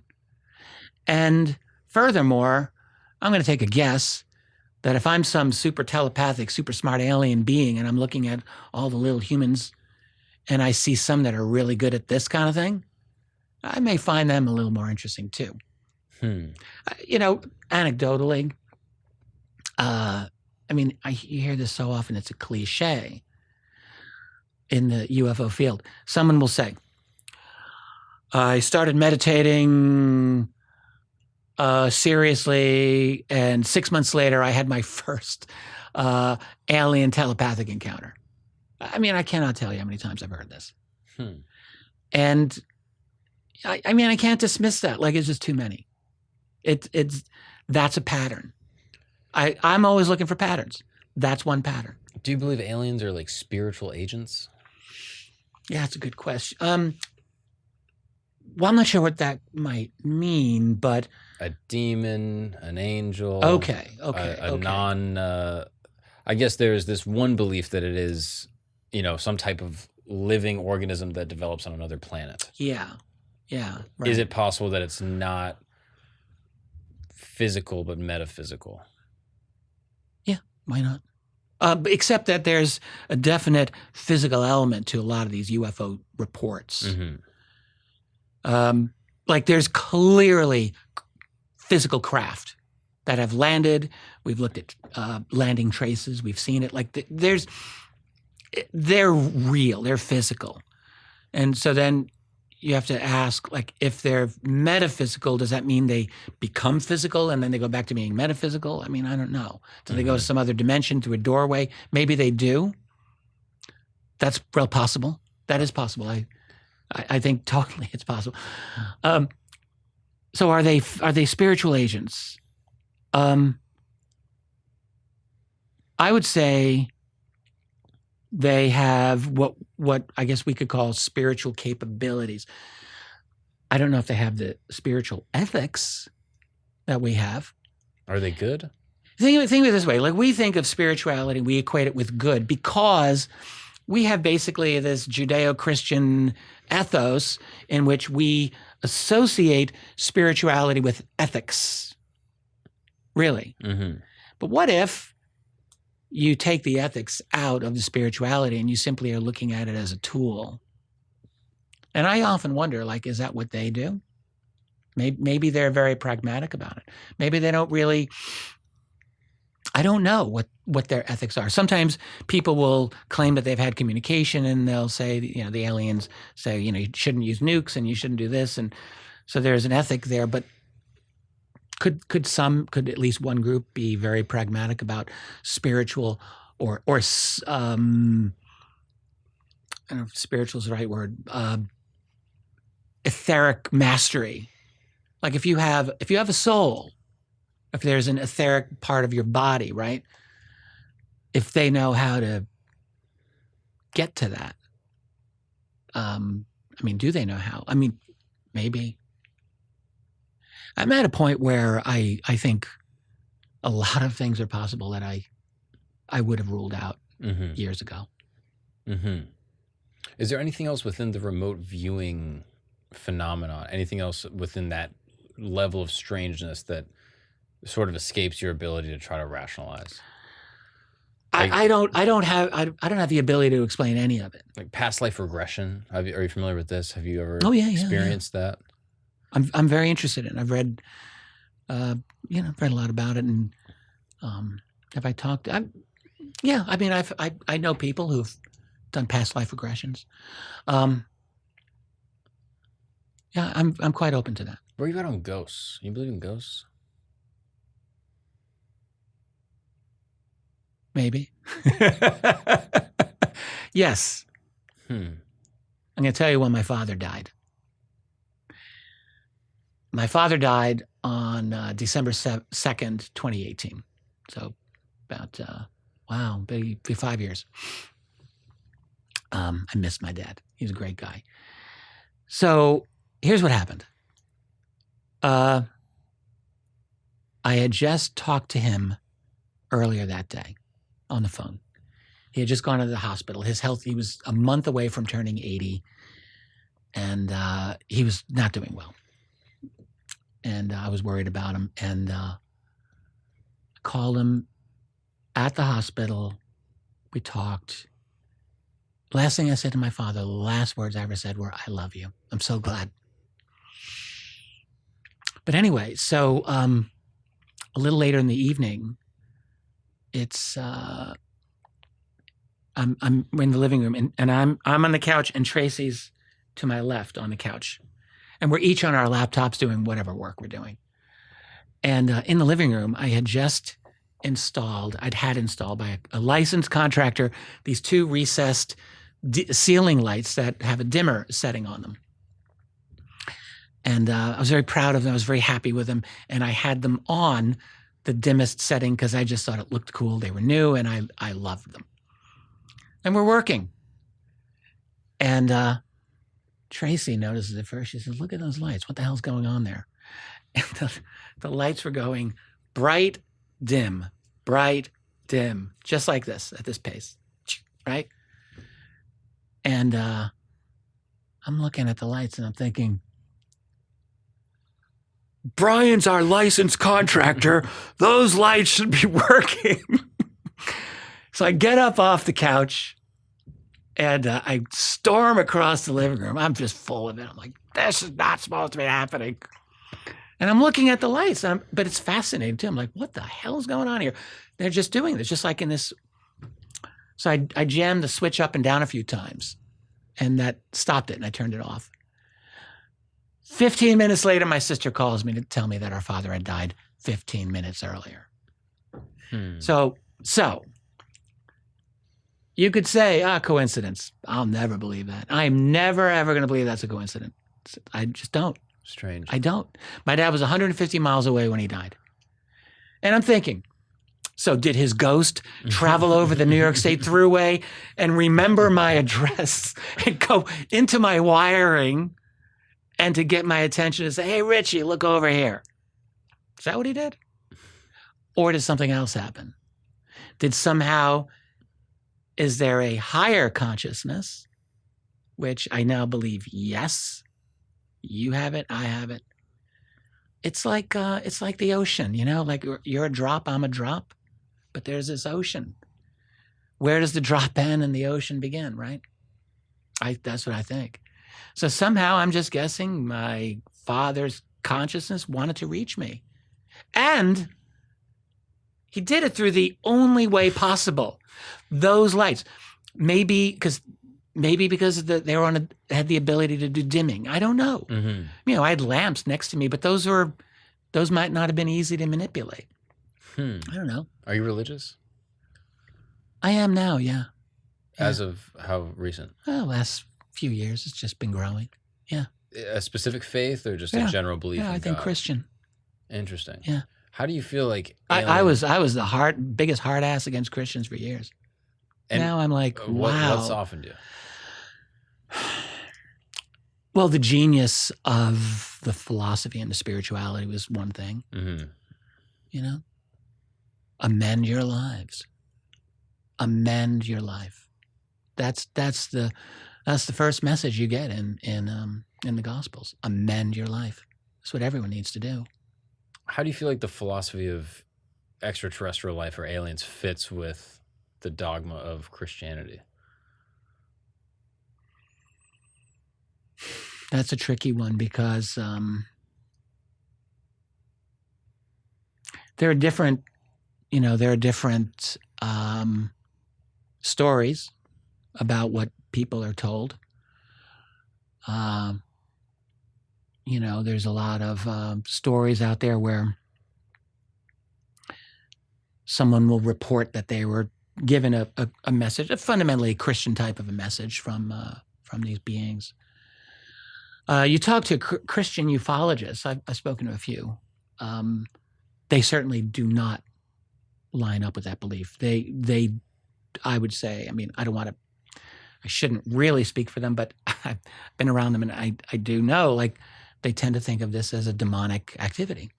And furthermore, I'm going to take a guess that if I'm some super telepathic, super smart alien being and I'm looking at all the little humans and I see some that are really good at this kind of thing, I may find them a little more interesting too. You know, anecdotally, I mean, you hear this so often, it's a cliche in the UFO field. Someone will say, I started meditating seriously, and 6 months later, I had my first alien telepathic encounter. I mean, I cannot tell you how many times I've heard this. And I mean, I can't dismiss that. Like, it's just too many. That's a pattern. I'm always looking for patterns. That's one pattern. Do you believe aliens are like spiritual agents? Yeah, that's a good question. Well, I'm not sure what that might mean, but a demon, an angel. Okay. I guess there's this one belief that it is, you know, some type of living organism that develops on another planet. Yeah. Right. Is it possible that it's not physical but metaphysical? Yeah, why not? Except that there's a definite physical element to a lot of these UFO reports. Like there's clearly physical craft that have landed. We've looked at landing traces. We've seen it. Like they're real. They're physical. And so then you have to ask, like, if they're metaphysical, does that mean they become physical and then they go back to being metaphysical? I mean, I don't know. Do they go to some other dimension through a doorway? Maybe they do. That's real possible. That is possible. I think totally it's possible. So are they spiritual agents? I would say they have what I guess we could call spiritual capabilities. I don't know if they have the spiritual ethics that we have. Are they good? Think of it this way. Like, we think of spirituality, we equate it with good because we have basically this Judeo-Christian ethos in which we associate spirituality with ethics. Really. But what if you take the ethics out of the spirituality and you simply are looking at it as a tool? And I often wonder, like, is that what they do? Maybe they're very pragmatic about it. Maybe they don't really, I don't know what their ethics are. Sometimes people will claim that they've had communication and they'll say, you know, the aliens say, you know, you shouldn't use nukes and you shouldn't do this. And so there's an ethic there, but could at least one group be very pragmatic about spiritual or I don't know if spiritual is the right word, etheric mastery. Like if you have a soul, if there's an etheric part of your body, right? If they know how to get to that, I mean, do they know how? I mean, maybe. I'm at a point where I think a lot of things are possible that I would have ruled out years ago. Is there anything else within the remote viewing phenomenon, anything else within that level of strangeness that sort of escapes your ability to try to rationalize? Like, I don't have the ability to explain any of it. Like past life regression. Are you familiar with this? Have you ever experienced that? I'm very interested in it. I've read, I've read a lot about it, and have I talked? I mean, I know people who've done past life regressions. I'm quite open to that. Where are you at on ghosts? You believe in ghosts? Maybe. Yes. I'm going to tell you when my father died. My father died on December 2nd, 2018. So about, maybe 5 years. I miss my dad. He was a great guy. So here's what happened. I had just talked to him earlier that day on the phone. He had just gone to the hospital. His health, he was a month away from turning 80, and he was not doing well. And I was worried about him, and I called him at the hospital. We talked. Last thing I said to my father, the last words I ever said were, "I love you. I'm so glad." But anyway, so a little later in the evening, it's I'm in the living room, and I'm on the couch, and Tracy's to my left on the couch, and we're each on our laptops doing whatever work we're doing. And in the living room, I had just had installed by a licensed contractor these two recessed ceiling lights that have a dimmer setting on them. And I was very proud of them. I was very happy with them. And I had them on the dimmest setting because I just thought it looked cool. They were new, and I loved them. And we're working. And Tracy notices it first. She says, "Look at those lights. What the hell's going on there?" And the lights were going bright, dim, just like this, at this pace, right? And I'm looking at the lights, and I'm thinking, Brian's our licensed contractor. Those lights should be working. So I get up off the couch, and I storm across the living room. I'm just full of it. I'm like, this is not supposed to be happening. And I'm looking at the lights, but it's fascinating too. I'm like, what the hell is going on here? They're just doing this, just like in this. So I jammed the switch up and down a few times, and that stopped it, and I turned it off. 15 minutes later, my sister calls me to tell me that our father had died 15 minutes earlier. So you could say, coincidence. I'll never believe that. I'm never, ever going to believe that's a coincidence. I just don't. Strange. I don't. My dad was 150 miles away when he died. And I'm thinking, so did his ghost travel over the New York State Thruway and remember my address and go into my wiring and to get my attention and say, "Hey, Richie, look over here"? Is that what he did? Or did something else happen? Is there a higher consciousness, which I now believe, yes, you have it, I have it. It's like the ocean, like you're a drop, I'm a drop, but there's this ocean. Where does the drop end and the ocean begin, right? That's what I think. So somehow I'm just guessing my father's consciousness wanted to reach me. And he did it through the only way possible. Those lights. Maybe because they were had the ability to do dimming. I don't know. Mm-hmm. I had lamps next to me, but those might not have been easy to manipulate. I don't know. Are you religious? I am now, yeah. As of how recent? Last few years. It's just been growing. Yeah. A specific faith or just a general belief in God? I think Christian. Interesting. Yeah. How do you feel like I was the biggest hard ass against Christians for years. And now I'm like, wow. What softened you? Well, the genius of the philosophy and the spirituality was one thing. Mm-hmm. Amend your lives. Amend your life. That's the first message you get in the Gospels. Amend your life. That's what everyone needs to do. How do you feel like the philosophy of extraterrestrial life or aliens fits with the dogma of Christianity? That's a tricky one because there are different stories about what people are told. There's a lot of stories out there where someone will report that they were given a message, a fundamentally Christian type of a message from these beings. You talk to Christian ufologists. I've spoken to a few. They certainly do not line up with that belief. They, I would say, I shouldn't really speak for them, but I've been around them, and I do know, like, they tend to think of this as a demonic activity.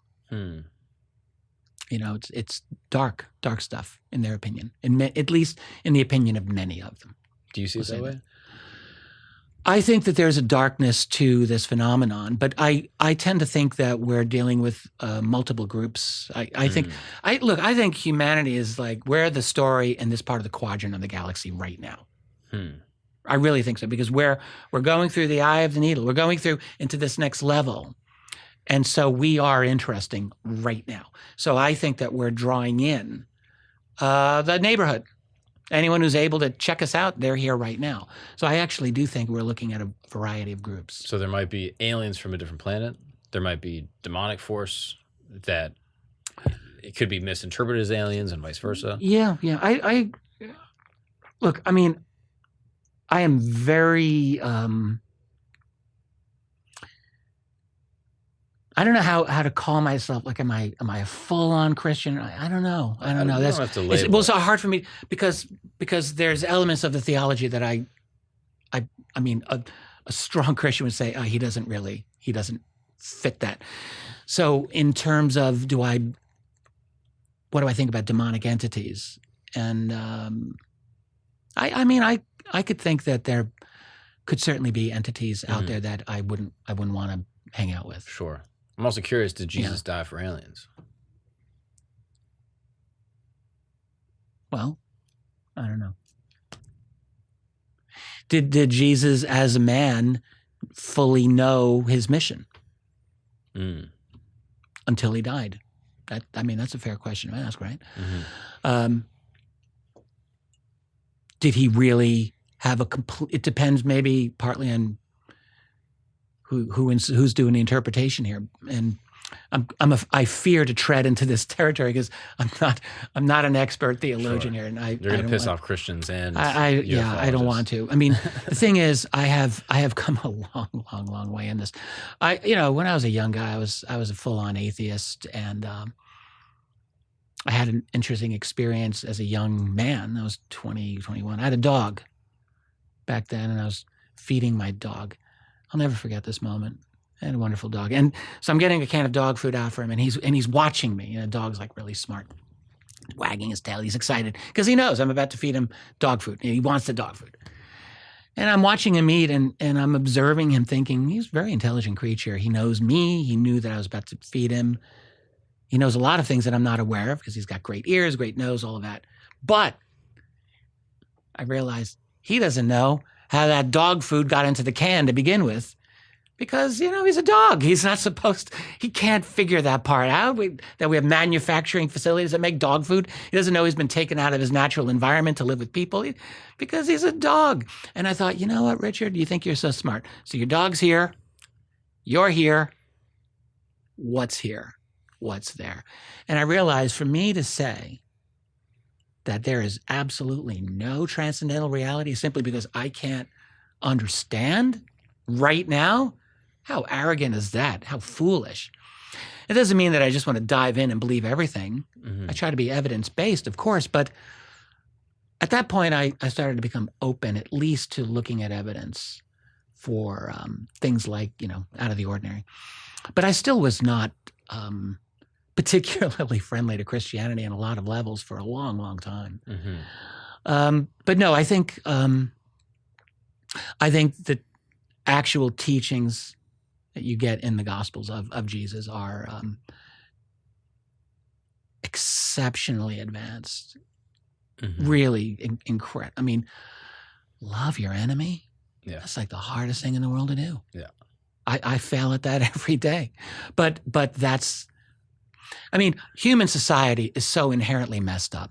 it's dark stuff in their opinion, at least in the opinion of many of them. Do you see it that way? I think that there's a darkness to this phenomenon, but I tend to think that we're dealing with multiple groups. I think humanity is like, we're the story in this part of the quadrant of the galaxy right now. I really think so, because we're going through the eye of the needle. We're going through into this next level. And so we are interesting right now. So I think that we're drawing in the neighborhood. Anyone who's able to check us out, they're here right now. So I actually do think we're looking at a variety of groups. So there might be aliens from a different planet. There might be demonic force that it could be misinterpreted as aliens and vice versa. Yeah. I look, I mean, I am very, I don't know how to call myself. Like, am I a full-on Christian? I don't know. I don't know. You don't have to label. Well, it's so hard for me because there's elements of the theology that I mean, a strong Christian would say, he doesn't fit that. So in terms of what do I think about demonic entities? And I mean, I could think that there could certainly be entities out there that I wouldn't want to hang out with. Sure. I'm also curious, did Jesus die for aliens? Well, I don't know. Did Jesus as a man fully know his mission until he died? That's a fair question to ask, right? Did he really have a complete? It depends, maybe partly on who's doing the interpretation here. And I fear to tread into this territory because I'm not an expert theologian here, and you're going to piss off Christians and I don't want to. I mean, the thing is, I have come a long way in this. When I was a young guy, I was a full-on atheist, and I had an interesting experience as a young man. I was 20, 21. I had a dog back then, and I was feeding my dog. I'll never forget this moment. I had a wonderful dog. And so I'm getting a can of dog food out for him, and he's watching me. And the dog's like really smart, wagging his tail. He's excited because he knows I'm about to feed him dog food. He wants the dog food. And I'm watching him eat, and I'm observing him, thinking, he's a very intelligent creature. He knows me. He knew that I was about to feed him. He knows a lot of things that I'm not aware of because he's got great ears, great nose, all of that. But I realized he doesn't know how that dog food got into the can to begin with, because, he's a dog. He's not he can't figure that part out, that we have manufacturing facilities that make dog food. He doesn't know he's been taken out of his natural environment to live with people because he's a dog. And I thought, you know what, Richard, you think you're so smart. So your dog's here, you're here, what's here? What's there? And I realized, for me to say that there is absolutely no transcendental reality simply because I can't understand right now, how arrogant is that? How foolish. It doesn't mean that I just want to dive in and believe everything. I try to be evidence-based, of course, but at that point, I started to become open, at least to looking at evidence for things like, out of the ordinary. But I still was not particularly friendly to Christianity on a lot of levels for a long, long time. But no, I think the actual teachings that you get in the Gospels of Jesus are exceptionally advanced, really incredible. I mean, love your enemy. Yeah, that's like the hardest thing in the world to do. Yeah, I fail at that every day, but that's. I mean, human society is so inherently messed up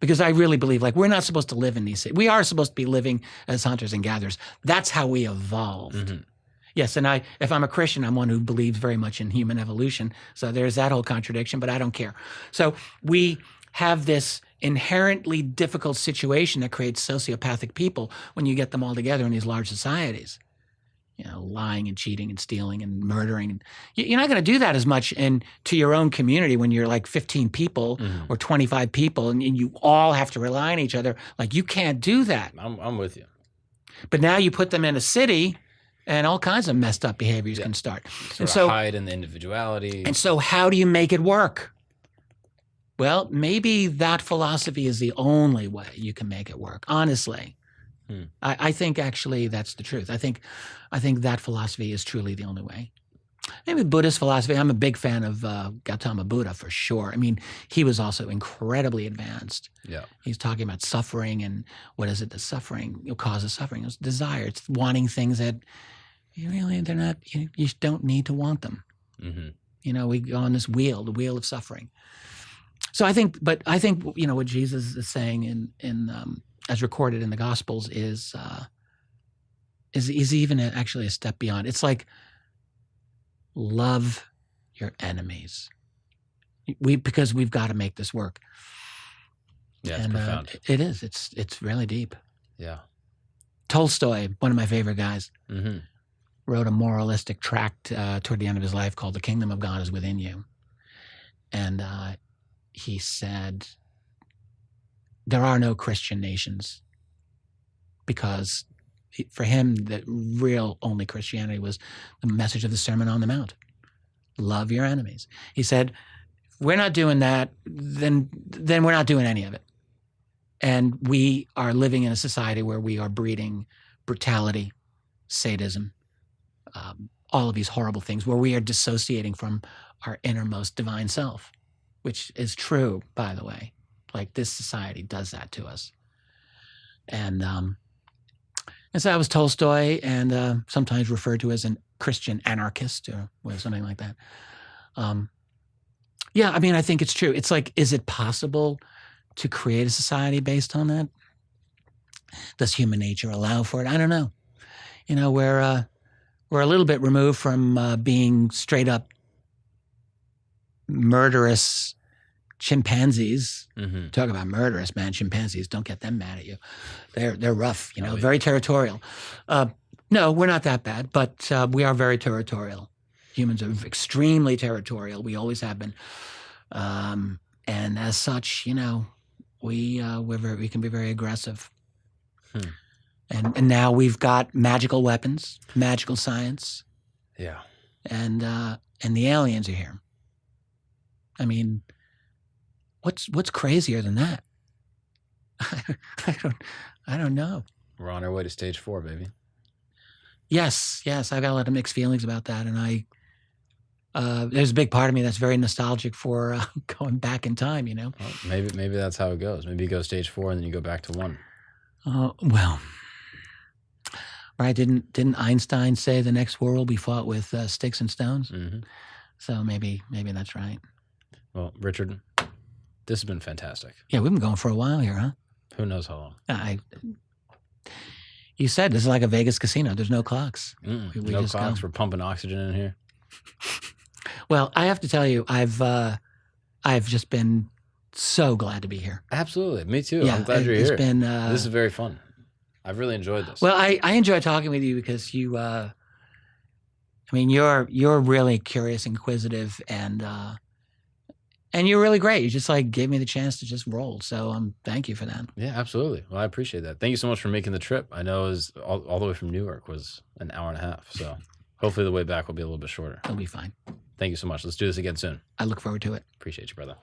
because I really believe, like, we're not supposed to live in these cities. We are supposed to be living as hunters and gatherers. That's how we evolved. Yes, and if I'm a Christian, I'm one who believes very much in human evolution. So there's that whole contradiction, but I don't care. So we have this inherently difficult situation that creates sociopathic people when you get them all together in these large societies. Lying and cheating and stealing and murdering. You're not going to do that as much to your own community when you're like 15 people or 25 people and you all have to rely on each other. Like, you can't do that. I'm with you. But now you put them in a city and all kinds of messed up behaviors can start. Sort of hide in the individuality. And so how do you make it work? Well, maybe that philosophy is the only way you can make it work. Honestly, I think actually that's the truth. I think that philosophy is truly the only way. Maybe Buddhist philosophy. I'm a big fan of Gautama Buddha for sure. I mean, he was also incredibly advanced. Yeah. He's talking about suffering and what is it that suffering causes suffering? It's desire. It's wanting things that they're not. You don't need to want them. Mm-hmm. We go on this wheel, the wheel of suffering. So I think what Jesus is saying in as recorded in the Gospels is even actually a step beyond. It's like, love your enemies. Because we've got to make this work. Yeah, it's profound. It is. It's really deep. Yeah. Tolstoy, one of my favorite guys, mm-hmm. wrote a moralistic tract toward the end of his life called "The Kingdom of God is Within You," and he said, there are no Christian nations, because for him, the real only Christianity was the message of the Sermon on the Mount. Love your enemies. He said, if we're not doing that, then we're not doing any of it. And we are living in a society where we are breeding brutality, sadism, all of these horrible things, where we are dissociating from our innermost divine self, which is true, by the way. Like, this society does that to us. And so that was Tolstoy, and sometimes referred to as a Christian anarchist or something like that. Yeah, I mean, I think it's true. It's like, is it possible to create a society based on that? Does human nature allow for it? I don't know. We're a little bit removed from being straight up murderous chimpanzees. Mm-hmm. Talk about murderous, man. Chimpanzees, don't get them mad at you. They're rough, very territorial. No, we're not that bad, but we are very territorial. Humans are extremely territorial. We always have been. And as such, we can be very aggressive. And now we've got magical weapons, magical science. Yeah. And the aliens are here. I mean, what's crazier than that? I don't know. We're on our way to stage 4, baby. Yes. I've got a lot of mixed feelings about that, and there's a big part of me that's very nostalgic for going back in time. Well, maybe that's how it goes. Maybe you go stage 4 and then you go back to 1. Well, right? Didn't Einstein say the next war will be fought with sticks and stones? Mm-hmm. So maybe that's right. Well, Richard, this has been fantastic. Yeah, we've been going for a while here, huh? Who knows how long? You said this is like a Vegas casino. There's no clocks. We no just clocks. We're pumping oxygen in here. Well, I have to tell you, I've just been so glad to be here. Absolutely, me too. Yeah, I'm glad you're here. This is very fun. I've really enjoyed this. Well, I enjoy talking with you because you, you're really curious, inquisitive, and you're really great. You just gave me the chance to just roll. So thank you for that. Yeah, absolutely. Well, I appreciate that. Thank you so much for making the trip. I know it was all the way from Newark was an hour and a half. So hopefully the way back will be a little bit shorter. It'll be fine. Thank you so much. Let's do this again soon. I look forward to it. Appreciate you, brother.